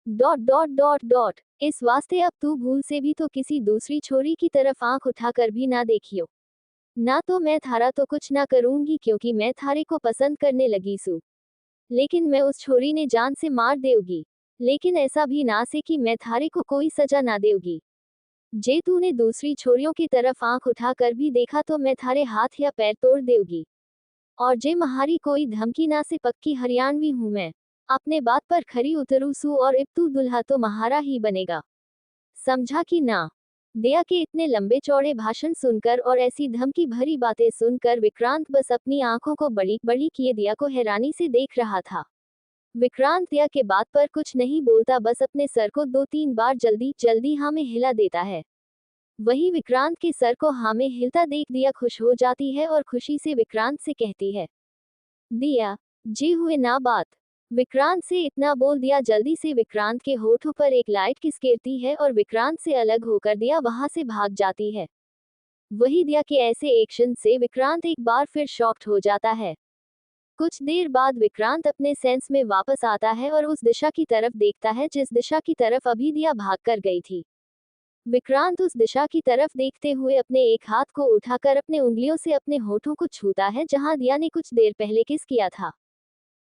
Dot dot dot dot. इस वास्ते अब तू भूल से भी तो किसी दूसरी छोरी की तरफ आंख उठाकर भी ना देखियो। ना तो मैं थारा तो कुछ ना करूंगी, क्योंकि मैं थारे को पसंद करने लगी सू। लेकिन मैं उस छोरी ने जान से मार देगी। लेकिन ऐसा भी ना से कि मैं थारे को कोई सजा ना देगी। जे तूने दूसरी छोरियों की तरफ आंख उठाकर भी देखा तो मैं थारे हाथ या पैर तोड़ देगी। और जे महारी कोई धमकी ना से, पक्की हरियाणवी हूं मैं। अपने बात पर खरी उतरू सू, और इब तू दुल्हा तो महारा ही बनेगा। समझा कि ना। दया के इतने लंबे चौड़े भाषण सुनकर और ऐसी धमकी भरी बातें सुनकर विक्रांत बस अपनी आंखों को बड़ी बड़ी किए दिया को हैरानी से देख रहा था। विक्रांत दिया के बात पर कुछ नहीं बोलता, बस अपने सर को 2-3 बार जल्दी जल्दी हाँ में हिला देता है। वही विक्रांत के सर को हाँ में हिलता देख दिया खुश हो जाती है और खुशी से विक्रांत से कहती है, दिया, जी हुए ना बात। विक्रांत से इतना बोल दिया जल्दी से विक्रांत के होठों पर एक लाइट किस गिरती है और विक्रांत से अलग होकर दिया वहां से भाग जाती है। वही दिया के ऐसे एक्शन से विक्रांत एक बार फिर शॉक्ड हो जाता है। कुछ देर बाद विक्रांत अपने सेंस में वापस आता है और उस दिशा की तरफ देखता है जिस दिशा की तरफ अभी दिया भाग कर गई थी। विक्रांत उस दिशा की तरफ देखते हुए अपने एक हाथ को उठाकर अपने उंगलियों से अपने होठों को छूता है जहां दिया ने कुछ देर पहले किस किया था।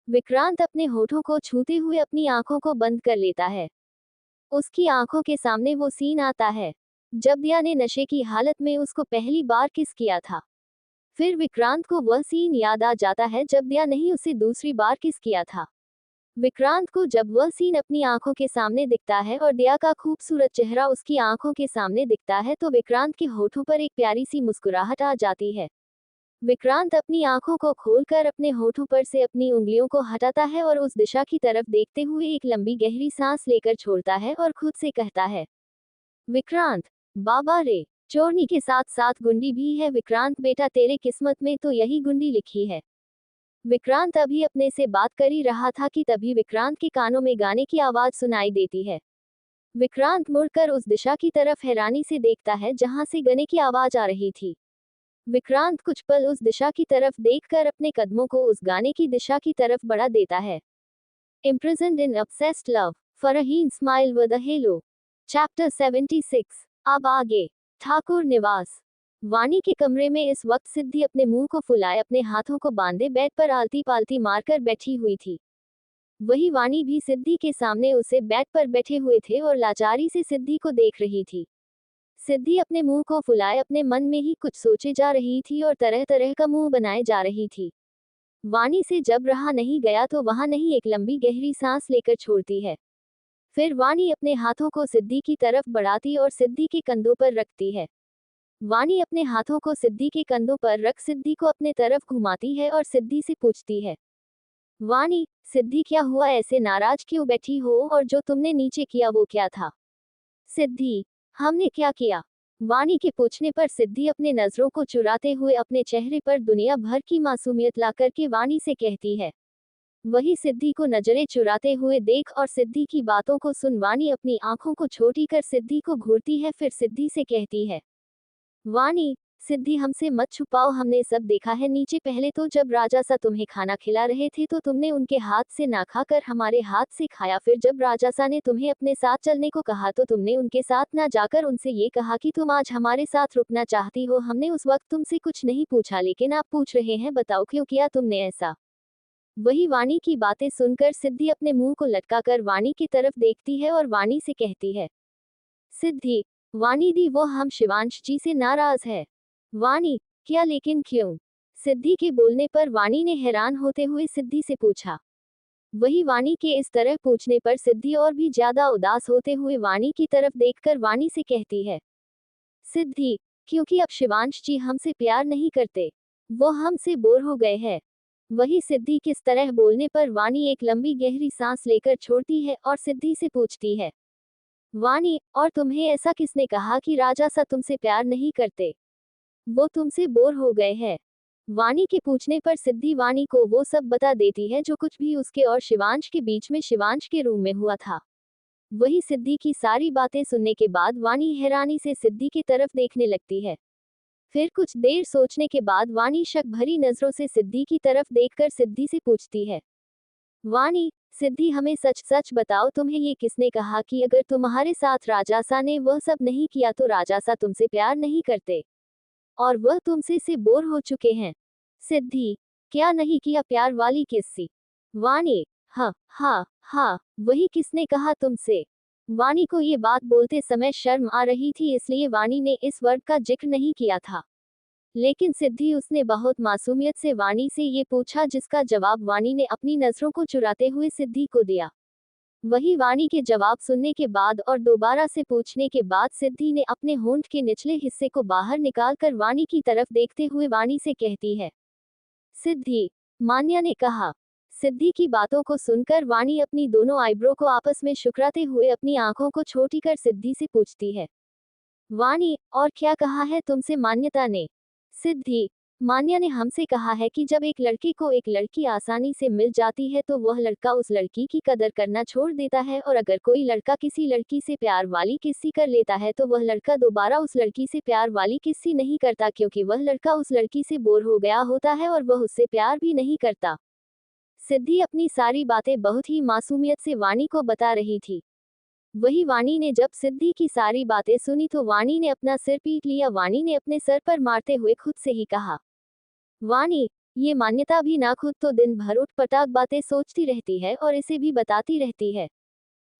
विक्रांत अपने होठों को छूते हुए अपनी आंखों को बंद कर लेता है। उसकी आंखों के सामने वो सीन आता है जब दिया ने नशे की हालत में उसको पहली बार किस किया था। फिर विक्रांत को वह सीन याद आ जाता है जब दिया नहीं उसे दूसरी बार किस किया था। विक्रांत को जब वह सीन अपनी आंखों के सामने दिखता है और दिया का खूबसूरत चेहरा उसकी आंखों के सामने दिखता है तो विक्रांत के होठों पर एक प्यारी सी मुस्कुराहट आ जाती है। विक्रांत अपनी आंखों को खोलकर अपने होठों पर से अपनी उंगलियों को हटाता है और उस दिशा की तरफ देखते हुए एक लंबी गहरी सांस लेकर छोड़ता है और खुद से कहता है, विक्रांत, बाबा रे, चोरनी के साथ साथ गुंडी भी है। विक्रांत बेटा, तेरे किस्मत में तो यही गुंडी लिखी है। विक्रांत अभी अपने से बात कर ही रहा था कि तभी विक्रांत के कानों में गाने की आवाज सुनाई देती है। विक्रांत मुड़कर उस दिशा की तरफ हैरानी से देखता है जहां से गाने की आवाज आ रही थी। विक्रांत कुछ पल उस दिशा की तरफ देखकर अपने कदमों को उस गाने की दिशा की तरफ बढ़ा देता है। Imprisoned in obsessed love, Farheen smile with a hello. Chapter 76। अब आगे। ठाकुर निवास। वाणी के कमरे में इस वक्त सिद्धि अपने मुंह को फुलाए अपने हाथों को बांधे बेड पर आलती पालती मारकर बैठी हुई थी। वही वाणी भी सिद्धि के सामने उसे बेड पर बैठे हुए थे और लाचारी से सिद्धि को देख रही थी। सिद्धि अपने मुंह को फुलाए अपने मन में ही कुछ सोचे जा रही थी और तरह तरह का मुंह बनाए जा रही थी। वाणी से जब रहा नहीं गया तो वहां नहीं एक लंबी गहरी सांस लेकर छोड़ती है। फिर वाणी अपने हाथों को सिद्धि की तरफ बढ़ाती और सिद्धि के कंधों पर रखती है। वाणी अपने हाथों को सिद्धि के कंधों पर रख सिद्धि को अपने तरफ घुमाती है और सिद्धि से पूछती है, वाणी, सिद्धि क्या हुआ, ऐसे नाराज क्यों बैठी हो, और जो तुमने नीचे किया वो क्या था। सिद्धि, हमने क्या किया। वाणी के पूछने पर सिद्धि अपने नजरों को चुराते हुए अपने चेहरे पर दुनिया भर की मासूमियत ला करके वाणी से कहती है। वही सिद्धि को नजरें चुराते हुए देख और सिद्धि की बातों को सुन वाणी अपनी आंखों को छोटी कर सिद्धि को घूरती है, फिर सिद्धि से कहती है। वाणी, सिद्धि हमसे मत छुपाओ, हमने सब देखा है। नीचे पहले तो जब राजा सा तुम्हें खाना खिला रहे थे तो तुमने उनके हाथ से ना खाकर हमारे हाथ से खाया। फिर जब राजा सा ने तुम्हें अपने साथ चलने को कहा तो तुमने उनके साथ ना जाकर उनसे ये कहा कि तुम आज हमारे साथ रुकना चाहती हो। हमने उस वक्त तुमसे कुछ नहीं पूछा, लेकिन आप पूछ रहे हैं, बताओ क्यों किया तुमने ऐसा। वही वाणी की बातें सुनकर सिद्धि अपने मुंह को लटकाकर वाणी की तरफ देखती है और वाणी से कहती है। सिद्धि, वाणी दी, वो हम शिवांश जी से नाराज है। वाणी, क्या, लेकिन क्यों। सिद्धि के बोलने पर वाणी ने हैरान होते हुए सिद्धि से पूछा। वही वाणी के इस तरह पूछने पर सिद्धि और भी ज्यादा उदास होते हुए वाणी की तरफ देखकर वाणी से कहती है। सिद्धि, क्योंकि अब शिवांश जी हमसे प्यार नहीं करते, वो हमसे बोर हो गए हैं। वही सिद्धि किस तरह बोलने पर वाणी एक लंबी गहरी सांस लेकर छोड़ती है और सिद्धि से पूछती है। वाणी, और तुम्हें ऐसा किसने कहा कि राजा सा तुमसे प्यार नहीं करते, वो तुमसे बोर हो गए हैं। वाणी के पूछने पर सिद्धि वाणी को वो सब बता देती है जो कुछ भी उसके और शिवांश के बीच में शिवांश के रूम में हुआ था। वही सिद्धि की सारी बातें सुनने के बाद वाणी हैरानी से सिद्धि की तरफ देखने लगती है। फिर कुछ देर सोचने के बाद वाणी शक भरी नजरों से सिद्धि की तरफ देखकर सिद्धि से पूछती है। वाणी, सिद्धि हमें सच सच बताओ, तुम्हें ये किसने कहा कि अगर तुम्हारे साथ राजासा ने वह सब नहीं किया तो राजासा तुमसे प्यार नहीं करते और वह तुमसे से बोर हो चुके हैं। सिद्धि, क्या नहीं किया प्यार वाली किस्सी। वाणी, हाँ हाँ हाँ, वही किसने कहा तुमसे। वाणी को ये बात बोलते समय शर्म आ रही थी, इसलिए वाणी ने इस वर्ड का जिक्र नहीं किया था। लेकिन सिद्धि, उसने बहुत मासूमियत से वाणी से ये पूछा, जिसका जवाब वाणी ने अपनी नजरों को चुराते हुए सिद्धि को दिया। वही वाणी के जवाब सुनने के बाद और दोबारा से पूछने के बाद सिद्धि ने अपने होंठ के निचले हिस्से को बाहर निकालकर वाणी की तरफ देखते हुए वाणी से कहती है। सिद्धि, मान्या ने कहा। सिद्धि की बातों को सुनकर वाणी अपनी दोनों आईब्रो को आपस में शुक्राते हुए अपनी आंखों को छोटी कर सिद्धि से पूछती है। वाणी, और क्या कहा है तुमसे मान्यता ने। सिद्धि, मान्या ने हमसे कहा है कि जब एक लड़के को एक लड़की आसानी से मिल जाती है तो वह लड़का उस लड़की की कदर करना छोड़ देता है, और अगर कोई लड़का किसी लड़की से प्यार वाली किस्सी कर लेता है तो वह लड़का दोबारा उस लड़की से प्यार वाली किस्सी नहीं करता, क्योंकि वह लड़का उस लड़की से बोर हो गया होता है और वह उससे प्यार भी नहीं करता। सिद्धि अपनी सारी बातें बहुत ही मासूमियत से वाणी को बता रही थी। वही वाणी ने जब सिद्धि की सारी बातें सुनी तो वाणी ने अपना सिर पीट लिया। वाणी ने अपने सर पर मारते हुए खुद से ही कहा। वाणी, ये मान्यता भी ना खुद तो दिन भर उठ पटाख बातें सोचती रहती है और इसे भी बताती रहती है।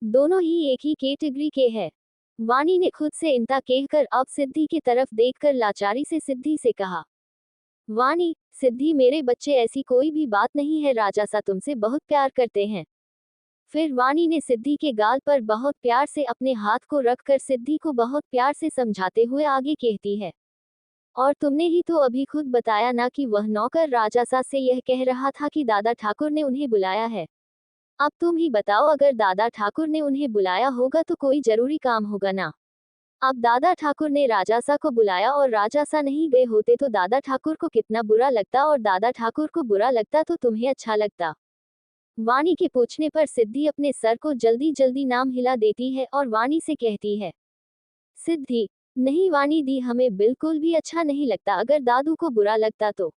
दोनों ही एक ही कैटेगरी के हैं। वाणी ने खुद से इंता कहकर अब सिद्धि की तरफ देखकर लाचारी से सिद्धि से कहा। वाणी, सिद्धि मेरे बच्चे, ऐसी कोई भी बात नहीं है, राजा सा तुमसे बहुत प्यार करते हैं। फिर वाणी ने सिद्धि के गाल पर बहुत प्यार से अपने हाथ को रखकर सिद्धि को बहुत प्यार से समझाते हुए आगे कहती है। और तुमने ही तो अभी खुद बताया ना कि वह नौकर राजासा से यह कह रहा था कि दादा ठाकुर ने उन्हें बुलाया है। अब तुम ही बताओ, अगर दादा ठाकुर ने उन्हें बुलाया होगा तो कोई जरूरी काम होगा ना। अब दादा ठाकुर ने राजासा को बुलाया और राजासा नहीं गए होते तो दादा ठाकुर को कितना बुरा लगता, और दादा ठाकुर को बुरा लगता तो तुम्हें अच्छा लगता। वाणी के पूछने पर सिद्धि अपने सर को जल्दी जल्दी नाम हिला देती है और वाणी से कहती है। सिद्धि, नहीं वाणी दी, हमें बिल्कुल भी अच्छा नहीं लगता, अगर दादू को बुरा लगता तो।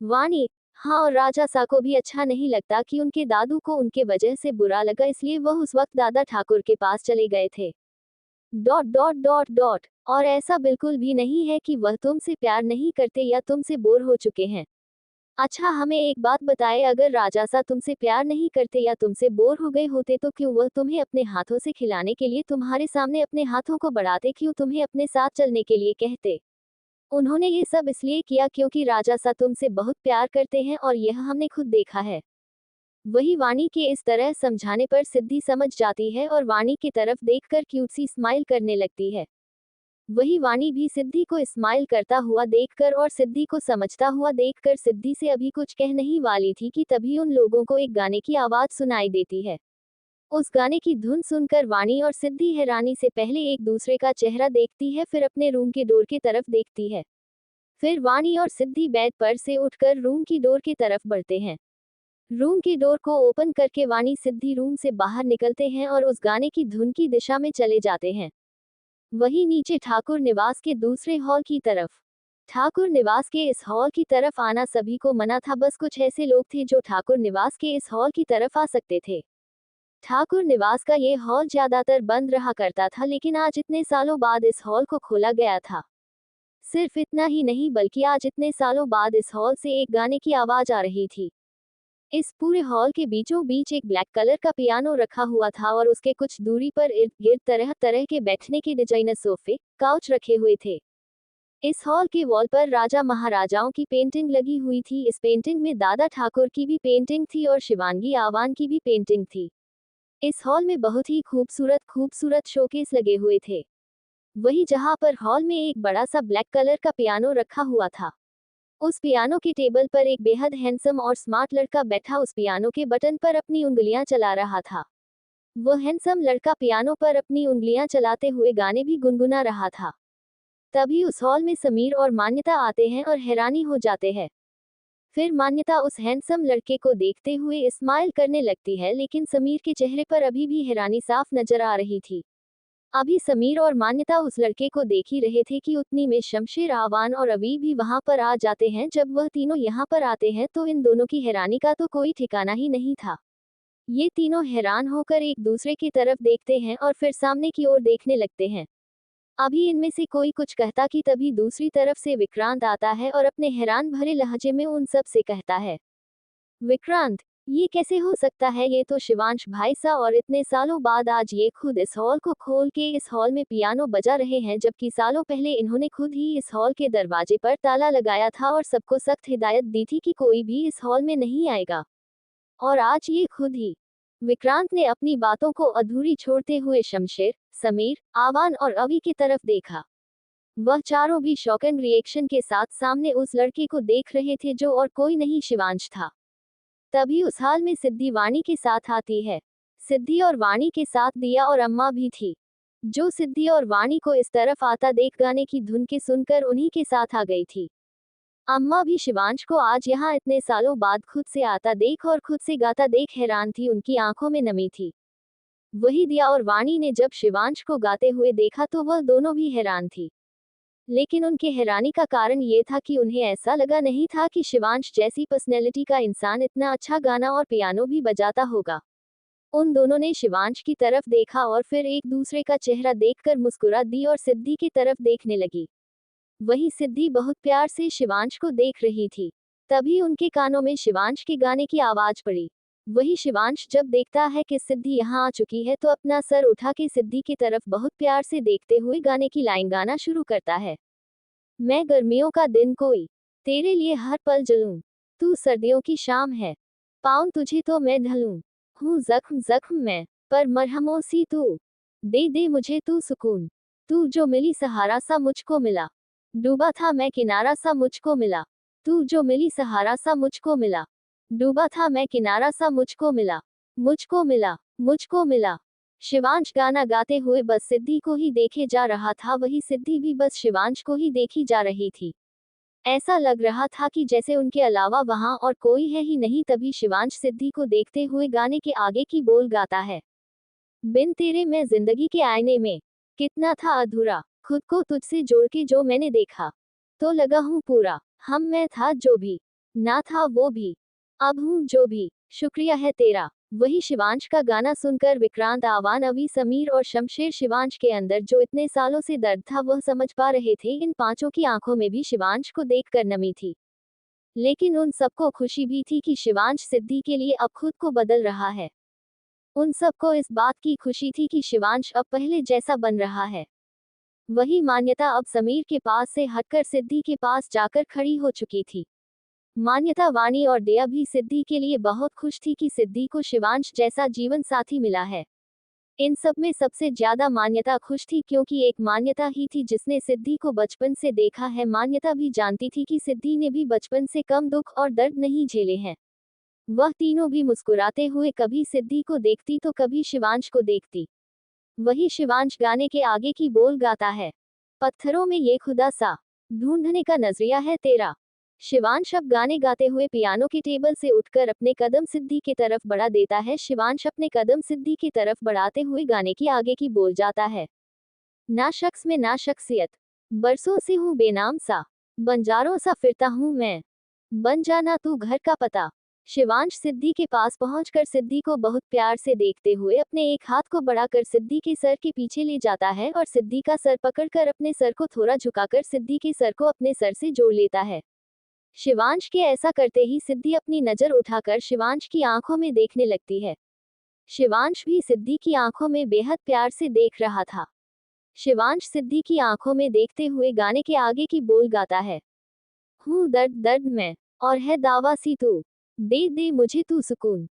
वाणी, हाँ, और राजा सा को भी अच्छा नहीं लगता कि उनके दादू को उनके वजह से बुरा लगा, इसलिए वह उस वक्त दादा ठाकुर के पास चले गए थे। डॉट डॉट डॉट डॉट, और ऐसा बिल्कुल भी नहीं है कि वह तुमसे प्यार नहीं करते या तुमसे बोर हो चुके हैं। अच्छा, हमें एक बात बताए, अगर राजासा तुमसे प्यार नहीं करते या तुमसे बोर हो गए होते तो क्यों वह तुम्हें अपने हाथों से खिलाने के लिए तुम्हारे सामने अपने हाथों को बढ़ाते, क्यों तुम्हें अपने साथ चलने के लिए कहते। उन्होंने ये सब इसलिए किया क्योंकि राजासा तुमसे बहुत प्यार करते हैं, और यह हमने खुद देखा है। वही वाणी के इस तरह समझाने पर सिद्धि समझ जाती है और वाणी की तरफ देखकर क्यूट सी स्माइल करने लगती है। वही वाणी भी सिद्धि को स्माइल करता हुआ देखकर और सिद्धि को समझता हुआ देखकर सिद्धि से अभी कुछ कह नहीं वाली थी कि तभी उन लोगों को एक गाने की आवाज सुनाई देती है। उस गाने की धुन सुनकर वाणी और सिद्धि हैरानी से पहले एक दूसरे का चेहरा देखती है, फिर अपने रूम के डोर की तरफ देखती है। फिर वाणी और सिद्धि बेड पर से उठकर रूम की डोर की तरफ बढ़ते हैं। रूम की डोर को ओपन करके वाणी सिद्धि रूम से बाहर निकलते हैं और उस गाने की धुन की दिशा में चले जाते हैं। वहीं नीचे ठाकुर निवास के दूसरे हॉल की तरफ। ठाकुर निवास के इस हॉल की तरफ आना सभी को मना था, बस कुछ ऐसे लोग थे जो ठाकुर निवास के इस हॉल की तरफ आ सकते थे। ठाकुर निवास का ये हॉल ज्यादातर बंद रहा करता था, लेकिन आज इतने सालों बाद इस हॉल को खोला गया था। सिर्फ इतना ही नहीं, बल्कि आज इतने सालों बाद इस हॉल से एक गाने की आवाज आ रही थी। इस पूरे हॉल के बीचों बीच एक ब्लैक कलर का पियानो रखा हुआ था और उसके कुछ दूरी पर इर्द गिर्द तरह तरह के बैठने के डिजाइनर सोफे, काउच रखे हुए थे। इस हॉल के वॉल पर राजा महाराजाओं की पेंटिंग लगी हुई थी। इस पेंटिंग में दादा ठाकुर की भी पेंटिंग थी और शिवांगी आवान की भी पेंटिंग थी। इस हॉल में बहुत ही खूबसूरत खूबसूरत शोकेस लगे हुए थे। वही जहां पर हॉल में एक बड़ा सा ब्लैक कलर का पियानो रखा हुआ था, उस पियानो की टेबल पर एक बेहद हैंडसम और स्मार्ट लड़का बैठा उस पियानो के बटन पर अपनी उंगलियां चला रहा था। वह हैंडसम लड़का पियानो पर अपनी उंगलियां चलाते हुए गाने भी गुनगुना रहा था। तभी उस हॉल में समीर और मान्यता आते हैं और हैरानी हो जाते हैं। फिर मान्यता उस हैंडसम लड़के को देखते हुए स्माइल करने लगती है, लेकिन समीर के चेहरे पर अभी भी हैरानी साफ नजर आ रही थी। अभी समीर और मान्यता उस लड़के को देख ही रहे थे कि उतनी में शमशेर आवान और अवी भी वहां पर आ जाते हैं। जब वह तीनों यहाँ पर आते हैं तो इन दोनों की हैरानी का तो कोई ठिकाना ही नहीं था। ये तीनों हैरान होकर एक दूसरे की तरफ देखते हैं और फिर सामने की ओर देखने लगते हैं। अभी इनमें से कोई कुछ कहता कि तभी दूसरी तरफ से विक्रांत आता है और अपने हैरान भरे लहजे में उन सब से कहता है, विक्रांत, ये कैसे हो सकता है? ये तो शिवांश भाई सा, और इतने सालों बाद आज ये खुद इस हॉल को खोल के इस हॉल में पियानो बजा रहे हैं, जबकि सालों पहले इन्होंने खुद ही इस हॉल के दरवाजे पर ताला लगाया था और सबको सख्त हिदायत दी थी कि कोई भी इस हॉल में नहीं आएगा। और आज ये खुद ही। विक्रांत ने अपनी बातों को अधूरी छोड़ते हुए शमशेर, समीर, आवान और अवी की तरफ देखा। वह चारों भी शॉकन रिएक्शन के साथ सामने उस लड़के को देख रहे थे, जो और कोई नहीं शिवांश था। तभी उस हाल में सिद्धि वाणी के साथ आती है। सिद्धि और वाणी के साथ दिया और अम्मा भी थी, जो सिद्धि और वाणी को इस तरफ आता देख गाने की धुन के सुनकर उन्हीं के साथ आ गई थी। अम्मा भी शिवांश को आज यहाँ इतने सालों बाद खुद से आता देख और खुद से गाता देख हैरान थी, उनकी आंखों में नमी थी। वही दिया और वाणी ने जब शिवांश को गाते हुए देखा तो वह दोनों भी हैरान थी। लेकिन उनके हैरानी का कारण ये था कि उन्हें ऐसा लगा नहीं था कि शिवांश जैसी पर्सनैलिटी का इंसान इतना अच्छा गाना और पियानो भी बजाता होगा। उन दोनों ने शिवांश की तरफ देखा और फिर एक दूसरे का चेहरा देखकर मुस्कुरा दी और सिद्धि की तरफ देखने लगी। वही सिद्धि बहुत प्यार से शिवांश को देख रही थी। तभी उनके कानों में शिवांश के गाने की आवाज पड़ी। वही शिवांश जब देखता है कि सिद्धि यहाँ आ चुकी है तो अपना सर उठा के सिद्धि की तरफ बहुत प्यार से देखते हुए गाने की लाइन गाना शुरू करता है। मैं गर्मियों का दिन कोई तेरे लिए हर पल जलूं, तू सर्दियों की शाम है, पाऊं तुझे तो मैं ढलूं, हूँ जख्म जख्म मैं, पर मरहमों सी तू, दे दे मुझे तू सुकून, तू जो मिली सहारा सा मुझको मिला, डूबा था मैं किनारा सा मुझको मिला, तू जो मिली सहारा सा मुझको मिला, डूबा था मैं किनारा सा मुझको मिला, मुझको मिला, मुझको मिला। शिवांश गाना गाते हुए बस सिद्धि को ही देखे जा रहा था, वही सिद्धि भी बस शिवांश को ही देखी जा रही थी। ऐसा लग रहा था कि जैसे उनके अलावा वहां और कोई है ही नहीं। तभी शिवांश सिद्धि को देखते हुए गाने के आगे की बोल गाता है, बिन तेरे मैं जिंदगी के आईने में कितना था अधूरा, खुद को तुझसे जोड़ के जो मैंने देखा, तो लगा हूँ पूरा, हम मैं था जो भी, ना था वो भी, अब हूँ जो भी, शुक्रिया है तेरा। वही शिवांश का गाना सुनकर विक्रांत, आवान, अवी, समीर और शमशेर शिवांश के अंदर जो इतने सालों से दर्द था वह समझ पा रहे थे। इन पांचों की आंखों में भी शिवांश को देखकर नमी थी, लेकिन उन सबको खुशी भी थी कि शिवांश सिद्धि के लिए अब खुद को बदल रहा है। उन सबको इस बात की खुशी थी कि शिवांश अब पहले जैसा बन रहा है। वही मान्यता अब समीर के पास से हटकर सिद्धि के पास जाकर खड़ी हो चुकी थी। मान्यता, वाणी और दया भी सिद्धि के लिए बहुत खुश थी कि सिद्धि को शिवांश जैसा जीवन साथी मिला है। इन सब में सबसे ज्यादा मान्यता खुश थी, क्योंकि एक मान्यता ही थी जिसने सिद्धि को बचपन से देखा है। मान्यता भी जानती थी कि सिद्धि ने भी बचपन से कम दुख और दर्द नहीं झेले हैं। वह तीनों भी मुस्कुराते हुए कभी सिद्धि को देखती तो कभी शिवांश को देखती। वही शिवांश गाने के आगे की बोल गाता है, पत्थरों में ये खुदा सा ढूंढने का नजरिया है तेरा। शिवांश अब गाने गाते हुए पियानो के टेबल से उठकर अपने कदम सिद्धि की तरफ बढ़ा देता है। शिवांश अपने कदम सिद्धि की तरफ बढ़ाते हुए गाने की आगे की बोल जाता है, ना शख्स में ना शख्सियत, बरसों से हूँ बेनाम सा, बंजारों सा फिरता हूँ मैं, बन जाना तू घर का पता। शिवांश सिद्धि के पास पहुंचकर सिद्धि को बहुत प्यार से देखते हुए अपने एक हाथ को बढ़ाकर सिद्धि के सर के पीछे ले जाता है और सिद्धि का सर पकड़कर अपने सर को थोड़ा झुकाकर सिद्धि के सर को अपने सर से जोड़ लेता है। शिवांश के ऐसा करते ही सिद्धि अपनी नजर उठाकर शिवांश की आंखों में देखने लगती है। शिवांश भी सिद्धि की आंखों में बेहद प्यार से देख रहा था। शिवांश सिद्धि की आंखों में देखते हुए गाने के आगे की बोल गाता है, हूँ दर्द दर्द में, और है दावा सी तू, दे दे मुझे तू सुकून,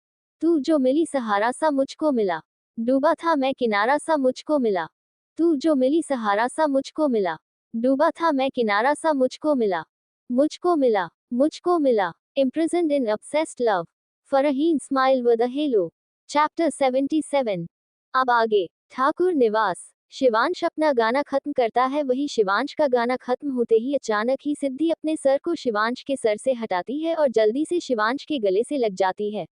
तू जो मिली सहारा सा मुझको मिला, डूबा था मैं किनारा सा मुझको मिला, तू जो मिली सहारा सा मुझको मिला, डूबा था मैं किनारा सा मुझको मिला, मुझको मिला, मुझको मिला। Imprisoned in obsessed love, Farheen smile with a hello. Chapter 77। अब आगे। ठाकुर निवास। शिवांश अपना गाना खत्म करता है। वही शिवांश का गाना खत्म होते ही अचानक ही सिद्धि अपने सर को शिवांश के सर से हटाती है और जल्दी से शिवांश के गले से लग जाती है।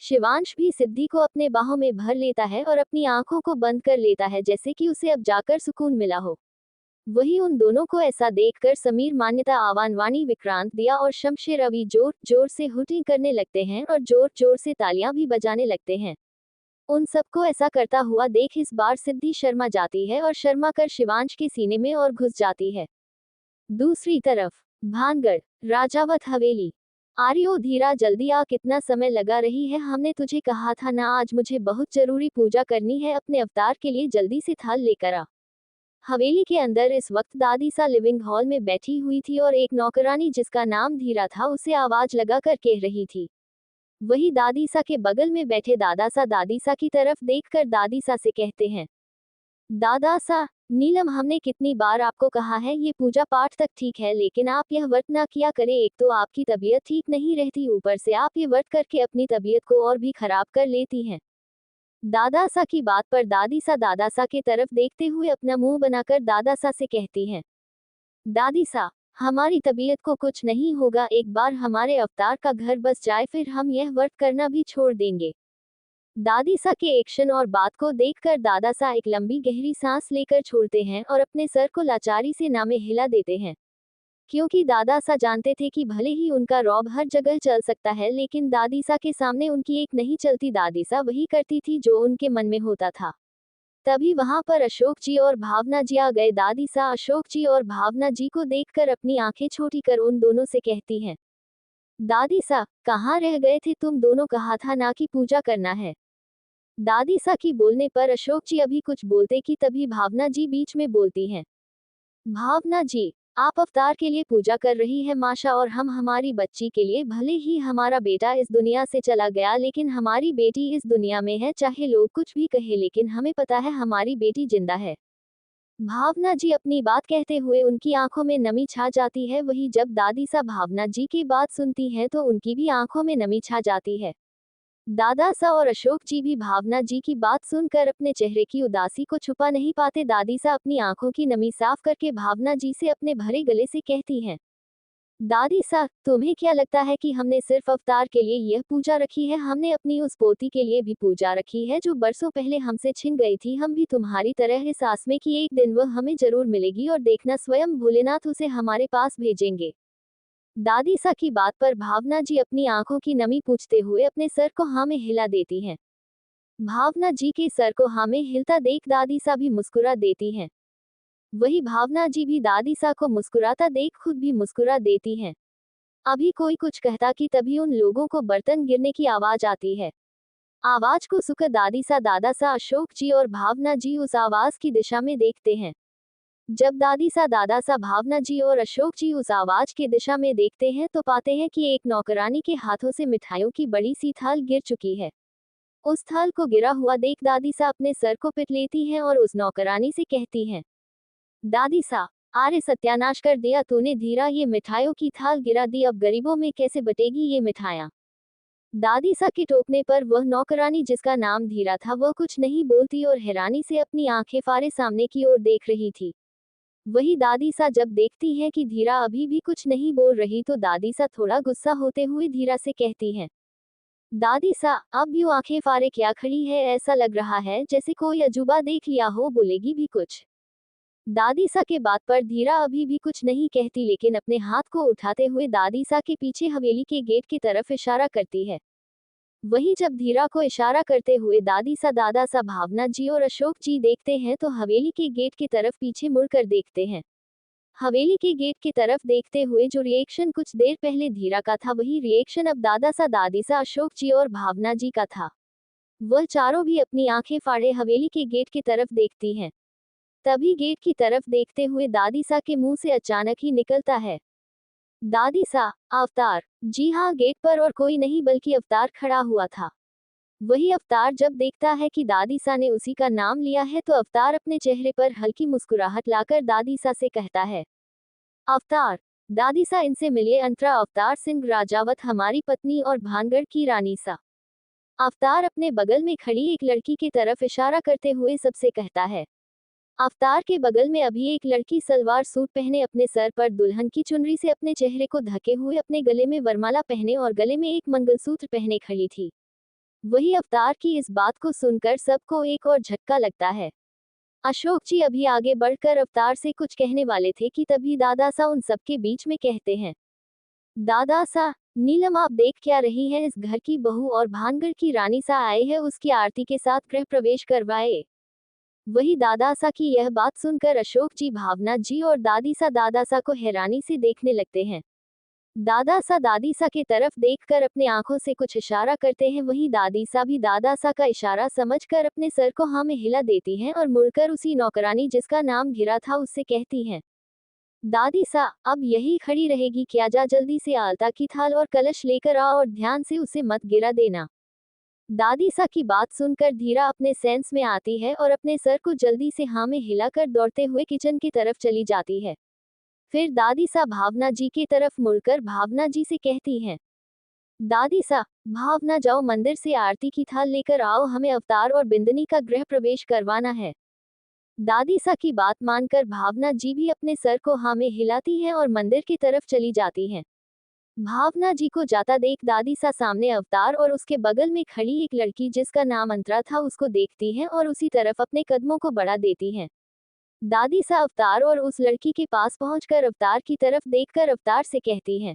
शिवांश भी सिद्धि को अपने बाहों में भर लेता है और अपनी आंखों को बंद कर लेता है जैसे कि उसे अब जाकर सुकून मिला हो। वही उन दोनों को ऐसा देखकर समीर, मान्यता, आवान, वाणी, विक्रांत, दिया और शमशेर रवि जोर जोर से हुटिंग करने लगते हैं और जोर जोर से तालियां भी बजाने लगते हैं। उन सबको ऐसा करता हुआ देख इस बार सिद्धि शर्मा जाती है और शर्मा कर शिवांश के सीने में और घुस जाती है। दूसरी तरफ भानगढ़, राजावत हवेली। आर्यो धीरा, जल्दी आ, कितना समय लगा रही है, हमने तुझे कहा था ना, आज मुझे बहुत जरूरी पूजा करनी है, अपने अवतार के लिए जल्दी से थाल लेकर आ। हवेली के अंदर इस वक्त दादीसा लिविंग हॉल में बैठी हुई थी और एक नौकरानी जिसका नाम धीरा था उसे आवाज लगाकर कह रही थी। वही दादीसा के बगल में बैठे दादासा दादीसा की तरफ देखकर दादीसा से कहते हैं, दादासा, नीलम, हमने कितनी बार आपको कहा है ये पूजा पाठ तक ठीक है लेकिन आप यह व्रत ना किया करें, एक तो आपकी तबीयत ठीक नहीं रहती, ऊपर से आप ये व्रत करके अपनी तबीयत को और भी खराब कर लेती हैं। दादासा की बात पर दादीसा दादासा के तरफ देखते हुए अपना मुंह बनाकर दादासा से कहती हैं, दादीसा, हमारी तबीयत को कुछ नहीं होगा, एक बार हमारे अवतार का घर बस जाए फिर हम यह व्रत करना भी छोड़ देंगे। दादीसा के एक्शन और बात को देखकर दादासा एक लंबी गहरी सांस लेकर छोड़ते हैं और अपने सर को लाचारी से नामे हिला देते हैं, क्योंकि दादासा जानते थे कि भले ही उनका रौब हर जगह चल सकता है लेकिन दादीसा के सामने उनकी एक नहीं चलती, दादीसा वही करती थी जो उनके मन में होता था। तभी वहां पर अशोक जी और भावना जी आ गए। दादीसा अशोक जी और भावना जी को देखकर अपनी आंखें छोटी कर उन दोनों से कहती हैं, दादीसा, कहाँ रह गए थे तुम दोनों, कहा था ना कि पूजा करना है। दादीसा की बोलने पर अशोक जी अभी कुछ बोलते कि तभी भावना जी बीच में बोलती हैं, भावना जी, आप अवतार के लिए पूजा कर रही है माशा, और हम हमारी बच्ची के लिए, भले ही हमारा बेटा इस दुनिया से चला गया लेकिन हमारी बेटी इस दुनिया में है, चाहे लोग कुछ भी कहे लेकिन हमें पता है हमारी बेटी जिंदा है। भावना जी अपनी बात कहते हुए उनकी आंखों में नमी छा जाती है। वही जब दादीसा भावना जी की बात सुनती हैं तो उनकी भी आंखों में नमी छा जाती है। दादासा और अशोक जी भी भावना जी की बात सुनकर अपने चेहरे की उदासी को छुपा नहीं पाते। दादीसा अपनी आंखों की नमी साफ करके भावना जी से अपने भरे गले से कहती हैं, दादीसा, तुम्हें क्या लगता है कि हमने सिर्फ अवतार के लिए यह पूजा रखी है, हमने अपनी उस पोती के लिए भी पूजा रखी है जो बरसों पहले हमसे छिन गई थी। हम भी तुम्हारी तरह इस आस में कि एक दिन वह हमें जरूर मिलेगी और देखना स्वयं भोलेनाथ उसे हमारे पास भेजेंगे। दादीसा की बात पर भावना जी अपनी आंखों की नमी पूछते हुए अपने सर को हाँ में हिला देती हैं। भावना जी के सर को हाँ में हिलता देख दादीसा भी मुस्कुरा देती हैं। वही भावना जी भी दादीसा को मुस्कुराता देख खुद भी मुस्कुरा देती हैं। अभी कोई कुछ कहता कि तभी उन लोगों को बर्तन गिरने की आवाज आती है। आवाज को सुनकर दादीसा दादासा अशोक जी और भावना जी उस आवाज की दिशा में देखते हैं। जब दादीसा दादासा भावना जी और अशोक जी उस आवाज की दिशा में देखते हैं तो पाते हैं कि एक नौकरानी के हाथों से मिठाइयों की बड़ी सी थाल गिर चुकी है। उस थाल को गिरा हुआ देख दादीसा अपने सर को पिट लेती हैं और उस नौकरानी से कहती हैं, दादीसा, आरे सत्यानाश कर दिया तूने, धीरा, ये मिठाइयों की थाल गिरा दी, अब गरीबों में कैसे बटेगी ये मिठाइयाँ। दादी सा के टोकने पर वह नौकरानी जिसका नाम धीरा था वह कुछ नहीं बोलती और हैरानी से अपनी आंखें फाड़े सामने की ओर देख रही थी। वही दादी सा जब देखती है कि धीरा अभी भी कुछ नहीं बोल रही तो दादी सा थोड़ा गुस्सा होते हुए धीरा से कहती है, दादी सा अब यूं आंखें फाड़े क्या खड़ी है, ऐसा लग रहा है जैसे कोई अजूबा देख लिया हो, बोलेगी भी कुछ। दादी सा के बात पर धीरा अभी भी कुछ नहीं कहती लेकिन अपने हाथ को उठाते हुए दादी सा के पीछे हवेली के गेट की तरफ इशारा करती है। वहीं जब धीरा को इशारा करते हुए दादी सा दादा सा भावना जी और अशोक जी देखते हैं तो हवेली के गेट की तरफ पीछे मुड़कर देखते हैं। हवेली के गेट की तरफ देखते हुए जो रिएक्शन कुछ देर पहले धीरा का था वही रिएक्शन अब दादा सा दादी सा अशोक जी और भावना जी का था। वह चारों भी अपनी आंखें फाड़े हवेली के गेट की तरफ देखती हैं। तभी गेट की तरफ देखते हुए दादी सा के मुंह से अचानक ही निकलता है, दादी सा, अवतार। जी हाँ, गेट पर और कोई नहीं बल्कि अवतार खड़ा हुआ था। वही अवतार जब देखता है कि दादी सा ने उसी का नाम लिया है तो अवतार अपने चेहरे पर हल्की मुस्कुराहट लाकर दादी सा से कहता है, अवतार। दादी सा, इनसे मिलिए अंतरा अवतार सिंह राजावत, हमारी पत्नी और भानगढ़ की रानी सा। अवतार अपने बगल में खड़ी एक लड़की की तरफ इशारा करते हुए सबसे कहता है। अवतार के बगल में अभी एक लड़की सलवार सूट पहने अपने सर पर दुल्हन की चुनरी से अपने चेहरे को ढके हुए अपने गले में वरमाला पहने और गले में एक मंगलसूत्र पहने खड़ी थी। वही अवतार की इस बात को सुनकर सबको एक और झटका लगता है। अशोक जी अभी आगे बढ़कर अवतार से कुछ कहने वाले थे कि तभी दादा सा उन सबके बीच में कहते हैं, दादा सा, नीलम आप देख क्या रही हैं, इस घर की बहू और भानगढ़ की रानी सा आए है, उसकी आरती के साथ गृह प्रवेश करवाए। वही दादा सा की यह बात सुनकर अशोक जी भावना जी और दादी सा दादा सा को हैरानी से देखने लगते हैं। दादा सा दादी सा के तरफ देखकर अपने आंखों से कुछ इशारा करते हैं, वहीं दादी सा भी दादा सा का इशारा समझकर अपने सर को हाँ में हिला देती हैं और मुड़कर उसी नौकरानी जिसका नाम घिरा था उससे कहती हैं, दादी सा अब यही खड़ी रहेगी क्या, जा जल्दी से आलता की थाल और कलश लेकर आ और ध्यान से उसे मत गिरा देना। दादी सा की बात सुनकर धीरा अपने सेंस में आती है और अपने सर को जल्दी से हाँ में हिलाकर दौड़ते हुए किचन की तरफ चली जाती है। फिर दादी सा भावना जी की तरफ मुड़कर भावना जी से कहती हैं, दादी सा, भावना जाओ मंदिर से आरती की थाल लेकर आओ, हमें अवतार और बिंदनी का गृह प्रवेश करवाना है। दादी सा की बात मानकर भावना जी भी अपने सर को हाँ में हिलाती हैं और मंदिर की तरफ चली जाती हैं। भावना जी को जाता देख दादी सा सामने अवतार और उसके बगल में खड़ी एक लड़की जिसका नाम अंतरा था उसको देखती हैं और उसी तरफ अपने कदमों को बढ़ा देती हैं। दादी सा अवतार और उस लड़की के पास पहुंचकर अवतार की तरफ देखकर अवतार से कहती हैं,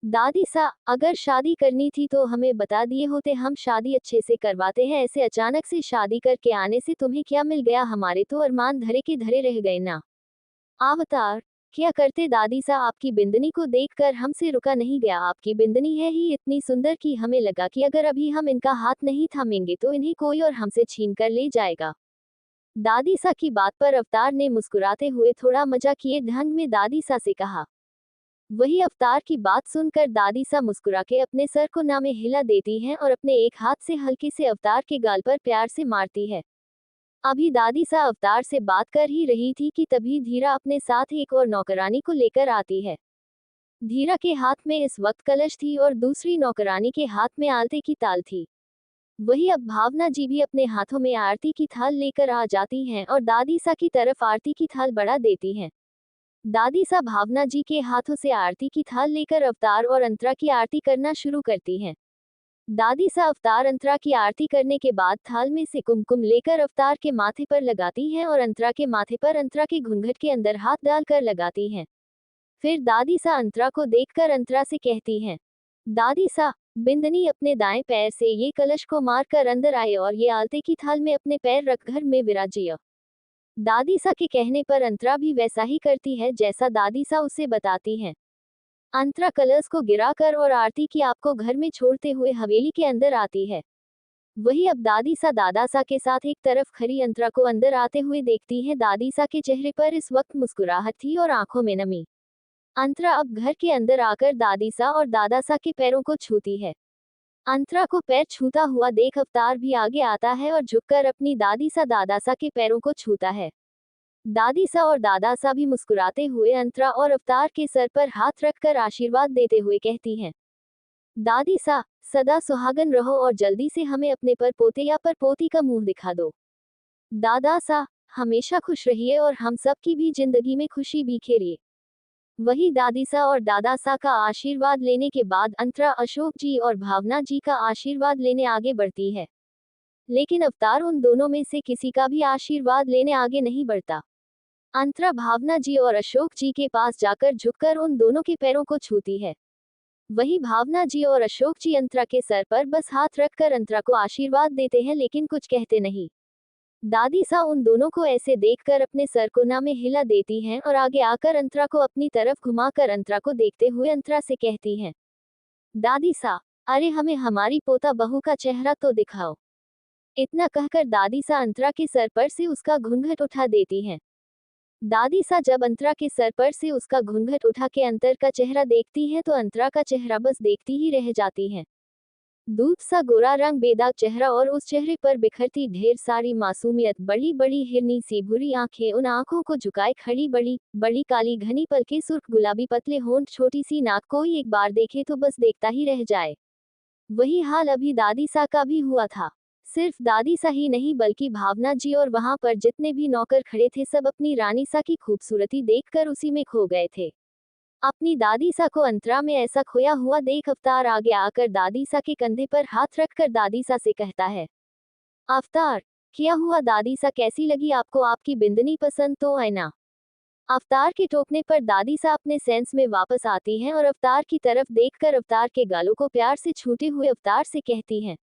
दादी सा, अगर शादी करनी थी तो हमें बता दिए होते, हम शादी अच्छे से करवाते हैं, ऐसे अचानक से शादी करके आने से तुम्हें क्या मिल गया, हमारे तो अरमान धरे के धरे रह गए ना। अवतार, क्या करते दादी सा, आपकी बिंदनी को देखकर हमसे रुका नहीं गया, आपकी बिंदनी है ही इतनी सुंदर कि हमें लगा कि अगर अभी हम इनका हाथ नहीं थामेंगे तो इन्हें कोई और हमसे छीन कर ले जाएगा। दादी सा की बात पर अवतार ने मुस्कुराते हुए थोड़ा मजाकिये ढंग में दादी सा से कहा। वही अवतार की बात सुनकर दादी सा मुस्कुरा के अपने सर को ना में हिला देती हैं और अपने एक हाथ से हल्के से अवतार के गाल पर प्यार से मारती है। अभी दादी सा अवतार से बात कर ही रही थी कि तभी धीरा अपने साथ एक और नौकरानी को लेकर आती है। धीरा के हाथ में इस वक्त कलश थी और दूसरी नौकरानी के हाथ में आलते की ताल थी। वही अब भावना जी भी अपने हाथों में आरती की थाल लेकर आ जाती हैं और दादी सा की तरफ आरती की थाल बढ़ा देती हैं। दादी सा भावना जी के हाथों से आरती की थाल लेकर अवतार और अंतरा की आरती करना शुरू करती हैं। दादी सा अवतार अंतरा की आरती करने के बाद थाल में से कुमकुम लेकर अवतार के माथे पर लगाती हैं और अंतरा के माथे पर अंतरा के घूंघट के अंदर हाथ डालकर लगाती हैं। फिर दादी सा अंतरा को देखकर अंतरा से कहती हैं, दादी सा, बिंदनी अपने दाएं पैर से ये कलश को मारकर अंदर आए और ये आलते की थाल में अपने पैर रख घर में विराजिए। दादी सा के कहने पर अंतरा भी वैसा ही करती है जैसा दादी सा उसे बताती हैं। अंतरा कलश को गिराकर और आरती की आपको घर में छोड़ते हुए हवेली के अंदर आती है। वही अब दादी सा दादा सा के साथ एक तरफ खड़ी अंतरा को अंदर आते हुए देखती है। दादी सा के चेहरे पर इस वक्त मुस्कुराहट थी और आंखों में नमी। अंतरा अब घर के अंदर आकर दादी सा और दादा सा के पैरों को छूती है। अंतरा को पैर छूता हुआ देख अवतार भी आगे आता है और झुककर अपनी दादी सा दादा सा के पैरों को छूता है। दादी सा और दादा सा भी मुस्कुराते हुए अंतरा और अवतार के सर पर हाथ रखकर आशीर्वाद देते हुए कहती हैं, दादी सा, सदा सुहागन रहो और जल्दी से हमें अपने पर पोते या पर पोती का मुंह दिखा दो। दादा सा, हमेशा खुश रहिए और हम सब की भी जिंदगी में खुशी बिखेरिए। वही दादी सा और दादा सा का आशीर्वाद लेने के बाद अंतरा अशोक जी और भावना जी का आशीर्वाद लेने आगे बढ़ती है। लेकिन अवतार उन दोनों में से किसी का भी आशीर्वाद लेने आगे नहीं बढ़ता। अंतरा भावना जी और अशोक जी के पास जाकर झुककर उन दोनों के पैरों को छूती है। वही भावना जी और अशोक जी अंतरा के सर पर बस हाथ रखकर अंतरा को आशीर्वाद देते हैं लेकिन कुछ कहते नहीं। दादी सा उन दोनों को ऐसे देखकर अपने सर को ना में हिला देती हैं और आगे आकर अंतरा को अपनी तरफ घुमाकर अंतरा को देखते हुए अंतरा से कहती हैं, दादी सा, अरे हमें हमारी पोता बहू का चेहरा तो दिखाओ। इतना कहकर दादी सा अंतरा के सर पर से उसका घूंघट उठा देती हैं। दादी सा जब अंतरा के सर पर से उसका घूंघट उठा के अंतर का चेहरा देखती है तो अंतरा का चेहरा बस देखती ही रह जाती हैं। दूध सा गोरा रंग बेदाग चेहरा और उस चेहरे पर बिखरती ढेर सारी मासूमियत, बड़ी बड़ी हिरनी सी भूरी आंखें, उन आंखों को झुकाए खड़ी बड़ी बड़ी काली घनी पलकें, सुर्ख गुलाबी पतले होंठ, छोटी सी नाक, कोई एक बार देखे तो बस देखता ही रह जाए। वही हाल अभी दादी सा का भी हुआ था। सिर्फ दादी सा ही नहीं बल्कि भावना जी और वहां पर जितने भी नौकर खड़े थे सब अपनी रानी सा की खूबसूरती देखकर उसी में खो गए थे। अपनी दादी सा को अंतरा में ऐसा खोया हुआ देख अवतार आगे आकर दादी सा के कंधे पर हाथ रखकर दादी सा से कहता है, अवतार, क्या हुआ दादी सा, कैसी लगी आपको आपकी बिंदनी पसंद तो है ना? अवतार के टोकने पर दादी सा अपने सेंस में वापस आती हैं और अवतार की तरफ देखकर अवतार के गालों को प्यार से छूते हुए अवतार से कहती हैं,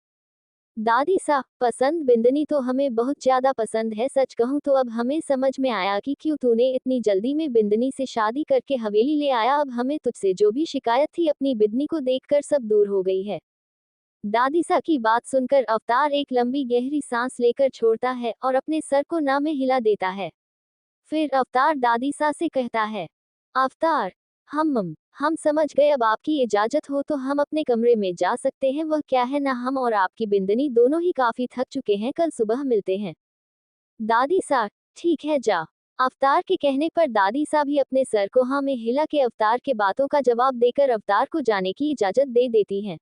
दादी सा, पसंद बिंदनी तो हमें बहुत ज्यादा पसंद है। सच कहूँ तो अब हमें समझ में आया कि क्यों तूने इतनी जल्दी में बिंदनी से शादी करके हवेली ले आया। अब हमें तुझसे जो भी शिकायत थी अपनी बिंदनी को देखकर सब दूर हो गई है। दादी सा की बात सुनकर अवतार एक लंबी गहरी सांस लेकर छोड़ता है और अपने सर को ना में हिला देता है। फिर अवतार दादी सा से कहता है, अवतार, हम समझ गए, अब आपकी इजाजत हो तो हम अपने कमरे में जा सकते हैं। वह क्या है ना, हम और आपकी बिंदनी दोनों ही काफी थक चुके हैं, कल सुबह मिलते हैं। दादी सा, ठीक है जा। अवतार के कहने पर दादी सा भी अपने सर को हाँ में हिला के अवतार के बातों का जवाब देकर अवतार को जाने की इजाजत दे देती हैं।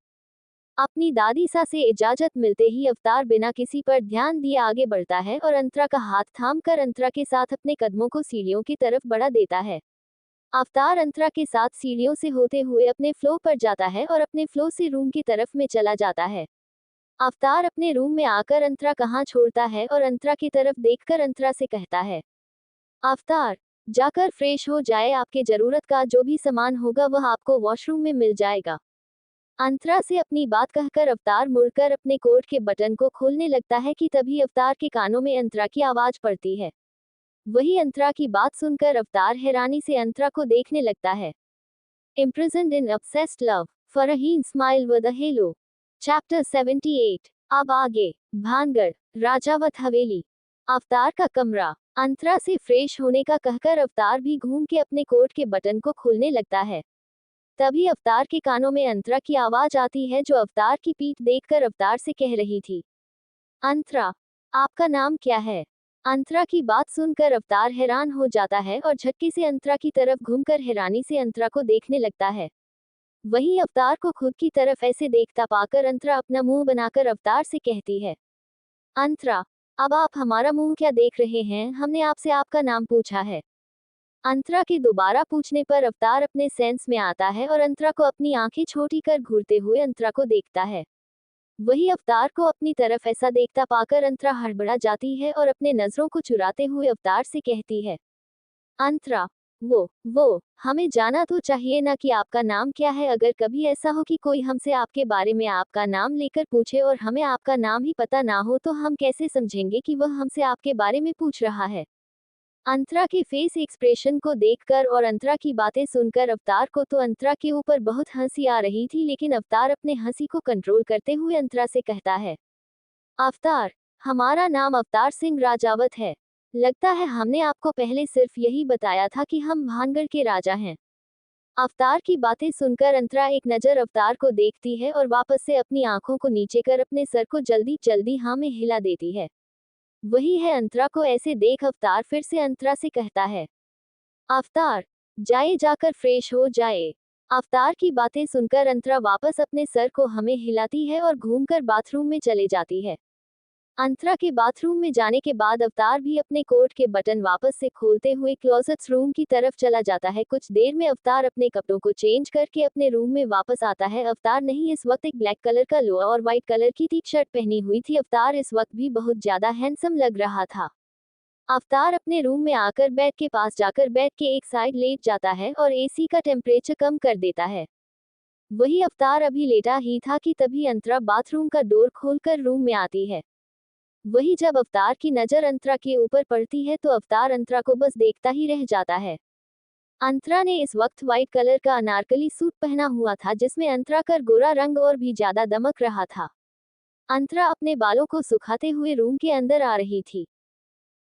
अपनी दादी सा से इजाजत मिलते ही अवतार बिना किसी पर ध्यान दिए आगे बढ़ता है और अंतरा का हाथ थाम कर अंतरा के साथ अपने कदमों को सीढ़ियों की तरफ बढ़ा देता है। अवतार अंतरा के साथ सीढ़ियों से होते हुए अपने फ्लो पर जाता है और अपने फ्लो से रूम की तरफ में चला जाता है। अवतार अपने रूम में आकर अंतरा कहाँ छोड़ता है और अंतरा की तरफ देखकर अंतरा से कहता है, अवतार, जाकर फ्रेश हो जाए, आपके जरूरत का जो भी सामान होगा वह आपको वॉशरूम में मिल जाएगा। अंतरा से अपनी बात कहकर अवतार मुड़कर अपने कोट के बटन को खोलने लगता है कि तभी अवतार के कानों में अंतरा की आवाज पड़ती है। वही अंतरा की बात सुनकर अवतार हैरानी से अंतरा को देखने लगता है। Imprisoned in obsessed love, Farheen smile with a hello. Chapter 78। अब आगे। भानगढ़, राजावत हवेली। अवतार का कमरा। अंतरा से फ्रेश होने का कहकर अवतार भी घूम के अपने कोट के बटन को खोलने लगता है। तभी अवतार के कानों में अंतरा की आवाज आती है जो अवतार की पीठ देखकर अवतार से कह रही थी, अंतरा, आपका नाम क्या है? अंतरा की बात सुनकर अवतार हैरान हो जाता है और झटके से अंतरा की तरफ घूमकर हैरानी से अंतरा को देखने लगता है। वहीं अवतार को खुद की तरफ ऐसे देखता पाकर अंतरा अपना मुंह बनाकर अवतार से कहती है, अंतरा, अब आप हमारा मुंह क्या देख रहे हैं, हमने आपसे आपका नाम पूछा है। अंतरा के दोबारा पूछने पर अवतार अपने सेंस में आता है और अंतरा को अपनी आंखें छोटी कर घूरते हुए अंतरा को देखता है। वही अवतार को अपनी तरफ ऐसा देखता पाकर अंतरा हड़बड़ा जाती है और अपने नजरों को चुराते हुए अवतार से कहती है, अंतरा, वो हमें जाना तो चाहिए ना कि आपका नाम क्या है। अगर कभी ऐसा हो कि कोई हमसे आपके बारे में आपका नाम लेकर पूछे और हमें आपका नाम ही पता ना हो तो हम कैसे समझेंगे कि वह हमसे आपके बारे में पूछ रहा है। अंतरा के फेस एक्सप्रेशन को देखकर और अंतरा की बातें सुनकर अवतार को तो अंतरा के ऊपर बहुत हंसी आ रही थी, लेकिन अवतार अपने हंसी को कंट्रोल करते हुए अंतरा से कहता है, अवतार, हमारा नाम अवतार सिंह राजावत है। लगता है हमने आपको पहले सिर्फ यही बताया था कि हम भानगढ़ के राजा हैं। अवतार की बातें सुनकर अंतरा एक नजर अवतार को देखती है और वापस से अपनी आंखों को नीचे कर अपने सर को जल्दी जल्दी हाँ में हिला देती है। वही है अंतरा को ऐसे देख अवतार फिर से अंतरा से कहता है, अवतार, जाए जाकर फ्रेश हो जाए। अवतार की बातें सुनकर अंतरा वापस अपने सर को हमें हिलाती है और घूमकर बाथरूम में चले जाती है। अंतरा के बाथरूम में जाने के बाद अवतार भी अपने कोट के बटन वापस से खोलते हुए क्लोजेट्स रूम की तरफ चला जाता है। कुछ देर में अवतार अपने कपड़ों को चेंज करके अपने रूम में वापस आता है। अवतार नहीं इस वक्त एक ब्लैक कलर का लोअर और व्हाइट कलर की टी शर्ट पहनी हुई थी। अवतार इस वक्त भी बहुत ज्यादा हैंडसम लग रहा था। अवतार अपने रूम में आकर बेड के पास जाकर बेड के एक साइड लेट जाता है और एसी का टेम्परेचर कम कर देता है। वही अवतार अभी लेटा ही था कि तभी अंतरा बाथरूम का डोर खोलकर रूम में आती है। वही जब अवतार की नजर अंतरा के ऊपर पड़ती है तो अवतार अंतरा को बस देखता ही रह जाता है। अंतरा ने इस वक्त व्हाइट कलर का अनारकली सूट पहना हुआ था जिसमें अंतरा का गोरा रंग और भी ज्यादा दमक रहा था। अंतरा अपने बालों को सुखाते हुए रूम के अंदर आ रही थी।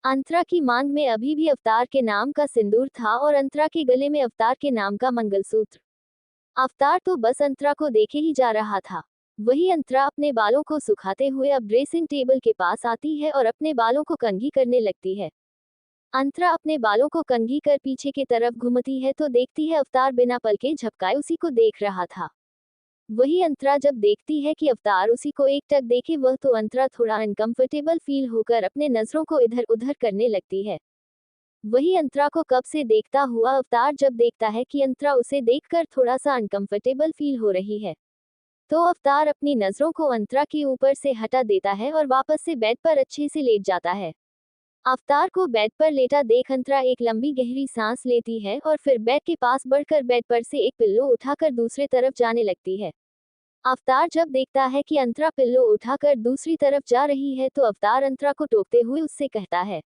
अंतरा की मांग में अभी भी अवतार के नाम का सिंदूर था और अंतरा के गले में अवतार के नाम का मंगलसूत्र। अवतार तो बस अंतरा को देखे ही जा रहा था। वही अंतरा अपने बालों को सुखाते हुए अब ड्रेसिंग टेबल के पास आती है और अपने बालों को कंघी करने लगती है। अंतरा अपने बालों को कंघी कर पीछे की तरफ घूमती है तो देखती है अवतार बिना पलके झपकाए उसी को देख रहा था। वही अंतरा जब देखती है कि अवतार उसी को एकटक देखे वह तो अंतरा थोड़ा अनकंफर्टेबल फील होकर अपने नजरों को इधर उधर करने लगती है। वही अंतरा को कब से देखता हुआ अवतार जब देखता है कि अंतरा उसे देखकर थोड़ा सा अनकंफर्टेबल फील हो रही है तो अवतार अपनी नजरों को अंतरा के ऊपर से हटा देता है और वापस से बेड पर अच्छे से लेट जाता है। अवतार को बेड पर लेटा देख अंतरा एक लंबी गहरी सांस लेती है और फिर बेड के पास बढ़कर बेड पर से एक पिल्लो उठाकर दूसरे तरफ जाने लगती है। अवतार जब देखता है कि अंतरा पिल्लो उठाकर दूसरी तरफ जा रही है तो अवतार अंतरा को टोकते हुए उससे कहता है,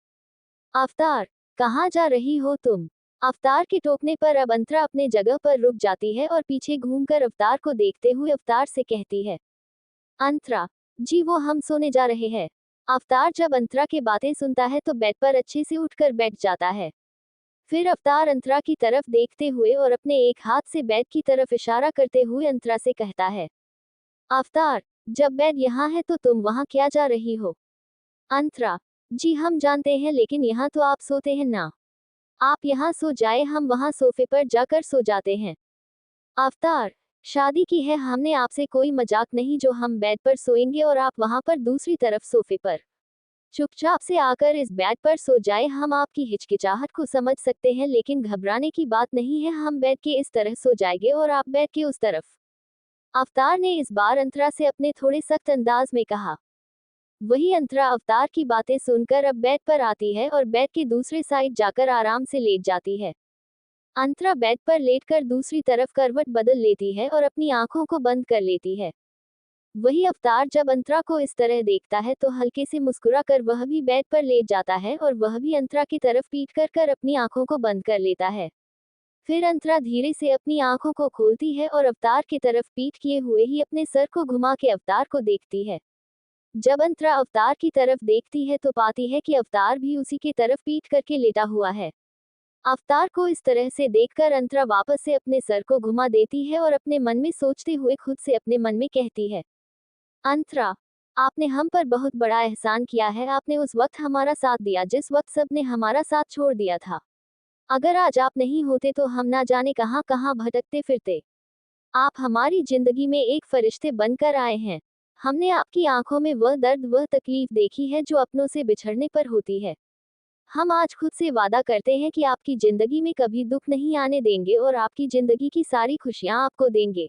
अवतार, कहाँ जा रही हो तुम? अवतार के टोकने पर अब अंतरा अपने जगह पर रुक जाती है और पीछे घूमकर अवतार को देखते हुए अवतार से कहती है, अंतरा, जी वो हम सोने जा रहे हैं। अवतार जब अंतरा की बातें सुनता है तो बेड पर अच्छे से उठकर बैठ जाता है। फिर अवतार अंतरा की तरफ देखते हुए और अपने एक हाथ से बेड की तरफ इशारा करते हुए अंतरा से कहता है, अवतार, जब बेड यहाँ है तो तुम वहाँ क्या जा रही हो? अंतरा, जी हम जानते हैं लेकिन यहाँ तो आप सोते हैं ना। आप यहाँ सो जाए हम वहाँ सोफे पर जाकर सो जाते हैं। अवतार, शादी की है हमने आपसे कोई मजाक नहीं जो हम बेड पर सोएंगे और आप वहाँ पर दूसरी तरफ सोफे पर चुपचाप से आकर इस बेड पर सो जाए। हम आपकी हिचकिचाहट को समझ सकते हैं लेकिन घबराने की बात नहीं है, हम बेड के इस तरह सो जाएंगे और आप बेड के उस तरफ। अवतार ने इस बार अंतरा से अपने थोड़े सख्त अंदाज में कहा। वही अंतरा अवतार की बातें सुनकर अब बेड पर आती है और बेड के दूसरे साइड जाकर आराम से लेट जाती है। अंतरा बेड पर लेटकर दूसरी तरफ करवट बदल लेती है और अपनी आंखों को बंद कर लेती है। वही अवतार जब अंतरा को इस तरह देखता है तो हल्के से मुस्कुराकर वह भी बेड पर लेट जाता है और वह भी अंतरा की तरफ पीट कर अपनी आंखों को बंद कर लेता है। फिर अंतरा धीरे से अपनी आंखों को खोलती है और अवतार की तरफ पीठ किए हुए ही अपने सर को घुमा के अवतार को देखती है। जब अंतरा अवतार की तरफ देखती है तो पाती है कि अवतार भी उसी की तरफ पीठ करके लेटा हुआ है। अवतार को इस तरह से देखकर अंतरा वापस से अपने सर को घुमा देती है और अपने मन में सोचते हुए खुद से अपने मन में कहती है, अंतरा, आपने हम पर बहुत बड़ा एहसान किया है। आपने उस वक्त हमारा साथ दिया जिस वक्त सबने हमारा साथ छोड़ दिया था। अगर आज आप नहीं होते तो हम ना जाने कहां कहां भटकते फिरते। आप हमारी जिंदगी में एक फरिश्ते बनकर आए हैं। हमने आपकी आंखों में वह दर्द वह तकलीफ देखी है जो अपनों से बिछड़ने पर होती है। हम आज खुद से वादा करते हैं कि आपकी जिंदगी में कभी दुख नहीं आने देंगे और आपकी जिंदगी की सारी खुशियां आपको देंगे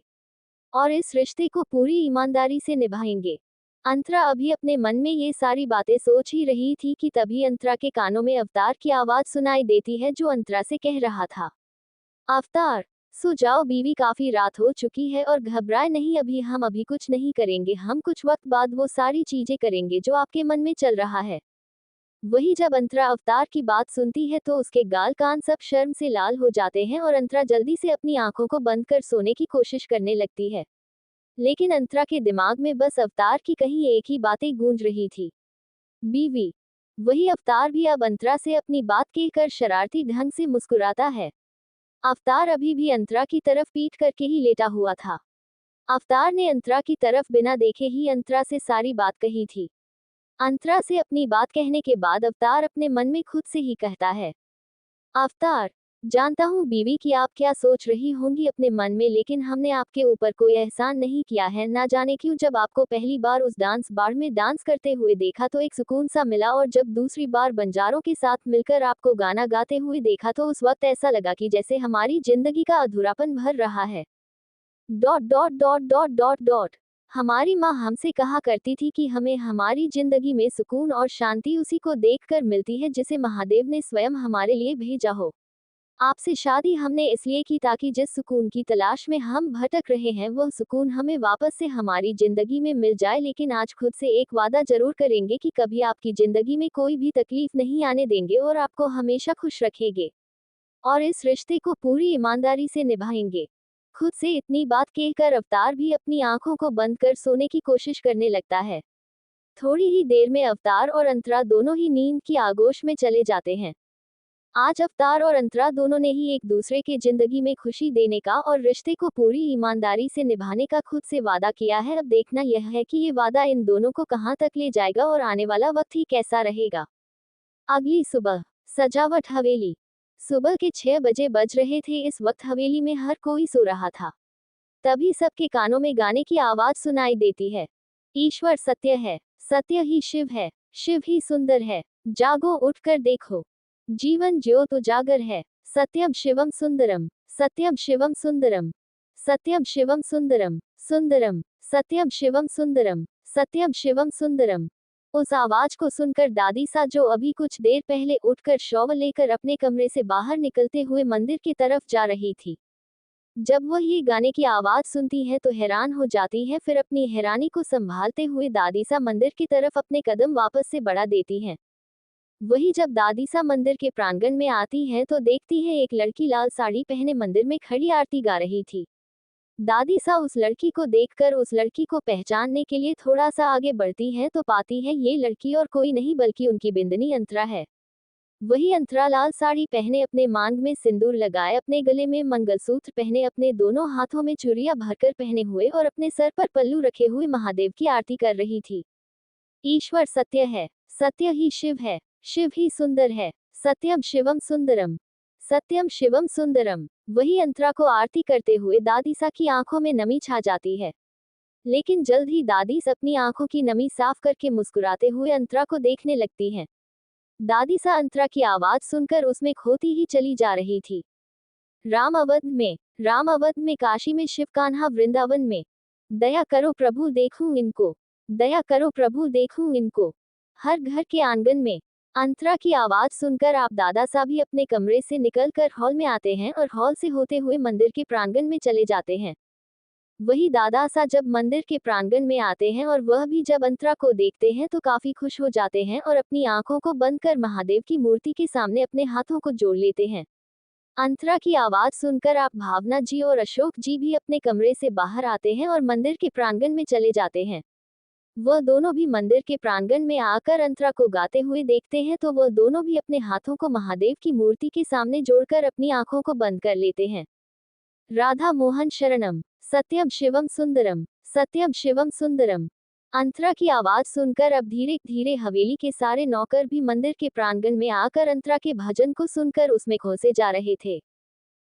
और इस रिश्ते को पूरी ईमानदारी से निभाएंगे। अंतरा अभी अपने मन में ये सारी बातें सोच ही रही थी कि तभी अंतरा के कानों में अवतार की आवाज सुनाई देती है जो अंतरा से कह रहा था, अवतार, सो जाओ बीवी, काफी रात हो चुकी है और घबराए नहीं, हम अभी कुछ नहीं करेंगे, हम कुछ वक्त बाद वो सारी चीजें करेंगे जो आपके मन में चल रहा है। वही जब अंतरा अवतार की बात सुनती है तो उसके गाल कान सब शर्म से लाल हो जाते हैं और अंतरा जल्दी से अपनी आंखों को बंद कर सोने की कोशिश करने लगती है। लेकिन अंतरा के दिमाग में बस अवतार की कहीं एक ही बातें गूंज रही थी, बीवी। वही अवतार भी अब अंतरा से अपनी बात कहकर शरारती ढंग से मुस्कुराता है। अवतार अभी भी अंतरा की तरफ पीठ करके ही लेटा हुआ था। अवतार ने अंतरा की तरफ बिना देखे ही अंतरा से सारी बात कही थी। अंतरा से अपनी बात कहने के बाद अवतार अपने मन में खुद से ही कहता है, अवतार, जानता हूँ बीवी कि आप क्या सोच रही होंगी अपने मन में, लेकिन हमने आपके ऊपर कोई एहसान नहीं किया है। ना जाने क्यों जब आपको पहली बार उस डांस बार में डांस करते हुए देखा तो एक सुकून सा मिला, और जब दूसरी बार बंजारों के साथ मिलकर आपको गाना गाते हुए देखा तो उस वक्त ऐसा लगा कि जैसे हमारी जिंदगी का अधूरापन भर रहा है। Dot dot dot dot dot dot. हमारी माँ हमसे कहा करती थी कि हमें हमारी जिंदगी में सुकून और शांति उसी को देखकर मिलती है जिसे महादेव ने स्वयं हमारे लिए भेजा हो। आपसे शादी हमने इसलिए की ताकि जिस सुकून की तलाश में हम भटक रहे हैं वह सुकून हमें वापस से हमारी जिंदगी में मिल जाए। लेकिन आज खुद से एक वादा जरूर करेंगे कि कभी आपकी जिंदगी में कोई भी तकलीफ नहीं आने देंगे और आपको हमेशा खुश रखेंगे और इस रिश्ते को पूरी ईमानदारी से निभाएंगे। खुद से इतनी बात कहकर अवतार भी अपनी आंखों को बंद कर सोने की कोशिश करने लगता है। थोड़ी ही देर में अवतार और अंतरा दोनों ही नींद की आगोश में चले जाते हैं। आज अवतार और अंतरा दोनों ने ही एक दूसरे के जिंदगी में खुशी देने का और रिश्ते को पूरी ईमानदारी से निभाने का खुद से वादा किया है। अब देखना यह है कि ये वादा इन दोनों को कहां तक ले जाएगा और आने वाला वक्त ही कैसा रहेगा। अगली सुबह, सजावट हवेली। सुबह के 6 बजे बज रहे थे। इस वक्त हवेली में हर कोई सो रहा था। तभी सबके कानों में गाने की आवाज सुनाई देती है। ईश्वर सत्य है, सत्य ही शिव है, शिव ही सुंदर है, जागो उठकर देखो, जीवन ज्योत उजागर है, सत्यम शिवम सुंदरम, सत्यम शिवम सुंदरम, सत्यम शिवम सुंदरम, सुंदरम, सत्यम शिवम सुंदरम, सत्यम शिवम सुंदरम। उस आवाज को सुनकर दादी सा, जो अभी कुछ देर पहले उठकर शॉवर लेकर अपने कमरे से बाहर निकलते हुए मंदिर की तरफ जा रही थी, जब वह ये गाने की आवाज सुनती है तो हैरान हो जाती है। फिर अपनी हैरानी को संभालते हुए दादी सा मंदिर की तरफ अपने कदम वापस से बढ़ा देती हैं। वही जब दादी सा मंदिर के प्रांगण में आती है तो देखती है एक लड़की लाल साड़ी पहने मंदिर में खड़ी आरती गा रही थी। दादी सा उस लड़की को देखकर उस लड़की को पहचानने के लिए थोड़ा सा आगे बढ़ती है तो पाती है ये लड़की और कोई नहीं बल्कि उनकी बिंदनी अंतरा है। वही अंतरा लाल साड़ी पहने, अपने मांग में सिंदूर लगाए, अपने गले में मंगलसूत्र पहने, अपने दोनों हाथों में चूड़ियां भरकर पहने हुए और अपने सर पर पल्लू रखे हुए महादेव की आरती कर रही थी। ईश्वर सत्य है, सत्य ही शिव है, शिव ही सुंदर है, सत्यम शिवम सुंदरम, सत्यम शिवम सुंदरम। वही अंतरा को आरती करते हुए दादीसा की आंखों में नमी छा जाती है। लेकिन जल्द ही दादीस अपनी आंखों की नमी साफ करके मुस्कुराते हुए अंतरा को देखने लगती हैं। दादीसा अंतरा की आवाज सुनकर उसमें खोती ही चली जा रही थी। राम अवध में, राम अवध में, काशी में, शिव कान्हा वृंदावन में, दया करो प्रभु देखूं इनको, दया करो प्रभु देखूं इनको, हर घर के आंगन में। अंतरा की आवाज सुनकर आप दादा सा भी अपने कमरे से निकलकर हॉल में आते हैं और हॉल से होते हुए मंदिर के प्रांगण में चले जाते हैं। वही दादा सा जब मंदिर के प्रांगण में आते हैं और वह भी जब अंतरा को देखते हैं तो काफी खुश हो जाते हैं और अपनी आंखों को बंद कर महादेव की मूर्ति के सामने अपने हाथों को जोड़ लेते हैं। अंतरा की आवाज सुनकर आप भावना जी और अशोक जी भी अपने कमरे से बाहर आते हैं और मंदिर के प्रांगण में चले जाते हैं। वह दोनों भी मंदिर के प्रांगण में आकर अंतरा को गाते हुए देखते हैं तो वह दोनों भी अपने हाथों को महादेव की मूर्ति के सामने जोड़कर अपनी आंखों को बंद कर लेते हैं। राधा मोहन शरणम, सत्यम शिवम सुंदरम, सत्यम शिवम सुंदरम। अंतरा की आवाज सुनकर अब धीरे धीरे हवेली के सारे नौकर भी मंदिर के प्रांगण में आकर अंतरा के भजन को सुनकर उसमें खोसे जा रहे थे।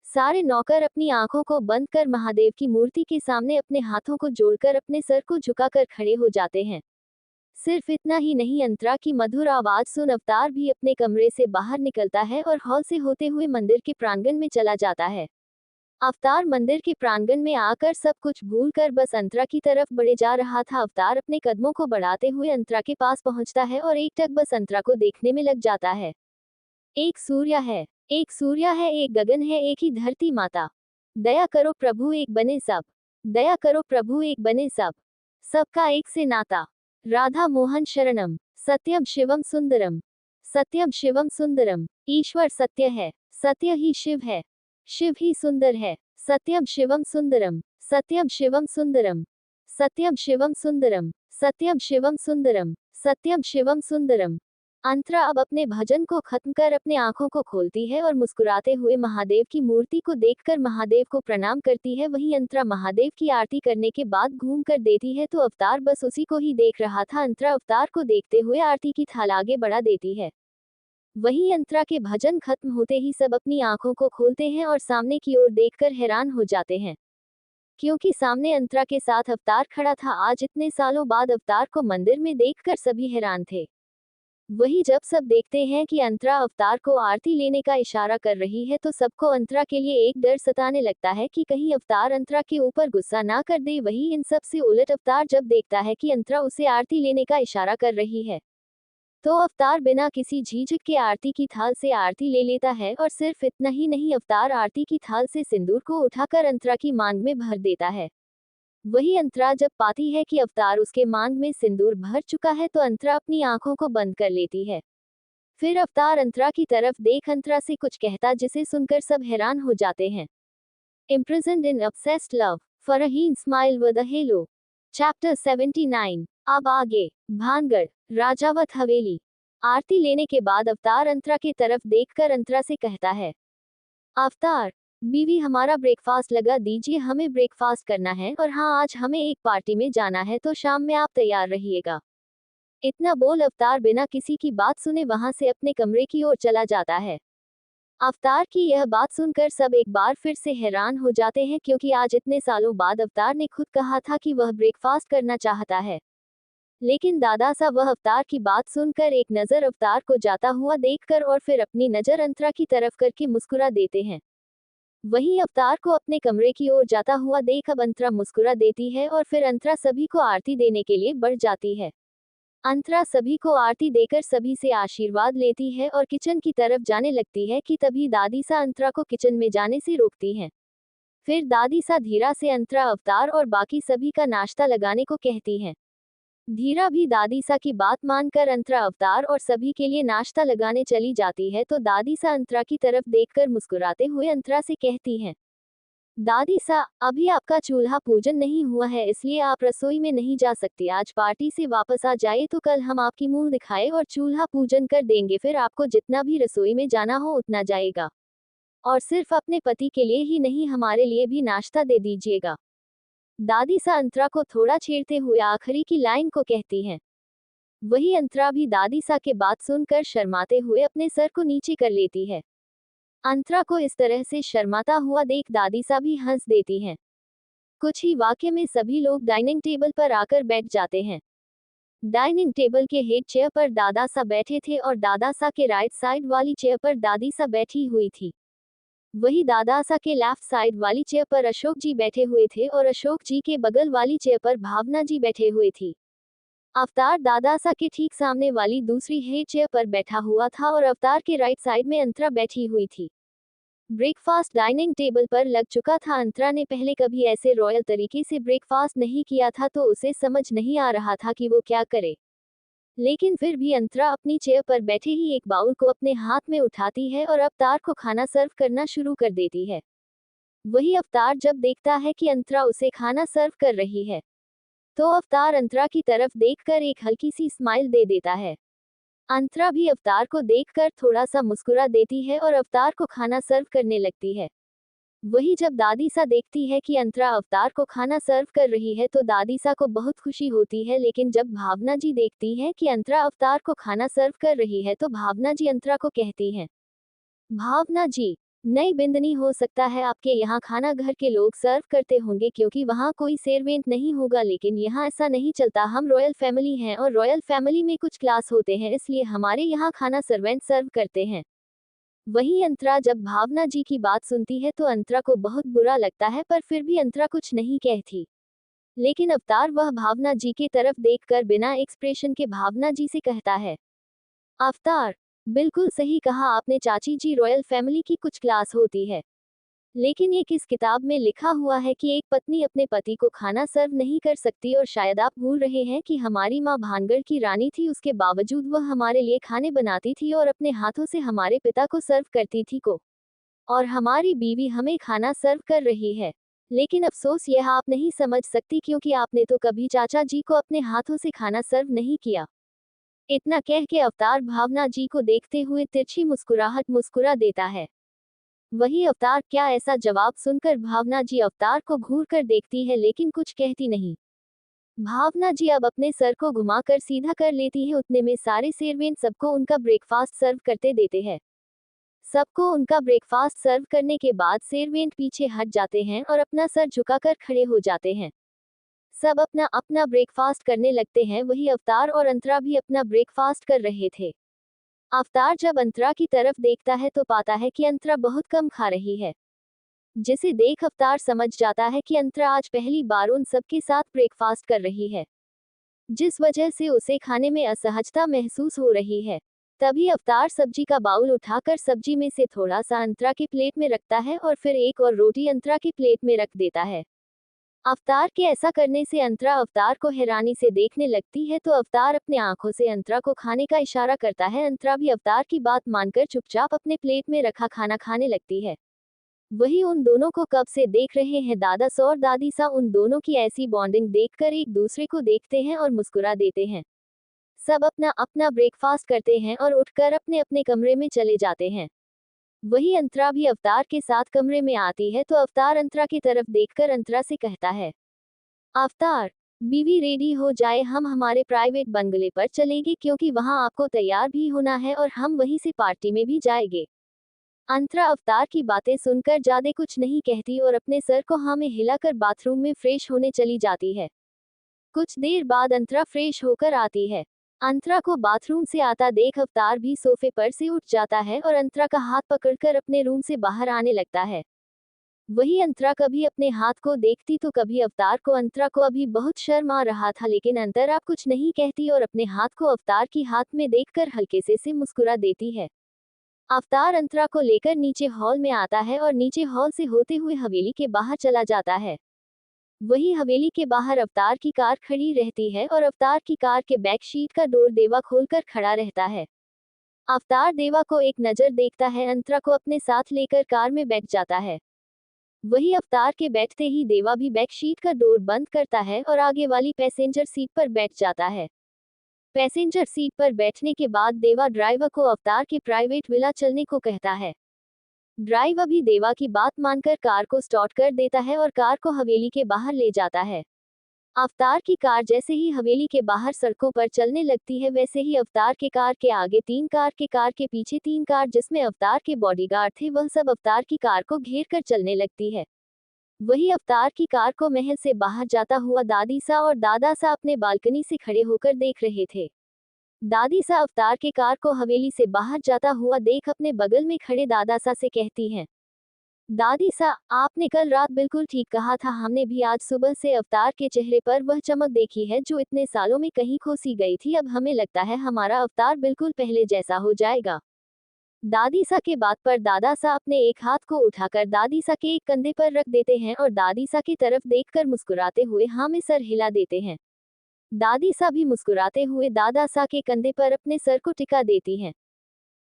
सारे नौकर अपनी आंखों को बंद कर महादेव की मूर्ति के सामने अपने हाथों को जोड़कर अपने सर को झुकाकर खड़े हो जाते हैं। सिर्फ इतना ही नहीं, अंतरा की मधुर आवाज सुन अवतार भी अपने कमरे से बाहर निकलता है और हॉल से होते हुए मंदिर के प्रांगण में चला जाता है। अवतार मंदिर के प्रांगण में आकर सब कुछ भूलकर बस अंतरा की तरफ बढ़े जा रहा था। अवतार अपने कदमों को बढ़ाते हुए अंतरा के पास पहुंचता है और एकटक बस अंतरा को देखने में लग जाता है। एक सूर्य है, एक सूर्य है, एक गगन है, एक ही धरती माता। दया करो प्रभु एक बने सब, दया करो प्रभु एक बने सब, सबका एक से नाता। राधा मोहन शरणम, सत्यम शिवम सुंदरम, सत्यम शिवम सुंदरम। ईश्वर सत्य है, सत्य ही शिव है, शिव ही सुंदर है, सत्यम शिवम सुंदरम, सत्यम शिवम सुंदरम, सत्यम शिवम सुंदरम, सत्यम शिवम सुंदरम, सत्यम शिवम सुंदरम। अंतरा अब अपने भजन को खत्म कर अपने आंखों को खोलती है और मुस्कुराते हुए महादेव की मूर्ति को देखकर महादेव को प्रणाम करती है। वहीं अंतरा महादेव की आरती करने के बाद घूम कर देती है तो अवतार बस उसी को ही देख रहा था। अंतरा अवतार को देखते हुए आरती की थाल आगे बढ़ा देती है। वहीं अंतरा के भजन खत्म होते ही सब अपनी आंखों को खोलते हैं और सामने की ओर देखकर हैरान हो जाते हैं, क्योंकि सामने अंतरा के साथ अवतार खड़ा था। आज इतने सालों बाद अवतार को मंदिर में देखकर सभी हैरान थे। वही जब सब देखते हैं कि अंतरा अवतार को आरती लेने का इशारा कर रही है तो सबको अंतरा के लिए एक डर सताने लगता है कि कहीं अवतार अंतरा के ऊपर गुस्सा ना कर दे। वही इन सब से उलट अवतार जब देखता है कि अंतरा उसे आरती लेने का इशारा कर रही है तो अवतार बिना किसी झिझक के आरती की थाल से आरती ले लेता है, और सिर्फ इतना ही नहीं, अवतार आरती की थाल से सिंदूर को उठाकर अंतरा की मांग में भर देता है। वही अंतरा जब पाती है कि अवतार उसके मांग में सिंदूर भर चुका है तो अंतरा अपनी आंखों को बंद कर लेती है। फिर अवतार अंतरा की तरफ देख अंतरा से कुछ कहता जिसे सुनकर सब हैरान हो जाते हैं। Imprisoned in obsessed love, Faraheen smile with a halo. Chapter 79। अब आगे। भानगढ़, राजावत हवेली। आरती लेने के बाद अवतार अंतरा की तरफ देखकर अंतरा से कहता है, अवतार बीवी हमारा ब्रेकफास्ट लगा दीजिए, हमें ब्रेकफास्ट करना है और हाँ आज हमें एक पार्टी में जाना है तो शाम में आप तैयार रहिएगा। इतना बोल अवतार बिना किसी की बात सुने वहां से अपने कमरे की ओर चला जाता है। अवतार की यह बात सुनकर सब एक बार फिर से हैरान हो जाते हैं, क्योंकि आज इतने सालों बाद अवतार ने खुद कहा था कि वह ब्रेकफास्ट करना चाहता है। लेकिन दादा सा वह अवतार की बात सुनकर एक नजर अवतार को जाता हुआ देखकर और फिर अपनी नजर अंतरा की तरफ करके मुस्कुरा देते हैं। वहीं अवतार को अपने कमरे की ओर जाता हुआ देख अब अंतरा मुस्कुरा देती है और फिर अंतरा सभी को आरती देने के लिए बढ़ जाती है। अंतरा सभी को आरती देकर सभी से आशीर्वाद लेती है और किचन की तरफ जाने लगती है कि तभी दादी सा अंतरा को किचन में जाने से रोकती हैं। फिर दादी सा धीरा से अंतरा, अवतार और बाकी सभी का नाश्ता लगाने को कहती हैं। धीरा भी दादी सा की बात मानकर अंतरा, अवतार और सभी के लिए नाश्ता लगाने चली जाती है तो दादी सा अंतरा की तरफ देखकर मुस्कुराते हुए अंतरा से कहती हैं, दादी सा अभी आपका चूल्हा पूजन नहीं हुआ है इसलिए आप रसोई में नहीं जा सकती। आज पार्टी से वापस आ जाए तो कल हम आपकी मुंह दिखाए और चूल्हा पूजन कर देंगे, फिर आपको जितना भी रसोई में जाना हो उतना जाएगा और सिर्फ अपने पति के लिए ही नहीं हमारे लिए भी नाश्ता दे दीजिएगा। दादी सा अंतरा को थोड़ा छेड़ते हुए आखिरी की लाइन को कहती हैं। वही अंतरा भी दादी सा के बात सुनकर शर्माते हुए अपने सर को नीचे कर लेती है। अंतरा को इस तरह से शर्माता हुआ देख दादी सा भी हंस देती हैं। कुछ ही वाक्य में सभी लोग डाइनिंग टेबल पर आकर बैठ जाते हैं। डाइनिंग टेबल के हेड चेयर पर दादा सा बैठे थे और दादा सा के राइट साइड वाली चेयर पर दादी सा बैठी हुई थी। वही दादा सा के लेफ्ट साइड वाली चेयर पर अशोक जी बैठे हुए थे और अशोक जी के बगल वाली चेयर पर भावना जी बैठे हुए थी। अवतार दादा सा के ठीक सामने वाली दूसरी हेड चेयर पर बैठा हुआ था और अवतार के राइट साइड में अंतरा बैठी हुई थी। ब्रेकफास्ट डाइनिंग टेबल पर लग चुका था। अंतरा ने पहले कभी ऐसे रॉयल तरीके से ब्रेकफास्ट नहीं किया था तो उसे समझ नहीं आ रहा था कि वो क्या करे। लेकिन फिर भी अंतरा अपनी चेयर पर बैठे ही एक बाउल को अपने हाथ में उठाती है और अवतार को खाना सर्व करना शुरू कर देती है। वही अवतार जब देखता है कि अंतरा उसे खाना सर्व कर रही है तो अवतार अंतरा की तरफ देखकर एक हल्की सी स्माइल दे देता है। अंतरा भी अवतार को देखकर थोड़ा सा मुस्कुरा देती है और अवतार को खाना सर्व करने लगती है। वही जब दादी सा देखती है कि अंतरा अवतार को खाना सर्व कर रही है तो दादी सा को बहुत खुशी होती है, लेकिन जब भावना जी देखती हैं कि अंतरा अवतार को खाना सर्व कर रही है तो भावना जी अंतरा को कहती हैं, भावना जी नई बिंदनी हो सकता है आपके यहाँ खाना घर के लोग सर्व करते होंगे क्योंकि वहाँ कोई सर्वेंट नहीं होगा, लेकिन यहाँ ऐसा नहीं चलता। हम रॉयल फैमिली हैं और रॉयल फैमिली में कुछ क्लास होते हैं, इसलिए हमारे यहाँ खाना सर्वेंट सर्व करते हैं। वहीं अंतरा जब भावना जी की बात सुनती है तो अंतरा को बहुत बुरा लगता है, पर फिर भी अंतरा कुछ नहीं कहती। लेकिन अवतार वह भावना जी की तरफ देखकर बिना एक्सप्रेशन के भावना जी से कहता है, अवतार बिल्कुल सही कहा आपने चाची जी, रॉयल फैमिली की कुछ क्लास होती है, लेकिन ये किस किताब में लिखा हुआ है कि एक पत्नी अपने पति को खाना सर्व नहीं कर सकती। और शायद आप भूल रहे हैं कि हमारी माँ भानगढ़ की रानी थी, उसके बावजूद वह हमारे लिए खाने बनाती थी और अपने हाथों से हमारे पिता को सर्व करती थी को, और हमारी बीवी हमें खाना सर्व कर रही है। लेकिन अफसोस यह आप नहीं समझ सकती क्योंकि आपने तो कभी चाचा जी को अपने हाथों से खाना सर्व नहीं किया। इतना कह के अवतार भावना जी को देखते हुए तिरछी मुस्कुराहट मुस्कुरा देता है। वही अवतार क्या ऐसा जवाब सुनकर भावना जी अवतार को घूर कर देखती है लेकिन कुछ कहती नहीं। भावना जी अब अपने सर को घुमाकर सीधा कर लेती है। उतने में सारे सेर्वेंट सबको उनका ब्रेकफास्ट सर्व करते देते हैं। सबको उनका ब्रेकफास्ट सर्व करने के बाद सेर्वेंट पीछे हट जाते हैं और अपना सर झुकाकर खड़े हो जाते हैं। सब अपना अपना ब्रेकफास्ट करने लगते हैं। वही अवतार और अंतरा भी अपना ब्रेकफास्ट कर रहे थे। अवतार जब अंतरा की तरफ देखता है तो पाता है कि अंतरा बहुत कम खा रही है, जिसे देख अवतार समझ जाता है कि अंतरा आज पहली बार उन सबके साथ ब्रेकफास्ट कर रही है, जिस वजह से उसे खाने में असहजता महसूस हो रही है। तभी अवतार सब्जी का बाउल उठाकर सब्जी में से थोड़ा सा अंतरा के प्लेट में रखता है और फिर एक और रोटी अंतरा के प्लेट में रख देता है। अवतार के ऐसा करने से अंतरा अवतार को हैरानी से देखने लगती है, तो अवतार अपने आंखों से अंतरा को खाने का इशारा करता है। अंतरा भी अवतार की बात मानकर चुपचाप अपने प्लेट में रखा खाना खाने लगती है। वही उन दोनों को कब से देख रहे हैं दादा सा और दादी सा। उन दोनों की ऐसी बॉन्डिंग देखकर एक दूसरे को देखते हैं और मुस्कुरा देते हैं। सब अपना अपना ब्रेकफास्ट करते हैं और उठकर अपने अपने कमरे में चले जाते हैं। वही अंतरा भी अवतार के साथ कमरे में आती है, तो अवतार अंतरा की तरफ देखकर अंतरा से कहता है, अवतार बीवी रेडी हो जाए, हम हमारे प्राइवेट बंगले पर चलेंगे क्योंकि वहां आपको तैयार भी होना है और हम वहीं से पार्टी में भी जाएंगे। अंतरा अवतार की बातें सुनकर ज्यादा कुछ नहीं कहती और अपने सर को हाँ में हिलाकर बाथरूम में फ्रेश होने चली जाती है। कुछ देर बाद अंतरा फ्रेश होकर आती है। अंतरा को बाथरूम से आता देख अवतार भी सोफे पर से उठ जाता है और अंतरा का हाथ पकड़कर अपने रूम से बाहर आने लगता है। वही अंतरा कभी अपने हाथ को देखती तो कभी अवतार को। अंतरा को अभी बहुत शर्म आ रहा था, लेकिन अंतरा कुछ नहीं कहती और अपने हाथ को अवतार की हाथ में देखकर हल्के से मुस्कुरा देती है। अवतार अंतरा को लेकर नीचे हॉल में आता है और नीचे हॉल से होते हुए हवेली के बाहर चला जाता है। वही हवेली के बाहर अवतार की कार खड़ी रहती है और अवतार की कार के बैक सीट का डोर देवा खोलकर खड़ा रहता है। अवतार देवा को एक नजर देखता है, अंतरा को अपने साथ लेकर कार में बैठ जाता है। वही अवतार के बैठते ही देवा भी बैक सीट का डोर बंद करता है और आगे वाली पैसेंजर सीट पर बैठ जाता है। पैसेंजर सीट पर बैठने के बाद देवा ड्राइवर को अवतार के प्राइवेट विला चलने को कहता है। ड्राइवर भी देवा की बात मानकर कार को स्टार्ट कर देता है और कार को हवेली के बाहर ले जाता है। अवतार की कार जैसे ही हवेली के बाहर सड़कों पर चलने लगती है, वैसे ही अवतार के कार के आगे 3 कार के पीछे 3 कार जिसमें अवतार के बॉडीगार्ड थे, वह सब अवतार की कार को घेर कर चलने लगती है। वही अवतार की कार को महल से बाहर जाता हुआ दादी सा और दादा सा अपने बालकनी से खड़े होकर देख रहे थे। दादी सा अवतार के कार को हवेली से बाहर जाता हुआ देख अपने बगल में खड़े दादा सा से कहती हैं, दादी सा, आपने कल रात बिल्कुल ठीक कहा था। हमने भी आज सुबह से अवतार के चेहरे पर वह चमक देखी है जो इतने सालों में कहीं खो सी गई थी। अब हमें लगता है हमारा अवतार बिल्कुल पहले जैसा हो जाएगा। दादी सा के बात पर दादा सा अपने एक हाथ को उठाकर दादी सा के एक कंधे पर रख देते हैं और दादी सा की तरफ देखकर मुस्कुराते हुए हाँ में सर हिला देते हैं। दादी सा भी मुस्कुराते हुए दादा सा के कंधे पर अपने सर को टिका देती हैं।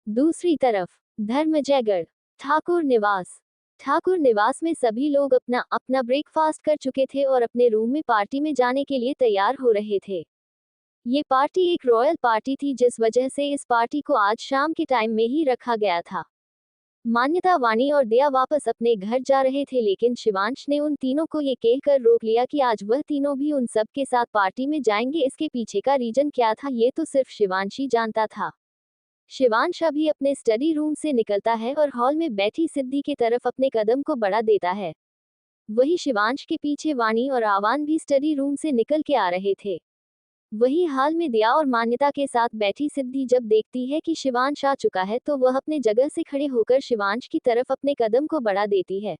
दूसरी तरफ धर्मजयगढ़ ठाकुर निवास। ठाकुर निवास में सभी लोग अपना अपना ब्रेकफास्ट कर चुके थे और अपने रूम में पार्टी में जाने के लिए तैयार हो रहे थे। ये पार्टी एक रॉयल पार्टी थी, जिस वजह से इस पार्टी को आज शाम के टाइम में ही रखा गया था। मान्यता, वाणी और दया वापस अपने घर जा रहे थे, लेकिन शिवांश ने उन तीनों को ये कहकर रोक लिया कि आज वह तीनों भी उन सब के साथ पार्टी में जाएंगे। इसके पीछे का रीजन क्या था ये तो सिर्फ शिवांश ही जानता था। शिवांश अभी अपने स्टडी रूम से निकलता है और हॉल में बैठी सिद्धि की तरफ अपने कदम को बढ़ा देता है। वही शिवांश के पीछे वाणी और आवान भी स्टडी रूम से निकल के आ रहे थे। वही हाल में दया और मान्यता के साथ बैठी सिद्धि जब देखती है कि शिवांश आ चुका है, तो वह अपने जगह से खड़े होकर शिवांश की तरफ अपने कदम को बढ़ा देती है।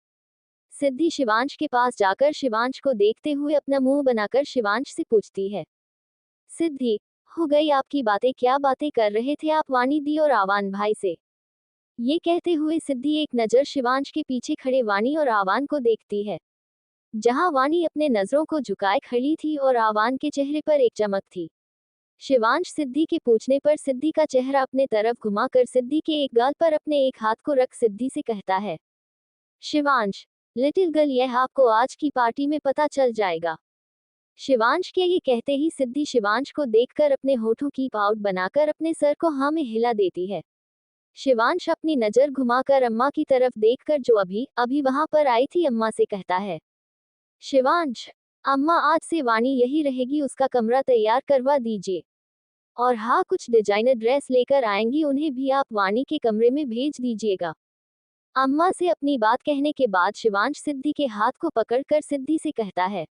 सिद्धि शिवांश के पास जाकर शिवांश को देखते हुए अपना मुंह बनाकर शिवांश से पूछती है, सिद्धि, हो गई आपकी बातें? क्या बातें कर रहे थे आप वाणी दी और आवान भाई से? ये कहते हुए सिद्धि एक नजर शिवांश के पीछे खड़े वाणी और आवान को देखती है, जहां वाणी अपने नजरों को झुकाए खड़ी थी और आवान के चेहरे पर एक चमक थी। शिवांश सिद्धि के पूछने पर सिद्धि का चेहरा अपने तरफ घुमाकर सिद्धि के एक गाल पर अपने एक हाथ को रख सिद्धि से कहता है, शिवांश, लिटिल गर्ल, यह आपको आज की पार्टी में पता चल जाएगा। शिवांश के ये कहते ही सिद्धि शिवांश को देखकर अपने होठों की पाउट बनाकर अपने सर को हाँ में हिला देती है। शिवांश अपनी नजर घुमाकर अम्मा की तरफ देखकर, जो अभी अभी वहां पर आई थी, अम्मा से कहता है, शिवांश, अम्मा आज से वाणी यही रहेगी, उसका कमरा तैयार करवा दीजिए। और हाँ, कुछ डिजाइनर ड्रेस लेकर आएंगी, उन्हें भी आप वाणी के कमरे में भेज दीजिएगा। अम्मा से अपनी बात कहने के बाद शिवांश सिद्धि के हाथ को पकड़कर सिद्धि से कहता है,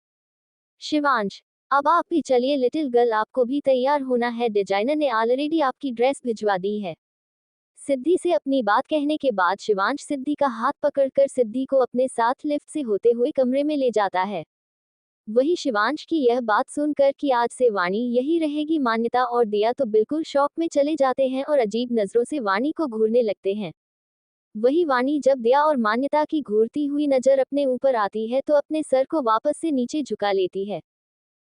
शिवांश अब आप भी चलिए लिटिल गर्ल, आपको भी तैयार होना है, डिजाइनर ने ऑलरेडी आपकी ड्रेस भिजवा दी है। सिद्धि से अपनी बात कहने के बाद शिवांश सिद्धि का हाथ पकड़कर सिद्धि को अपने साथ लिफ्ट से होते हुए कमरे में ले जाता है। वही शिवांश की यह बात सुनकर कि आज से वाणी यही रहेगी, मान्यता और दिया तो बिल्कुल शॉक में चले जाते हैं और अजीब नजरों से वाणी को घूरने लगते हैं। वही वाणी जब दिया और मान्यता की घूरती हुई नजर अपने ऊपर आती है तो अपने सर को वापस से नीचे झुका लेती है।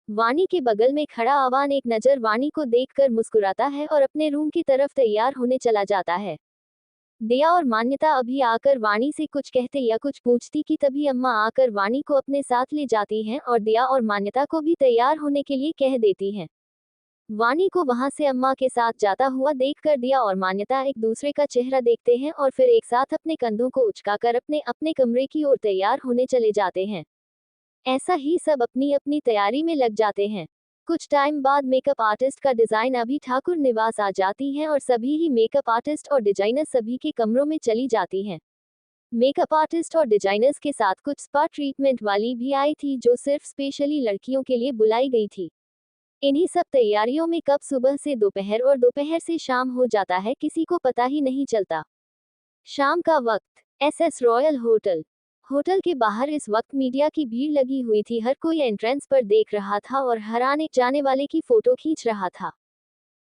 वाणी के बगल में खड़ा आवान एक नजर वाणी को देखकर मुस्कुराता है और अपने रूम की तरफ तैयार होने चला जाता है। दिया और मान्यता अभी आकर वाणी से कुछ कहते या कुछ पूछती कि तभी अम्मा आकर वाणी को अपने साथ ले जाती हैं और दिया और मान्यता को भी तैयार होने के लिए कह देती हैं। वाणी को वहां से अम्मा के साथ जाता हुआ देखकर दिया और मान्यता एक दूसरे का चेहरा देखते हैं और फिर एक साथ अपने कंधों को उचकाकर अपने अपने कमरे की ओर तैयार होने चले जाते हैं। ऐसा ही सब अपनी अपनी तैयारी में लग जाते हैं। कुछ टाइम बाद मेकअप आर्टिस्ट का डिजाइन अभी ठाकुर निवास आ जाती हैं और सभी ही मेकअप आर्टिस्ट और डिजाइनर सभी के कमरों में चली जाती हैं। मेकअप आर्टिस्ट और डिजाइनर्स के साथ कुछ स्पा ट्रीटमेंट वाली भी आई थी जो सिर्फ स्पेशली लड़कियों के लिए बुलाई गई थी। इन्हीं सब तैयारियों में कब सुबह से दोपहर और दोपहर से शाम हो जाता है किसी को पता ही नहीं चलता। शाम का वक्त, एसएस रॉयल होटल। होटल के बाहर इस वक्त मीडिया की भीड़ लगी हुई थी, हर कोई एंट्रेंस पर देख रहा था और हर आने जाने वाले की फोटो खींच रहा था।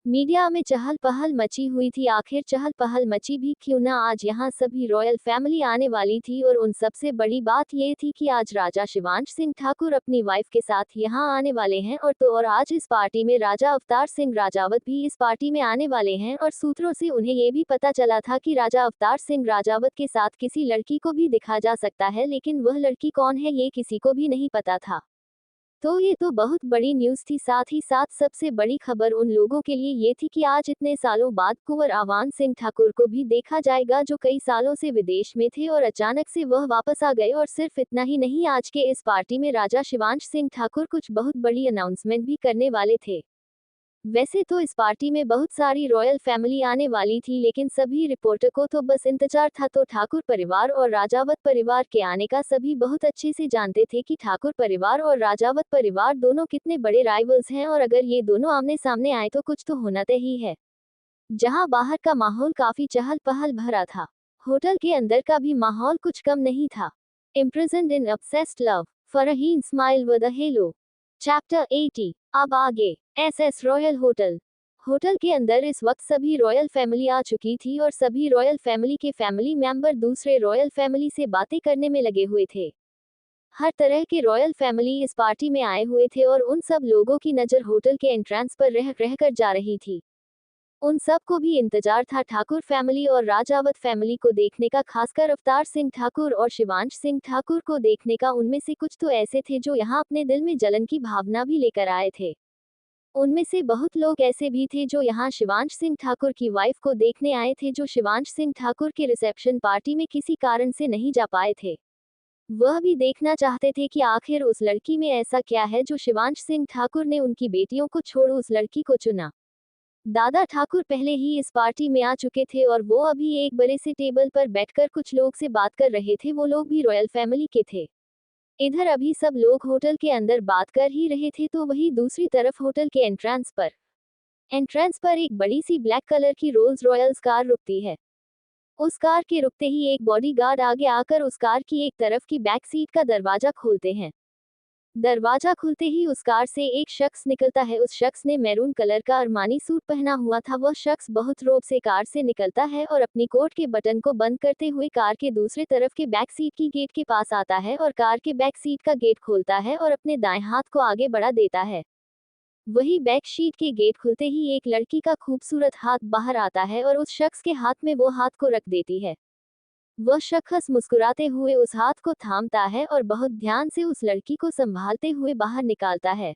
मीडिया में चहल पहल मची हुई थी, आखिर चहल पहल मची भी क्यों ना, आज यहाँ सभी रॉयल फैमिली आने वाली थी और उन सबसे बड़ी बात ये थी कि आज राजा शिवांश सिंह ठाकुर अपनी वाइफ के साथ यहाँ आने वाले हैं और आज इस पार्टी में राजा अवतार सिंह राजावत भी इस पार्टी में आने वाले हैं और सूत्रों से उन्हें ये भी पता चला था कि राजा अवतार सिंह राजावत के साथ किसी लड़की को भी दिखा जा सकता है, लेकिन वह लड़की कौन है ये किसी को भी नहीं पता था। तो ये तो बहुत बड़ी न्यूज़ थी, साथ ही साथ सबसे बड़ी खबर उन लोगों के लिए ये थी कि आज इतने सालों बाद कुंवर आवान सिंह ठाकुर को भी देखा जाएगा जो कई सालों से विदेश में थे और अचानक से वह वापस आ गए। और सिर्फ इतना ही नहीं, आज के इस पार्टी में राजा शिवांश सिंह ठाकुर कुछ बहुत बड़ी अनाउंसमेंट भी करने वाले थे। वैसे तो इस पार्टी में बहुत सारी रॉयल फैमिली आने वाली थी, लेकिन सभी रिपोर्टर को तो बस इंतजार था। तो ठाकुर परिवार और राजावत परिवार के आने का सभी बहुत अच्छे से जानते थे कि ठाकुर परिवार और राजावत परिवार दोनों कितने बड़े राइवल्स हैं और अगर ये दोनों आमने सामने आए तो कुछ तो होना तय ही है। जहां बाहर का माहौल काफी चहल पहल भरा था, होटल के अंदर का भी माहौल कुछ कम नहीं था। Imprisoned in obsessed love, Farheen smile with a hello. Chapter 80। अब आगे, एसएस रॉयल होटल। होटल के अंदर इस वक्त सभी रॉयल फैमिली आ चुकी थी और सभी रॉयल फैमिली के फैमिली मेंबर दूसरे रॉयल फैमिली से बातें करने में लगे हुए थे। हर तरह के रॉयल फैमिली इस पार्टी में आए हुए थे और उन सब लोगों की नज़र होटल के एंट्रेंस पर रह कर जा रही थी। उन सब को भी इंतजार था ठाकुर फैमिली और राजावत फैमिली को देखने का, खासकर अवतार सिंह ठाकुर और शिवांश सिंह ठाकुर को देखने का। उनमें से कुछ तो ऐसे थे जो यहाँ अपने दिल में जलन की भावना भी लेकर आए थे। उनमें से बहुत लोग ऐसे भी थे जो यहाँ शिवांश सिंह ठाकुर की वाइफ को देखने आए थे, जो शिवांश सिंह ठाकुर के रिसेप्शन पार्टी में किसी कारण से नहीं जा पाए थे। वह भी देखना चाहते थे कि आखिर उस लड़की में ऐसा क्या है जो शिवांश सिंह ठाकुर ने उनकी बेटियों को छोड़ उस लड़की को चुना। दादा ठाकुर पहले ही इस पार्टी में आ चुके थे और वो अभी एक बड़े से टेबल पर बैठकर कुछ लोग से बात कर रहे थे, वो लोग भी रॉयल फैमिली के थे। इधर अभी सब लोग होटल के अंदर बात कर ही रहे थे तो वही दूसरी तरफ होटल के एंट्रेंस पर एक बड़ी सी ब्लैक कलर की रोल्स रॉयल्स कार रुकती है। उस कार के रुकते ही एक बॉडीगार्ड आगे आकर उस कार की एक तरफ की बैक सीट का दरवाजा खोलते हैं। दरवाजा खुलते ही उस कार से एक शख्स निकलता है। उस शख्स ने मैरून कलर का अरमानी सूट पहना हुआ था। वह शख्स बहुत रोब से कार से निकलता है और अपनी कोट के बटन को बंद करते हुए कार के दूसरे तरफ के बैक सीट की गेट के पास आता है और कार के बैक सीट का गेट खोलता है और अपने दाएं हाथ को आगे बढ़ा देता है। वही बैक सीट के गेट खुलते ही एक लड़की का खूबसूरत हाथ बाहर आता है और उस शख्स के हाथ में वो हाथ को रख देती है। वह शख्स मुस्कुराते हुए उस हाथ को थामता है और बहुत ध्यान से उस लड़की को संभालते हुए बाहर निकालता है।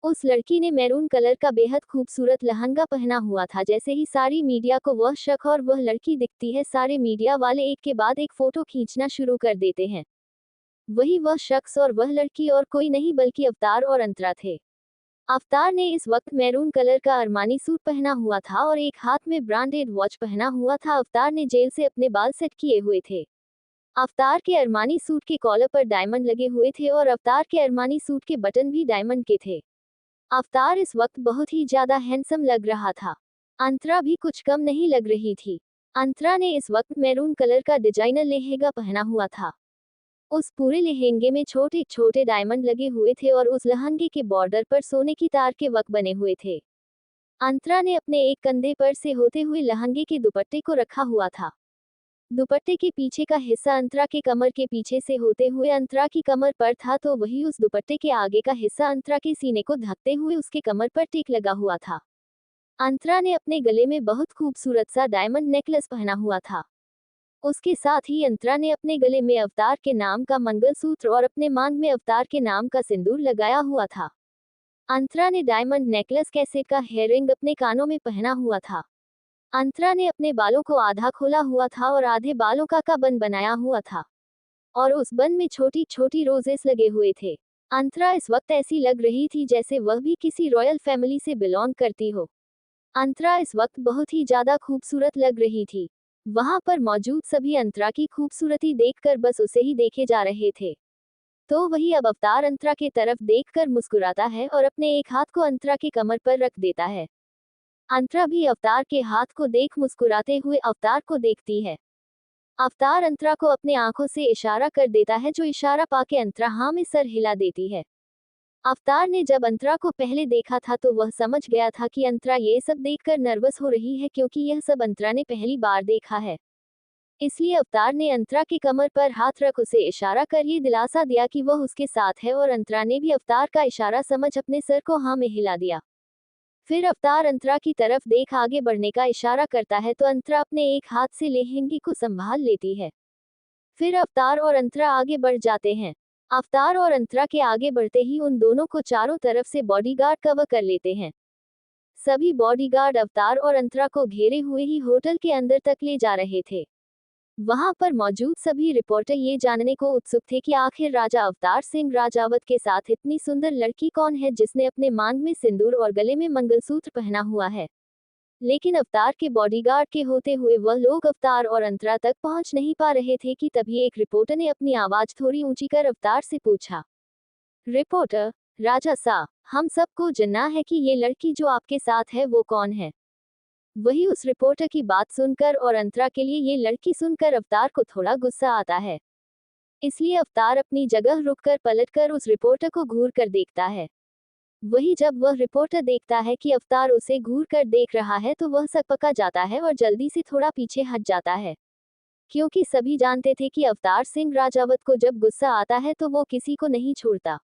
उस लड़की ने मैरून कलर का बेहद खूबसूरत लहंगा पहना हुआ था। जैसे ही सारी मीडिया को वह शख्स और वह लड़की दिखती है, सारे मीडिया वाले एक के बाद एक फोटो खींचना शुरू कर देते हैं। वही वह शख्स और वह लड़की और कोई नहीं बल्कि अवतार और अंतरा थे। अवतार ने इस वक्त मैरून कलर का अरमानी सूट पहना हुआ था और एक हाथ में ब्रांडेड वॉच पहना हुआ था। अवतार ने जेल से अपने बाल सेट किए हुए थे। अवतार के अरमानी सूट के कॉलर पर डायमंड लगे हुए थे और अवतार के अरमानी सूट के बटन भी डायमंड के थे। अवतार इस वक्त बहुत ही ज्यादा हैंडसम लग रहा था। अंतरा भी कुछ कम नहीं लग रही थी। अंतरा ने इस वक्त मैरून कलर का डिजाइनर लहंगा पहना हुआ था। उस पूरे लहंगे में छोटे छोटे डायमंड लगे हुए थे और उस लहंगे के बॉर्डर पर सोने की तार के वर्क बने हुए थे। अंतरा ने अपने एक कंधे पर से होते हुए लहंगे के दुपट्टे को रखा हुआ था। दुपट्टे के पीछे का हिस्सा अंतरा के कमर के पीछे से होते हुए अंतरा की कमर पर था, तो वही उस दुपट्टे के आगे का हिस्सा अंतरा के सीने को ढकते हुए उसके कमर पर टिक लगा हुआ था। अंतरा ने अपने गले में बहुत खूबसूरत सा डायमंड नेकलेस पहना हुआ था। उसके साथ ही अंतरा ने अपने गले में अवतार के नाम का मंगलसूत्र और अपने मांग में अवतार के नाम का सिंदूर लगाया हुआ था। अंतरा ने डायमंड नेकलेस कैसेट का हेयरिंग अपने कानों में पहना हुआ था। अंतरा ने अपने बालों को आधा खोला हुआ था और आधे बालों का बन बनाया हुआ था और उस बन में छोटी छोटी रोजेस लगे हुए थे। अंतरा इस वक्त ऐसी लग रही थी जैसे वह भी किसी रॉयल फैमिली से बिलोंग करती हो। अंतरा इस वक्त बहुत ही ज्यादा खूबसूरत लग रही थी। वहां पर मौजूद सभी अंतरा की खूबसूरती देखकर बस उसे ही देखे जा रहे थे। तो वही अब अवतार अंतरा के तरफ देखकर मुस्कुराता है और अपने एक हाथ को अंतरा के कमर पर रख देता है। अंतरा भी अवतार के हाथ को देख मुस्कुराते हुए अवतार को देखती है। अवतार अंतरा को अपने आंखों से इशारा कर देता है, जो इशारा पाके अंतरा हाँ में सर हिला देती है। अवतार ने जब अंतरा को पहले देखा था तो वह समझ गया था कि अंतरा ये सब देखकर नर्वस हो रही है, क्योंकि यह सब अंतरा ने पहली बार देखा है। इसलिए अवतार ने अंतरा के कमर पर हाथ रख उसे इशारा कर ये दिलासा दिया कि वह उसके साथ है और अंतरा ने भी अवतार का इशारा समझ अपने सर को हाँ में हिला दिया। फिर अवतार अंतरा की तरफ देख आगे बढ़ने का इशारा करता है, तो अंतरा अपने एक हाथ से लहंगे को संभाल लेती है। फिर अवतार और अंतरा आगे बढ़ जाते हैं। अवतार और अंतरा के आगे बढ़ते ही उन दोनों को चारों तरफ से बॉडीगार्ड कवर कर लेते हैं। सभी बॉडीगार्ड अवतार और अंतरा को घेरे हुए ही होटल के अंदर तक ले जा रहे थे। वहां पर मौजूद सभी रिपोर्टर ये जानने को उत्सुक थे कि आखिर राजा अवतार सिंह राजावत के साथ इतनी सुंदर लड़की कौन है जिसने अपने मांग में सिंदूर और गले में मंगलसूत्र पहना हुआ है। लेकिन अवतार के बॉडीगार्ड के होते हुए वह लोग अवतार और अंतरा तक पहुंच नहीं पा रहे थे कि तभी एक रिपोर्टर ने अपनी आवाज थोड़ी ऊंची कर अवतार से पूछा। रिपोर्टर, राजा सा, हम सबको जानना है कि ये लड़की जो आपके साथ है वो कौन है। वही उस रिपोर्टर की बात सुनकर और अंतरा के लिए ये लड़की सुनकर अवतार को थोड़ा गुस्सा आता है। इसलिए अवतार अपनी जगह रुककर पलटकर उस रिपोर्टर को घूर कर देखता है। वही जब वह रिपोर्टर देखता है कि अवतार उसे घूर कर देख रहा है तो वह सकपका जाता है और जल्दी से थोड़ा पीछे हट जाता है, क्योंकि सभी जानते थे कि अवतार सिंह राजावत को जब गुस्सा आता है तो वो किसी को नहीं छोड़ता।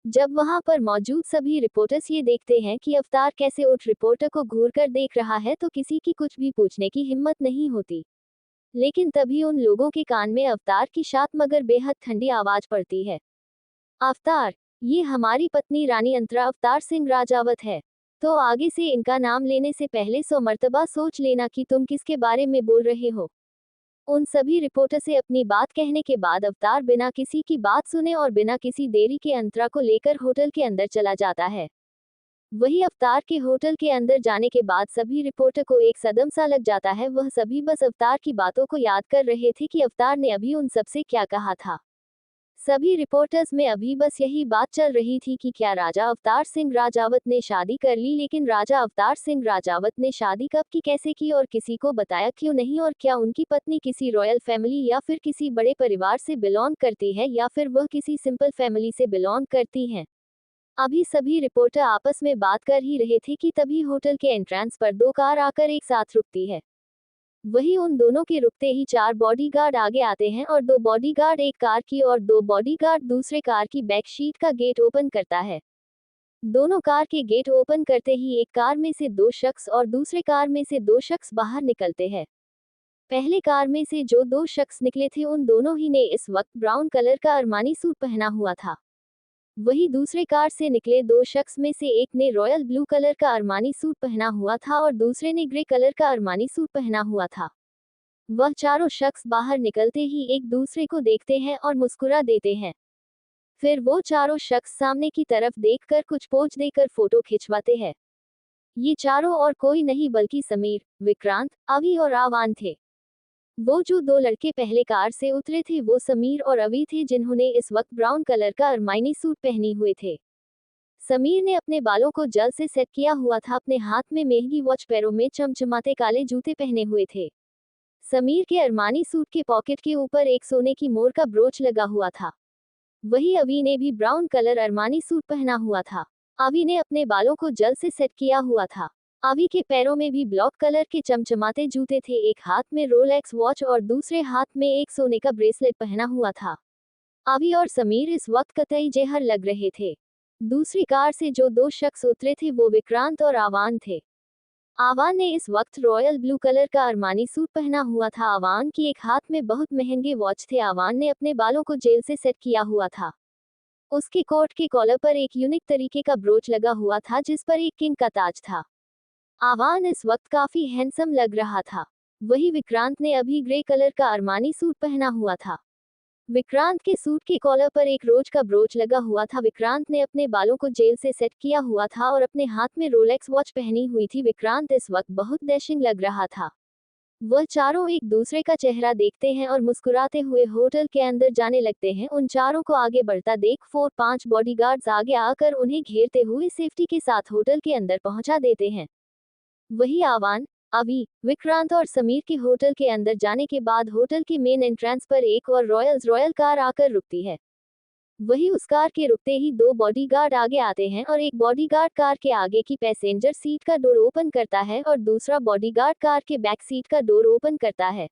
जब वहां पर मौजूद सभी रिपोर्टर्स ये देखते हैं कि अवतार कैसे उस रिपोर्टर को घूर कर देख रहा है तो किसी की कुछ भी पूछने की हिम्मत नहीं होती। लेकिन तभी उन लोगों के कान में अवतार की शांत मगर बेहद ठंडी आवाज पड़ती है। अवतार, ये हमारी पत्नी रानी अंतरा अवतार सिंह राजावत है। तो आगे से इनका नाम लेने से पहले 100 मर्तबा सोच लेना कि तुम किसके बारे में बोल रहे हो। उन सभी रिपोर्टर से अपनी बात कहने के बाद अवतार बिना किसी की बात सुने और बिना किसी देरी के अंतरा को लेकर होटल के अंदर चला जाता है। वही अवतार के होटल के अंदर जाने के बाद सभी रिपोर्टर को एक सदम सा लग जाता है। वह सभी बस अवतार की बातों को याद कर रहे थे कि अवतार ने अभी उन सबसे क्या कहा था। सभी रिपोर्टर्स में अभी बस यही बात चल रही थी कि क्या राजा अवतार सिंह राजावत ने शादी कर ली, लेकिन राजा अवतार सिंह राजावत ने शादी कब की, कैसे की और किसी को बताया क्यों नहीं, और क्या उनकी पत्नी किसी रॉयल फैमिली या फिर किसी बड़े परिवार से बिलोंग करती है या फिर वह किसी सिंपल फैमिली से बिलोंग करती हैं। अभी सभी रिपोर्टर आपस में बात कर ही रहे थे कि तभी होटल के एंट्रेंस पर 2 कार आकर एक साथ रुकती है। वही उन दोनों के रुकते ही 4 बॉडीगार्ड आगे आते हैं और 2 बॉडीगार्ड एक कार की और 2 बॉडीगार्ड दूसरे कार की बैक शीट का गेट ओपन करता है। दोनों कार के गेट ओपन करते ही एक कार में से 2 शख्स और दूसरे कार में से 2 शख्स बाहर निकलते हैं। पहले कार में से जो 2 शख्स निकले थे उन दोनों ही ने इस वक्त ब्राउन कलर का अरमानी सूट पहना हुआ था। वही दूसरे कार से निकले 2 शख्स में से एक ने रॉयल ब्लू कलर का अरमानी सूट पहना हुआ था और दूसरे ने ग्रे कलर का अरमानी सूट पहना हुआ था। वह चारों शख्स बाहर निकलते ही एक दूसरे को देखते हैं और मुस्कुरा देते हैं। फिर वो चारों शख्स सामने की तरफ देखकर कुछ पोज देकर फोटो खिंचवाते हैं। ये चारों और कोई नहीं बल्कि समीर, विक्रांत, अवी और आवान थे। वो जो दो लड़के पहले कार से उतरे थे वो समीर और अवी थे, जिन्होंने इस वक्त ब्राउन कलर का अरमाइनी सूट पहने हुए थे। समीर ने अपने बालों को जल से सेट किया हुआ था, अपने हाथ में महंगी वॉच, पैरों में चमचमाते काले जूते पहने हुए थे। समीर के अरमानी सूट के पॉकेट के ऊपर एक सोने की मोर का ब्रोच लगा हुआ था। वही अवी ने भी ब्राउन कलर अरमानी सूट पहना हुआ था। अवी ने अपने बालों को जल से सेट किया हुआ था। अवी के पैरों में भी ब्लैक कलर के चमचमाते जूते थे, एक हाथ में रोलेक्स वॉच और दूसरे हाथ में एक सोने का ब्रेसलेट पहना हुआ था। अवी और समीर इस वक्त कतई जहर लग रहे थे। दूसरी कार से जो दो शख्स उतरे थे वो विक्रांत और आवान थे। आवान ने इस वक्त रॉयल ब्लू कलर का अरमानी सूट पहना हुआ था। आवान की एक हाथ में बहुत महंगे वॉच थे। आवान ने अपने बालों को जेल से सेट किया हुआ था। उसके कोट के कॉलर पर एक यूनिक तरीके का ब्रोच लगा हुआ था जिस पर एक किंग का ताज था। आवान इस वक्त काफी हैंडसम लग रहा था। वही विक्रांत ने अभी ग्रे कलर का अरमानी सूट पहना हुआ था। विक्रांत के सूट के कॉलर पर एक रोज का ब्रोच लगा हुआ था। विक्रांत ने अपने बालों को जेल से सेट किया हुआ था और अपने हाथ में रोलेक्स वॉच पहनी हुई थी। विक्रांत इस वक्त बहुत डैशिंग लग रहा था। वह चारों एक दूसरे का चेहरा देखते हैं और मुस्कुराते हुए होटल के अंदर जाने लगते हैं। उन चारों को आगे बढ़ता देख 4-5 बॉडीगार्ड्स आगे आकर उन्हें घेरते हुए सेफ्टी के साथ होटल के अंदर पहुंचा देते हैं। वही आवान, अवी, विक्रांत और समीर के होटल के अंदर जाने के बाद होटल के मेन एंट्रेंस पर एक और रॉयल कार आकर रुकती है। वही उस कार के रुकते ही दो बॉडीगार्ड आगे आते हैं और एक बॉडीगार्ड कार के आगे की पैसेंजर सीट का डोर ओपन करता है और दूसरा बॉडीगार्ड कार के बैक सीट का डोर ओपन करता है।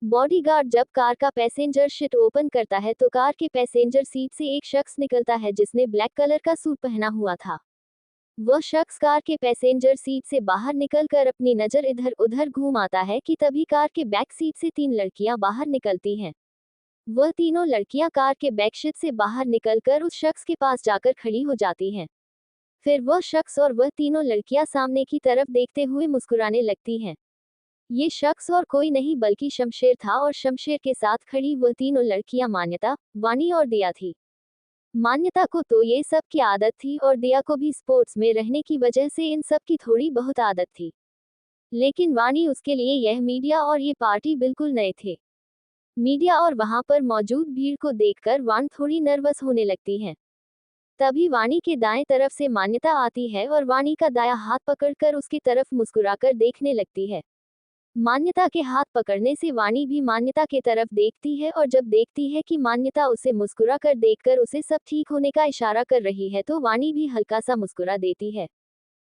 बॉडीगार्ड जब कार का पैसेंजर सीट ओपन करता है तो कार के पैसेंजर सीट से एक शख्स निकलता है जिसने ब्लैक कलर का सूट पहना हुआ था। वह शख्स कार के पैसेंजर सीट से बाहर निकलकर अपनी नजर इधर उधर घुमाता है कि तभी कार के बैक सीट से 3 लड़कियां बाहर निकलती हैं। वह तीनों लड़कियां कार के बैक सीट से बाहर निकलकर उस शख्स के पास जाकर खड़ी हो जाती हैं। फिर वह शख्स और वह तीनों लड़कियां सामने की तरफ देखते हुए मुस्कुराने लगती हैं। ये शख्स और कोई नहीं बल्कि शमशेर था और शमशेर के साथ खड़ी वह तीनों लड़कियां मान्यता, वानी और दिया थी। मान्यता को तो ये सब की आदत थी और दिया को भी स्पोर्ट्स में रहने की वजह से इन सब की थोड़ी बहुत आदत थी। लेकिन वानी, उसके लिए यह मीडिया और ये पार्टी बिल्कुल नए थे। मीडिया और वहां पर मौजूद भीड़ को देखकर वान थोड़ी नर्वस होने लगती है। तभी वानी के दाएं तरफ से मान्यता आती है और वानी का दायां हाथ पकड़कर उसकी तरफ मुस्कुराकर देखने लगती है। मान्यता के हाथ पकड़ने से वानी भी मान्यता के तरफ देखती है और जब देखती है कि मान्यता उसे मुस्कुरा कर देखकर उसे सब ठीक होने का इशारा कर रही है तो वानी भी हल्का सा मुस्कुरा देती है।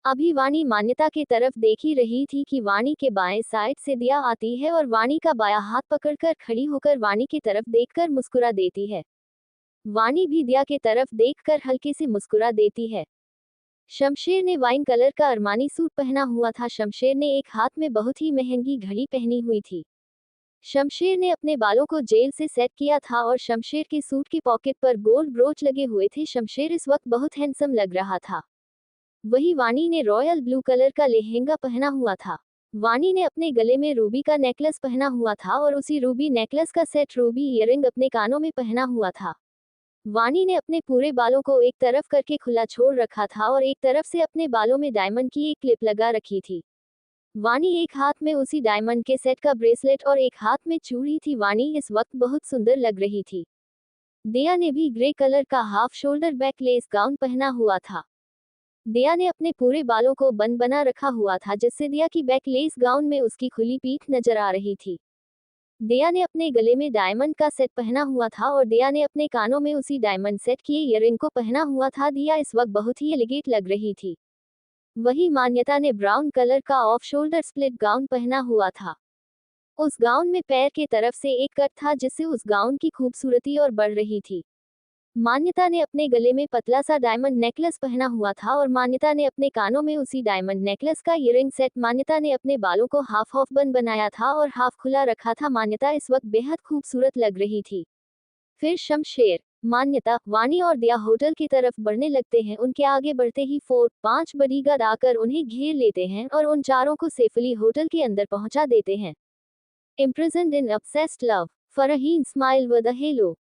अभी वानी मान्यता के तरफ देख ही रही थी कि वानी के बाएं साइड से दिया आती है और वानी का बायां हाथ पकड़कर खड़ी होकर वानी की तरफ देखकर मुस्कुरा देती है। वानी भी दिया के तरफ देखकर हल्के से मुस्कुरा देती है। शमशेर ने वाइन कलर का अरमानी सूट पहना हुआ था। शमशेर ने एक हाथ में बहुत ही महंगी घड़ी पहनी हुई थी। शमशेर ने अपने बालों को जेल से सेट किया था और शमशेर के सूट की पॉकेट पर गोल्ड ब्रोच लगे हुए थे। शमशेर इस वक्त बहुत हैंडसम लग रहा था। वही वानी ने रॉयल ब्लू कलर का लहंगा पहना हुआ था। वानी ने अपने गले में रूबी का नेकलेस पहना हुआ था और उसी रूबी नेकलेस का सेट रूबी ईयरिंग अपने कानों में पहना हुआ था। वानी ने अपने पूरे बालों को एक तरफ करके खुला छोड़ रखा था और एक तरफ से अपने बालों में डायमंड की एक क्लिप लगा रखी थी। वानी एक हाथ में उसी डायमंड के सेट का ब्रेसलेट और एक हाथ में चूड़ी थी। वानी इस वक्त बहुत सुंदर लग रही थी। दिया ने भी ग्रे कलर का half shoulder back less gown पहना हुआ था। दिया ने अपने पूरे बालों को बन बना रखा हुआ था जिससे दिया की बैक लेस गाउन में उसकी खुली पीठ नजर आ रही थी। दिया ने अपने गले में डायमंड का सेट पहना हुआ था और दिया ने अपने कानों में उसी डायमंड सेट की ईयरिंग को पहना हुआ था। दिया इस वक्त बहुत ही एलिगेंट लग रही थी। वही मान्यता ने ब्राउन कलर का ऑफ शोल्डर स्प्लिट गाउन पहना हुआ था। उस गाउन में पैर के तरफ से एक कट था जिससे उस गाउन की खूबसूरती और बढ़ रही थी। मान्यता ने अपने गले में पतला सा डायमंड नेकलेस पहना हुआ था और मान्यता ने अपने कानों में उसी डायमंड नेकलेस का ईयरिंग सेट। मान्यता ने अपने बालों को हाफ ऑफ बन बनाया था और हाफ खुला रखा था। मान्यता इस वक्त बेहद खूबसूरत लग रही थी। फिर शमशेर, मान्यता, वानी और दिया होटल की तरफ बढ़ने लगते हैं। उनके आगे बढ़ते ही 4-5 बॉडीगार्ड आकर उन्हें घेर लेते हैं और उन चारों को सेफली होटल के अंदर पहुंचा देते हैं। Imprisoned in obsessed love. Faraheen smile with a halo.